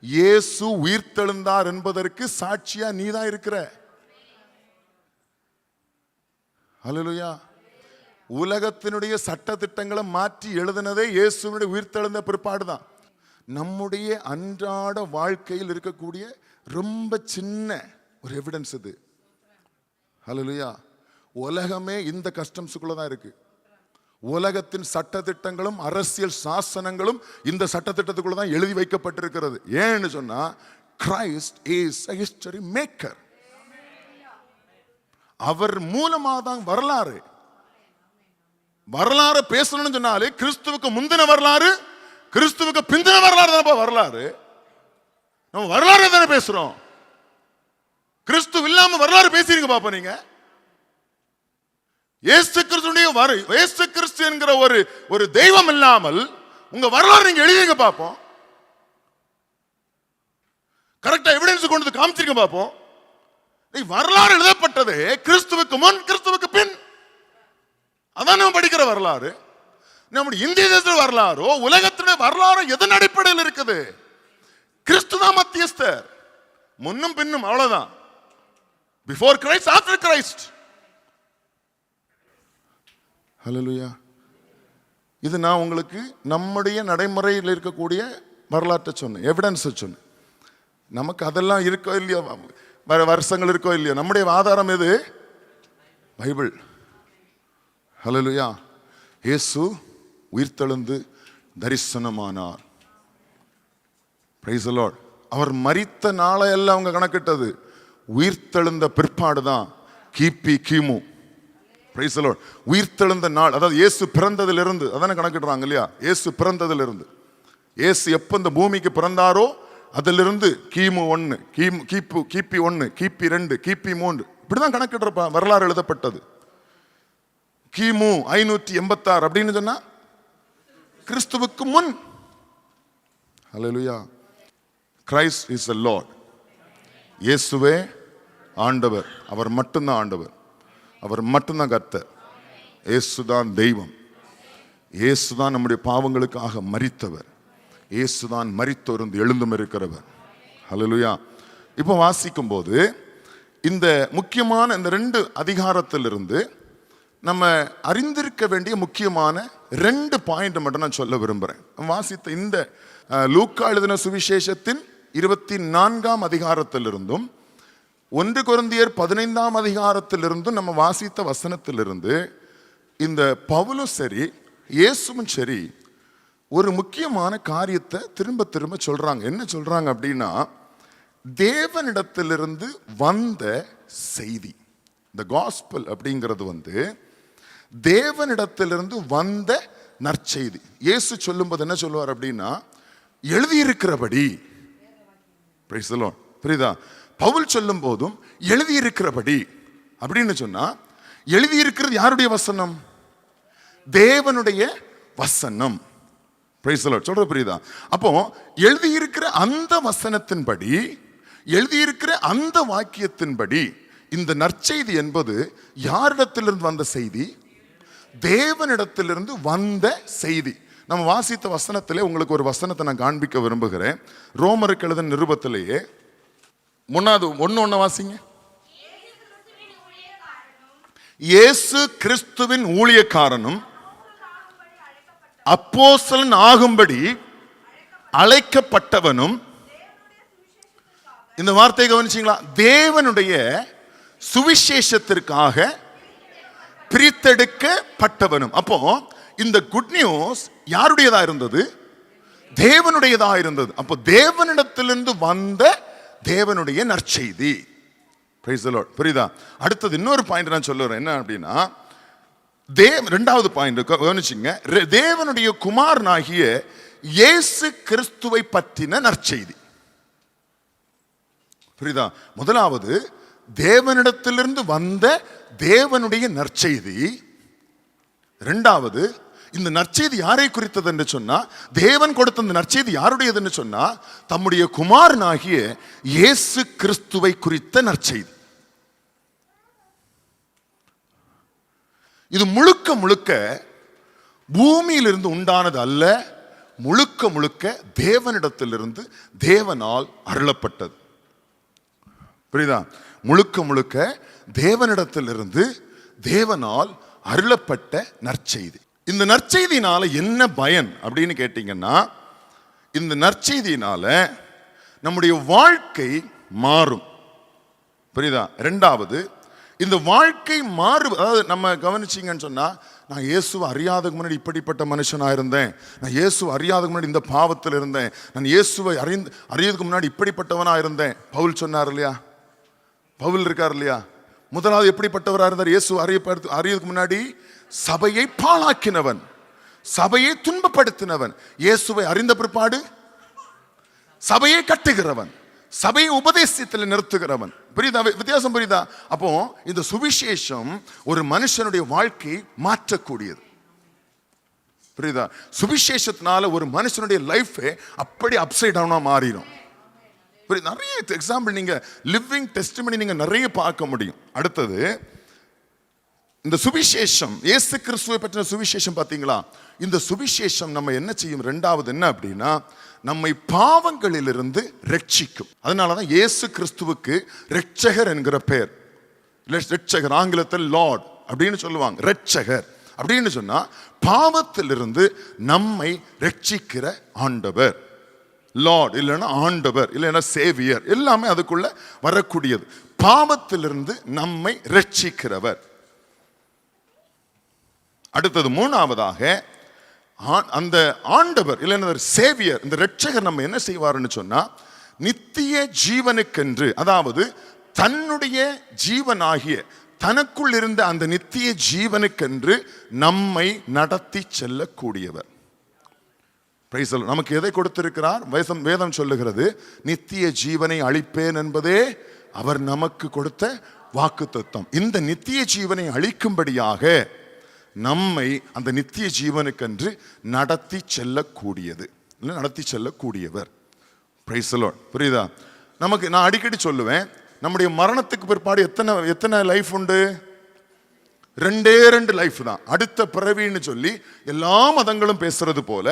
இயேசு உயிர்த்தெழுந்தார் என்பதற்கு சாட்சியா நீ தான் இருக்கிற. ஹல்லேலூயா. உலகத்தினுடைய சட்ட திட்டங்களை மாற்றி எழுதினதே இயேசுனுடைய உயிர்த்தெழுந்த பிற்பாடுதான். நம்முடைய அன்றாட வாழ்க்கையில் இருக்கக்கூடிய ரொம்ப சின்ன ஒரு எவிடன்ஸ் இது. ஹல்லேலூயா. உலகமே இந்த கஸ்டம்ஸுக்குள்ள தான் இருக்கு. உலகத்தின் சட்ட திட்டங்களும் அரசியல் சாசனங்களும் இந்த சட்ட திட்டத்துக்குள்ள தான் எழுதி வைக்கப்பட்டிருக்கிறது. ஏன்னு சொன்னா Christ is a history maker. அவர் மூலமா தான் வரலாறு. வரலாறு பேசணும்னு சொன்னாலே கிறிஸ்துவுக்கு முந்தின வரலாறு, கிறிஸ்துவுக்கு பிந்தின வரலாறு தான் வரலாறு. நம்ம வரலாறு தானே பேசுறோம். கிறிஸ்து இல்லாம வரலாறு பேசுறீங்க பாப்பா நீங்க. இயேசு கிறிஸ்து என்கிற ஒரு தெய்வம் இல்லாமல் உங்க வரலாறு நீங்க எழுதிங்க பாப்போம். கரெக்டா எவிடன்ஸ் கொண்டு காமிச்சிருங்க பாப்போம். வரலாறு எழுதப்பட்டது கிறிஸ்துவுக்கு முன் கிறிஸ்துவுக்கு பின். அதான் நம்ம படிக்கிற வரலாறு. நம்முடைய இந்திய தேச வரலாறோ உலகத்தினுடைய வரலாறு எதன் அடிப்படையில் இருக்குது? கிறிஸ்து தான் மத்தியஸ்தர். முன்னும் பின்னும் அவ்வளவுதான். Before Christ, after Christ. Hallelujah. இது நான் உங்களுக்கு நம்முடைய நடைமுறையில் இருக்கக்கூடிய வரலாற்றை சொன்னேன், எவிடன்ஸ் சொன்னேன். நமக்கு அதெல்லாம் இருக்கோ இல்லையோ, வருஷங்கள் இருக்கோ இல்லையோ, நம்முடைய ஆதாரம் எது? பைபிள். ஹல்லேலூயா. இயேசு உயிர்த்தெழுந்து தரிசனமானார். Price the Lord. அவர் மரித்த நாளை எல்லாம் அவங்க கணக்கிட்டது உயிர்த்தெழுந்த பிற்பாடுதான். கிபி கிமு. Price the Lord. உயிர்த்தெழுந்த நாள், அதாவது இயேசு பிறந்ததிலிருந்து அதானே கணக்கிடுறாங்க இல்லையா? இயேசு பிறந்ததிலிருந்து, இயேசு எப்ப இந்த பூமிக்கு பிறந்தாரோ அதிலிருந்து கிமு 1, கிபி 1, கிபி 2, கிபி 3 இப்படிதான் கணக்கிடுற வரலாறு எழுதப்பட்டது. கிமு 586 அப்படின்னு சொன்னா கிறிஸ்துவுக்கு முன். Hallelujah. Christ is the Lord. இயேசுவே ஆண்டவர். அவர் மட்டும்தான் ஆண்டவர். அவர் மட்டும்தான் கர்த்தர். இயேசுதான் தெய்வம். இயேசுதான் நம்முடைய பாவங்களுக்காக மரித்தவர். இயேசுதான் மரித்தோர்ந்து எழுந்தும் இருக்கிறவர். ஹல்லேலூயா. இப்போ வாசிக்கும் போது இந்த முக்கியமான இந்த 2 அதிகாரத்திலிருந்து நம்ம அறிந்திருக்க வேண்டிய முக்கியமான 2 பாயிண்ட் மட்டும் நான் சொல்ல விரும்புகிறேன். வாசித்த இந்த லூக்கா எழுதின சுவிசேஷத்தின் 24ஆம் அதிகாரத்திலிருந்தும் 1 கொரிந்தியர் 15ஆம் அதிகாரத்திலிருந்தும் நம்ம வாசித்த வசனத்திலிருந்து இந்த பவுலும் சரி இயேசுவும் சரி ஒரு முக்கியமான காரியத்தை திரும்ப திரும்ப சொல்றாங்க. என்ன சொல்றாங்க அப்படின்னா, தேவனிடத்திலிருந்து வந்த செய்தி. இந்த காஸ்பல் அப்படிங்கிறது தேவனிடத்திலிருந்து வந்த நற்செய்தி. இயேசு சொல்லும்போது என்ன சொல்லுவார் அப்படின்னா, எழுதியிருக்கிறபடி. Praise the Lord. புரியுதா? பவுல் சொல்லும் போதும் எழுதியிருக்கிறபடி அப்படின்னு சொன்னா, எழுதியிருக்கிறது யாருடைய வசனம்? தேவனுடைய வசனம். Price the Lord. சொல்ற புரியுதா? அப்போ எழுதியிருக்கிற அந்த வசனத்தின்படி, எழுதியிருக்கிற அந்த வாக்கியத்தின்படி இந்த நற்செய்தி என்பது யாரிடத்திலிருந்து வந்த செய்தி? தேவனிடத்திலிருந்து வந்த செய்தி. நம்ம வாசித்த வசனத்திலே உங்களுக்கு ஒரு வசனத்தை நான் காண்பிக்க விரும்புகிறேன். ரோமருக்கு எழுதின நிருபத்திலேயே 1 வாசிங்க. இயேசு கிறிஸ்துவின் ஊழியக்காரனும் அப்போஸ்தலன் ஆகும்படி அழைக்கப்பட்டவனும். இந்த வார்த்தையை கவனிச்சீங்களா? தேவனுடைய சுவிசேஷத்திற்காக பிரித்தெடுக்கப்பட்டவனும். அப்போ இந்த குட் நியூஸ் யாருடையதா இருந்தது? தேவனுடையதா இருந்தது. அப்போ தேவனிடத்திலிருந்து வந்த தேவனுடைய நற்செய்தி. Price the Lord. புரியுதா? அடுத்தது இன்னொரு பாயிண்ட் நான் சொல்லுறேன். என்ன அப்படின்னா, 2வது பாயிண்ட் கவனிச்சுங்க. தேவனுடைய குமாரனாகிய இயேசு கிறிஸ்துவை பற்றின நற்செய்தி. புரியுதா? முதலாவது தேவனிடத்திலிருந்து வந்த தேவனுடைய நற்செய்தி. இரண்டாவது, இந்த நற்செய்தி யாரை குறித்தது என்று சொன்னா, தேவன் கொடுத்த இந்த நற்செய்தி யாருடையது என்று சொன்னா, தம்முடைய குமாரனாகிய இயேசு கிறிஸ்துவை குறித்த நற்செய்தி. இது முழுக்க முழுக்க பூமியிலிருந்து உண்டானது அல்ல, முழுக்க முழுக்க தேவனிடத்திலிருந்து தேவனால் அருளப்பட்டது. புரியுதா? முழுக்க முழுக்க தேவனிடத்திலிருந்து தேவனால் அருளப்பட்ட நற்செய்தி. இந்த நற்செய்தினால என்ன பயன் அப்படின்னு கேட்டீங்கன்னா, இந்த நற்செய்தினால நம்முடைய வாழ்க்கை மாறும். புரியுதா? இரண்டாவது, இந்த வாழ்க்கை அதாவது நம்ம கவனிச்சிங்கன்னு சொன்னா, நான் இயேசுவை அறியாததுக்கு முன்னாடி இப்படிப்பட்ட மனுஷனாக இருந்தேன், நான் இயேசுவை அறியாததுக்கு முன்னாடி இந்த பாவத்தில் இருந்தேன், நான் இயேசுவை அறியதுக்கு முன்னாடி இப்படிப்பட்டவனாக இருந்தேன். பவுல் சொன்னார் இல்லையா? பவுல் இருக்கார் இல்லையா? முதலாவது எப்படிப்பட்டவராக இருந்தார்? இயேசு அறியதுக்கு முன்னாடி சபையை பாழாக்கினவன், சபையை துன்பப்படுத்தினவன். இயேசுவை அறிந்த பிற்பாடு சபையை கட்டுகிறவன், சபையை உபதேசத்தில் நிறுத்துகிறவன். புரியுதா? வித்தியாசம் புரியுதா? அப்போ இந்த சுவிசேஷம் ஒரு மனுஷனுடைய வாழ்க்கையை மாற்றக்கூடியது. புரியுதா? சுவிசேஷத்தினால ஒரு மனுஷனுடைய லைஃபே அப்படி அப்சைட் டவுனா மாறிடும். நிறைய எக்ஸாம்பிள், நீங்க லிவிங் டெஸ்டிமனி நீங்க நிறைய பார்க்க முடியும். அடுத்தது, இந்த சுவிசேஷம், இயேசு கிறிஸ்துவை பற்றின சுவிசேஷம் பார்த்தீங்களா? இந்த சுவிசேஷம் நம்ம என்ன செய்யும்? இரண்டாவது என்ன அப்படின்னா, நம்மை பாவங்களிலிருந்து ரட்சிக்கும். அதனாலதான் இயேசு கிறிஸ்துவுக்கு ரட்சகர் என்கிற பெயர். ரட்சகர் ஆங்கிலத்தில் லார்ட் அப்படின்னு சொல்லுவாங்க. ரட்சகர் அப்படின்னு சொன்னா பாவத்திலிருந்து நம்மை ரட்சிக்கிற ஆண்டவர். லார்ட் இல்லைன்னா ஆண்டவர், இல்லைன்னா சேவியர், எல்லாமே அதுக்குள்ள வரக்கூடியது. பாவத்திலிருந்து நம்மை ரட்சிக்கிறவர். அடுத்தது மூணாவதாக, அந்த ஆண்டவர் இல்லைன்னா சேவியர், இந்த ரட்சகர் நம்ம என்ன செய்வார்னு சொன்னா, நித்திய ஜீவனுக்கென்று, அதாவது தன்னுடைய ஜீவனாகிய தனக்குள் இருந்த அந்த நித்திய ஜீவனுக்கென்று நம்மை நடத்தி செல்லக்கூடியவர். நமக்கு எதை கொடுத்திருக்கிறார்? வேதம் சொல்லுகிறது, நித்திய ஜீவனை அளிப்பேன் என்பதே அவர் நமக்கு கொடுத்த வாக்குத்தத்தம். இந்த நித்திய ஜீவனை அளிக்கும்படியாக நம்மை அந்த நித்திய ஜீவனுக்கென்று நடத்தி செல்லக்கூடியது, நடத்தி செல்லக்கூடியவர். Price the Lord. புரியுதா? நமக்கு நான் அடிக்கடி சொல்லுவேன், நம்முடைய மரணத்துக்கு பிற்பாடு எத்தனை லைஃப் உண்டு? ரெண்டு லைஃப் தான். அடுத்த பிறவின்னு சொல்லி எல்லா மதங்களும் பேசுறது போல,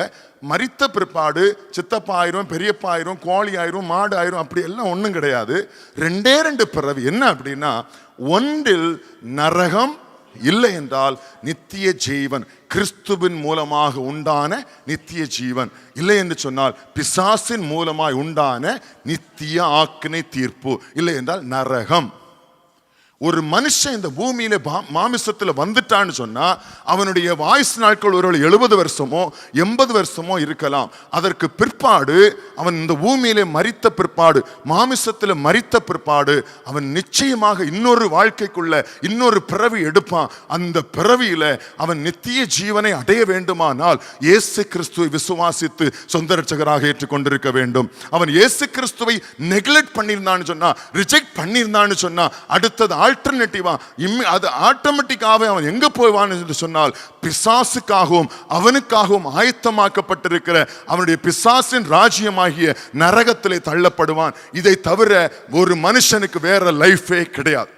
மரித்த பிற்பாடு சித்தப்பா ஆயிரும், பெரியப்பா ஆயிரும், கோழி ஆயிரும், மாடு ஆயிரும், அப்படி எல்லாம் ஒன்றும் கிடையாது. ரெண்டு பிறவி. என்ன அப்படின்னா, ஒன்றில் நரகம், இல்லை என்றால் நித்திய ஜீவன், கிறிஸ்துவின் மூலமாக உண்டான நித்திய ஜீவன். இல்லை என்று சொன்னால் பிசாசின் மூலமாய் உண்டான நித்திய ஆக்கினை தீர்ப்பு, இல்லை என்றால் நரகம். ஒரு மனுஷன் இந்த பூமியில மாமிசத்துல வந்துட்டான்னு சொன்னா, அவனுடைய வாய்ஸ் நாட்கள் ஒரு 70 வருஷமோ 80 வருஷமோ இருக்கலாம். அதற்கு பிற்பாடு அவன் இந்த பூமியிலே மரித்த பிற்பாடு, மாமிசத்துல மரித்த பிற்பாடு, அவன் நிச்சயமாக இன்னொரு வாழ்க்கைக்குள்ள இன்னொரு பிறவி எடுப்பான். அந்த பிறவியில அவன் நித்திய ஜீவனை அடைய வேண்டுமானால் இயேசு கிறிஸ்துவை விசுவாசித்து சொந்த ரட்சகராக ஏற்றுக்கொண்டிருக்க வேண்டும். அவன் இயேசு கிறிஸ்துவை நெக்லெக்ட் பண்ணியிருந்தான்னு சொன்னா, ரிஜெக்ட் பண்ணியிருந்தான்னு சொன்னா, அடுத்தது ஆல்டர்னேட்டிவா அது ஆட்டோமேட்டிக்காவே அவன் எங்க போவான் என்று சொன்னால், பிசாசுக்காகவும் அவனுக்காகவும் ஆயத்தமாக்கப்பட்டிருக்கிற அவனுடைய பிசாசின் ராஜ்யமாகிய நரகத்திலே தள்ளப்படுவான். இதை தவிர ஒரு மனுஷனுக்கு வேற லைஃபே கிடையாது.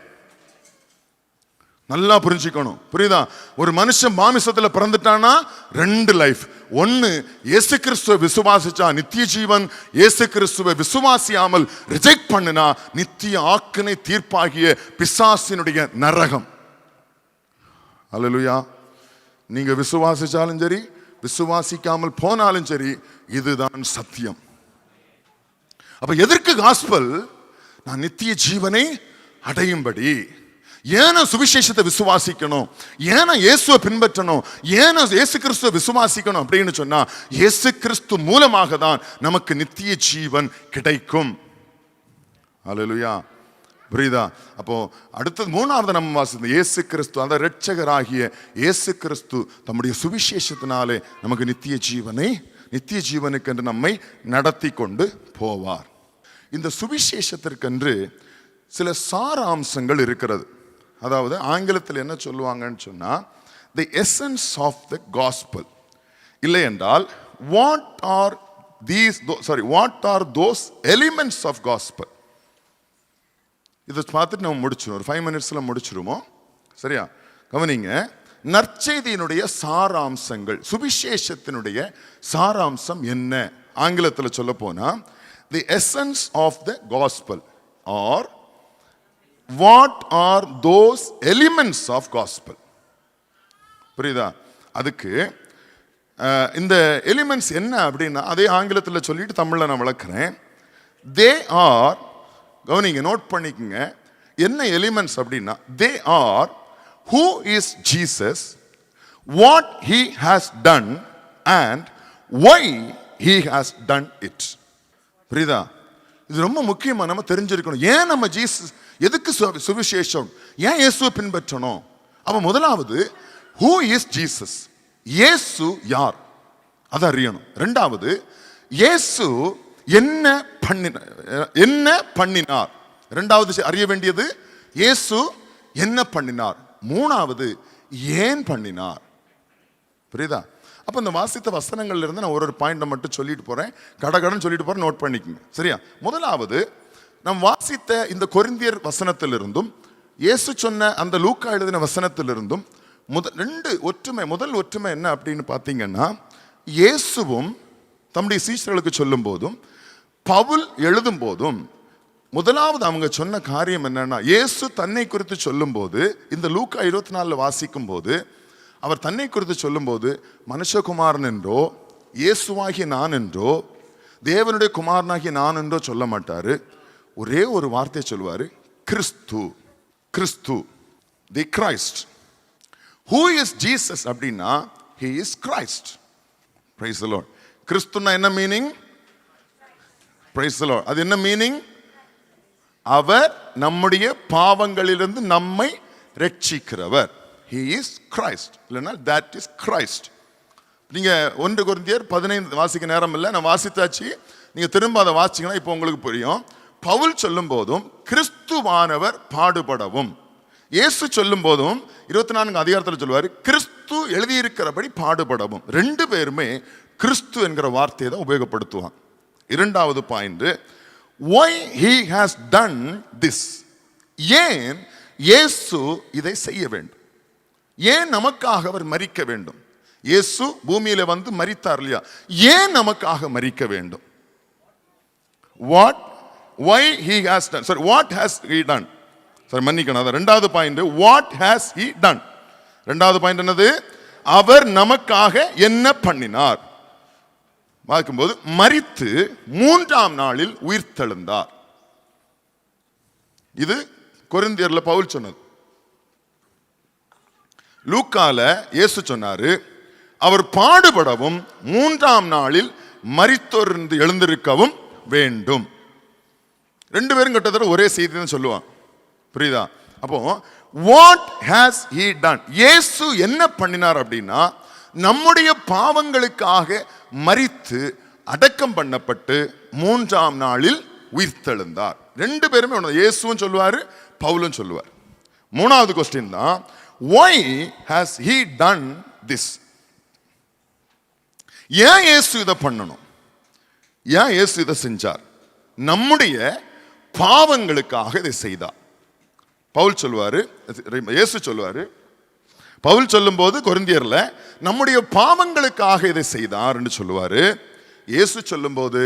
நல்லா புரிஞ்சுக்கணும். புரியுதா? ஒரு மனுஷன் மாமிசத்துல பிறந்துட்டானா 2 லைஃப். ஒன்னு, இயேசு கிறிஸ்துவை விசுவாசிச்சா நித்திய ஜீவன், இயேசு கிறிஸ்துவை விசுவாசியாமல் ரிஜெக்ட் பண்ணினா நித்திய ஆக்கினை தீர்ப்பாகிய பிசாசினுடைய நரகம். அல்லேலூயா. நீங்க விசுவாசிச்சாலும் சரி, விசுவாசிக்காமல் போனாலும் சரி, இதுதான் சத்தியம். அப்ப எதற்கு காஸ்பல்? நான் நித்திய ஜீவனை அடையும்படி. ஏன்னா சுவிசேஷத்தை விசுவாசிக்கணும், ஏன்னா இயேசுவை பின்பற்றணும், ஏன்னா இயேசு கிறிஸ்துவை விசுவாசிக்கணும் அப்படின்னு சொன்னா, இயேசு கிறிஸ்து மூலமாக தான் நமக்கு நித்திய ஜீவன் கிடைக்கும். அல்லேலூயா. புரியுதா? அப்போ அடுத்தது மூணாவது நம்ம வாசித்த இயேசு கிறிஸ்து, அந்த இரட்சகராகிய இயேசு கிறிஸ்து தம்முடைய சுவிசேஷத்தினாலே நமக்கு நித்திய ஜீவனுக்கென்று நம்மை நடத்தி கொண்டு போவார். இந்த சுவிசேஷத்திற்கென்று சில சாராம்சங்கள் இருக்கிறது. அதாவது ஆங்கிலத்தில் என்ன சொல்லுவாங்கன்னு சொன்னா the essence of the gospel, இல்லை என்றால் what are those elements of gospel. இதை பார்த்துட்டு நம்ம முடிச்சிடும், ஒரு 5 minutesல முடிச்சிருமோ, சரியா? கவனிங்க, நற்செய்தியினுடைய சாராம்சங்கள், சுவிசேஷத்தினுடைய சாராம்சம் என்ன? ஆங்கிலத்தில் சொல்ல போனா the essence of the gospel are what are those elements of gospel. புரியுதா? அதுக்கு இந்த எலிமெண்ட்ஸ் என்ன அப்படின்னா அதே ஆங்கிலத்தில் சொல்லிட்டு தமிழ்ல நான் விளக்குறேன். தே ஆர், கவனிங்க, நோட் பண்ணிக்கங்க, என்ன எலிமெண்ட்ஸ் அப்படின்னா they are who is Jesus, what he has done and why he has done it. புரியுதா? இது ரொம்ப முக்கியமா நம்ம தெரிஞ்சிருக்கணும். ஏன் நம்ம ஜீசஸ், எதுக்கு சுவிசேஷம், ஏன் இயேசுவை பின்பற்றணும்? அப்ப முதலாவது who is Jesus, இயேசு யார், அதை அறியணும். இரண்டாவது இயேசு என்ன பண்ணினார். இரண்டாவது அறிய வேண்டியது இயேசு என்ன பண்ணினார். மூணாவது ஏன் பண்ணினார். புரியுதா? அப்ப இந்த வாசித்த வசனங்கள்ல இருந்து நான் ஒரு பாயிண்ட மட்டும் சொல்லிட்டு போறேன், கடகடன் சொல்லிட்டு போறேன், நோட் பண்ணிக்கங்க, சரியா? முதலாவது நாம் வாசித்த இந்த கொரிந்தியர் வசனத்திலிருந்தும் இயேசு சொன்ன அந்த லூக்கா எழுதின வசனத்திலிருந்தும் முதல் ஒற்றுமை என்ன அப்படின்னு பார்த்தீங்கன்னா, இயேசுவும் தம்முடைய சீஷர்களுக்கு சொல்லும் போதும் பவுல் எழுதும் போதும் முதலாவது அவங்க சொன்ன காரியம் என்னன்னா, இயேசு தன்னை குறித்து சொல்லும் போது இந்த லூக்கா 24 வாசிக்கும் போது அவர் தன்னை குறித்து சொல்லும் போது மனுஷகுமாரன் என்றோ இயேசுவாகிய நான் என்றோ தேவனுடைய குமாரனாகிய நான் என்றோ சொல்ல மாட்டாரு. ஒரே ஒரு வார்த்தை சொல்லுவாரு, கிறிஸ்து. கிறிஸ்து, தி கிரைஸ்ட். Who is Jesus அப்படின்னா he is Christ. Praise the Lord. கிறிஸ்துன்னா என்ன மீனிங்? Praise the Lord. அது என்ன மீனிங்? அவர் நம்முடைய பாவங்களிலிருந்து நம்மை ரட்சிக்கிறவர். He is Christ. இல்லைன்னா that is Christ. நீங்க 1 கொரிந்தியர் 15 வாசிக்க நேரம் இல்லை, நான் வாசித்தாச்சு. நீங்க திரும்ப அதை வாசிச்சீங்கன்னா இப்போ உங்களுக்கு புரியும். பவுல் சொல்லும் போதும் கிறிஸ்துவானவர் பாடுபடவும், இயேசு சொல்லும் போதும் 24 அதிகாரத்தில் சொல்லுவார் கிறிஸ்து எழுதியிருக்கிறபடி பாடுபடவும். ரெண்டு பேருமே கிறிஸ்து என்கிற வார்த்தையை தான் உபயோகப்படுத்துவாங்க. இரண்டாவது point, why he has done this. ஏன் இயேசு இதை செய்ய வேண்டும், ஏன் நமக்காக அவர் மரிக்க வேண்டும். இயேசு பூமியில வந்து மரித்தார் இல்லையா, ஏன் நமக்காக மரிக்க வேண்டும். why he has done, sorry, what has he done, sorry மன்னிக்கணும், அத இரண்டாவது point, what has he done. இரண்டாவது பாயிண்ட் என்னது? அவர் நமக்காக என்ன பண்ணினார். பார்க்கும்போது மரித்து 3ஆம் நாளில் உயிர்த்தெழுந்தார். இது கொரிந்தியர்ல பவுல் சொன்னது. லூக்கால இயேசு சொன்னாரு அவர் பாடுபடவும் 3ஆம் நாளில் மரித்தோரிலிருந்து எழுந்திருக்கவும் வேண்டும். ரெண்டு பேரும் கிட்டத்தட்ட ஒரே செய்தி தான் சொல்லுவாங்க. புரியுதா? அப்போ what has he done, இயேசு என்ன பண்ணினார் அப்படின்னா நம்முடைய பாவங்களுக்காக மரித்து அடக்கம் பண்ணப்பட்டு 3ஆம் நாளில் உயிர்த்தெழுந்தார். ரெண்டு பேருமே ஒன்று, இயேசுவும் சொல்லுவாரு பவுலும் சொல்லுவார். மூணாவது கொஸ்டின் தான், why has he done this. ஏன் இயேசு இதை பண்ணணும், ஏன் இயேசு இதை செஞ்சார்? நம்முடைய பாவங்களுக்காக இதை செய்தார். பவுல் சொல்லுவாரு, இயேசு சொல்லுவாரு, பவுல் சொல்லும் போது கொரிந்தியர்ல நம்முடைய பாவங்களுக்காக இதை செய்தார் என்று சொல்லுவாரு. இயேசு சொல்லும் போது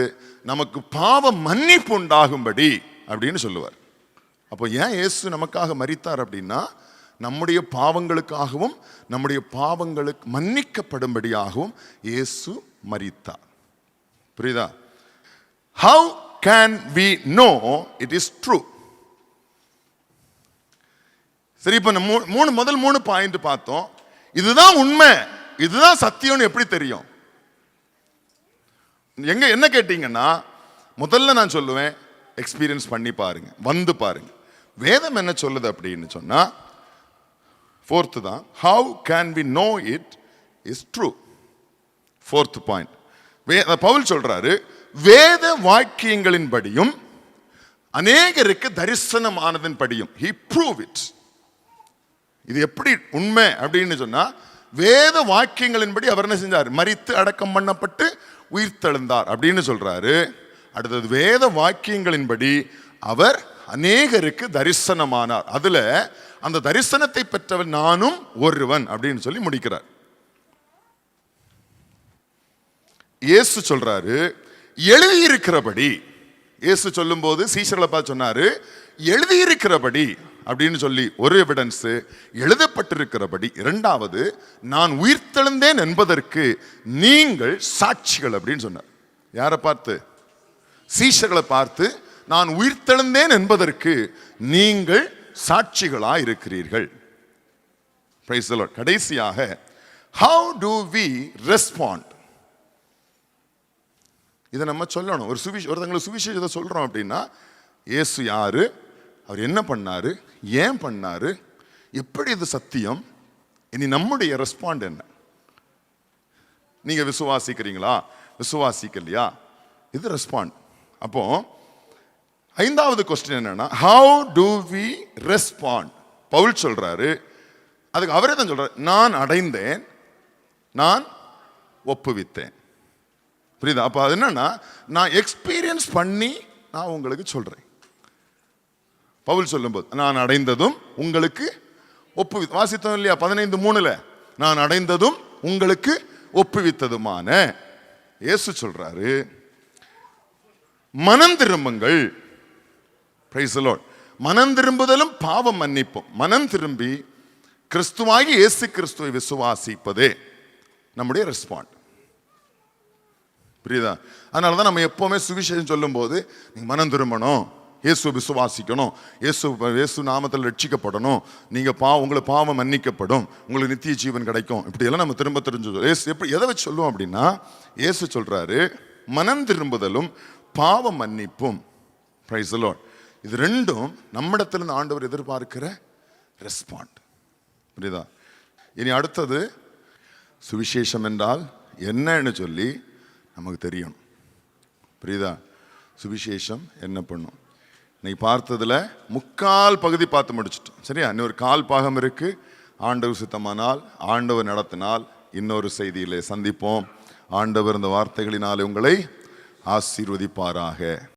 நமக்கு பாவ மன்னிப்பு உண்டாகும்படி அப்படின்னு சொல்லுவார். அப்போ ஏன் இயேசு நமக்காக மரித்தார் அப்படின்னா நம்முடைய பாவங்களுக்காகவும் நம்முடைய பாவங்களுக்கு மன்னிக்கப்படும்படியாகவும் இயேசு மரித்தார். புரியுதா? How can we know it is true? சரி, இப்ப முதல் 3 பாயிண்ட் பார்த்தோம். இதுதான் உண்மை, இதுதான் சத்தியம்னு எப்படி தெரியும்? எங்க என்ன கேட்டீங்கன்னா முதல்ல நான் சொல்லுவேன் எக்ஸ்பீரியன்ஸ் பண்ணி பாருங்க, வந்து பாருங்க. வேதம் என்ன சொல்லுது அப்படின்னு சொன்னா 4th தான், how can we know it is true. 4th point, Paul சொல்றாரு வேத வாக்கியங்களின்படியும் அநேகருக்கு தரிசனமானதன் படியும். He proved it. இது எப்படி உண்மை அப்படின்னு சொன்னா, வேத வாக்கியங்களின்படி அவர் என்ன செஞ்சார்? மரித்து அடக்கம் பண்ணப்பட்டு உயிர்த்தெழுந்தார் அப்படின்னு சொல்றாரு. அடுத்தது வேத வாக்கியங்களின்படி அவர் அநேகருக்கு தரிசனமானார். அதுல அந்த தரிசனத்தை பெற்றவன் நானும் ஒருவன் அப்படின்னு சொல்லி முடிக்கிறார். இயேசு சொல்றாரு, எழுதியிருக்கிறபடி. இயேசு சொல்லும் போது சீஷர்களை பார்த்து சொன்னாரு, எழுதியிருக்கிறபடி அப்படின்னு சொல்லி ஒரு எவிடன்ஸ், எழுதப்பட்டிருக்கிறபடி. இரண்டாவது, நான் உயிர்த்தெழுந்தேன் என்பதற்கு நீங்கள் சாட்சிகள் அப்படின்னு சொன்னார். யாரை பார்த்து? சீஷர்களை பார்த்து, நான் உயிர்த்தெழுந்தேன் என்பதற்கு நீங்கள் சாட்சிகளாய் இருக்கிறீர்கள். Praise the Lord. கடைசியாக, how do we respond? இதை நம்ம சொல்லணும். ஒருத்தங்களுக்கு சுவிசேஷத்தை சொல்றோம் அப்படின்னா, இயேசு யாரு, அவர் என்ன பண்ணாரு, ஏன் பண்ணாரு, எப்படி இது சத்தியம், இனி நம்முடைய ரெஸ்பாண்ட் என்ன? நீங்க விசுவாசிக்கிறீங்களா, விசுவாசிக்கலையா, இது ரெஸ்பாண்ட். அப்போ 5வது கொஸ்டின் என்னன்னா, how do we respond? Pavul சொல்றாரு, அதுக்கு அவரே தான் சொல்றாரு, நான் அடைந்தேன், நான் ஒப்புவித்தேன். புரியுதா? அப்ப அது என்னன்னா, நான் எக்ஸ்பீரியன்ஸ் பண்ணி நான் உங்களுக்கு சொல்றேன். பவுல் சொல்லும்போது, நான் அடைந்ததும் உங்களுக்கு வாசித்தோம் இல்லையா 15:3, நான் அடைந்ததும் உங்களுக்கு ஒப்புவித்ததுமான. இயேசு சொல்றாரு, மனம் திரும்புங்கள். Praise the Lord. மனம் திரும்புதலும் பாவம் மன்னிப்பும். மனம் திரும்பி கிறிஸ்துவாகி இயேசு கிறிஸ்துவை விசுவாசிப்பதே நம்முடைய ரெஸ்பாண்ட். புரியுதா? அதனாலதான் நம்ம எப்பவுமே சுவிசேஷம் சொல்லும் போது, நீங்க மனம் திரும்பணும், இயேசு விசுவாசிக்கணும், இயேசு நாமத்தில் ரட்சிக்கப்படணும், நீங்க உங்களுக்கு பாவம் மன்னிக்கப்படும், உங்களுக்கு நித்திய ஜீவன் கிடைக்கும், இப்படி எல்லாம் நம்ம திரும்ப தெரிஞ்சு எப்படி எதை வச்சு சொல்லுவோம் அப்படின்னா, இயேசு சொல்றாரு, மனம் திரும்புதலும் பாவ மன்னிப்பும். Praise the Lord. இது ரெண்டும் நம்மிடத்திலிருந்து ஆண்டவர் எதிர்பார்க்கிற ரெஸ்பாண்ட். புரியுதா? இனி அடுத்தது, சுவிசேஷம் என்றால் என்னன்னு சொல்லி நமக்கு தெரியும். புரியுதா? சுவிசேஷம் என்ன பண்ணும்? இன்னைக்கு பார்த்ததுல 3/4 பகுதி பார்த்து முடிச்சிட்டோம். சரியா? இன்னொரு 1/4 பாகம் இருக்கு. ஆண்டவர் சித்தமானால், ஆண்டவர் நடத்தினால் இன்னொரு செய்தியிலே சந்திப்போம். ஆண்டவர் இந்த வார்த்தைகளினாலே உங்களை ஆசீர்வதிப்பாராக.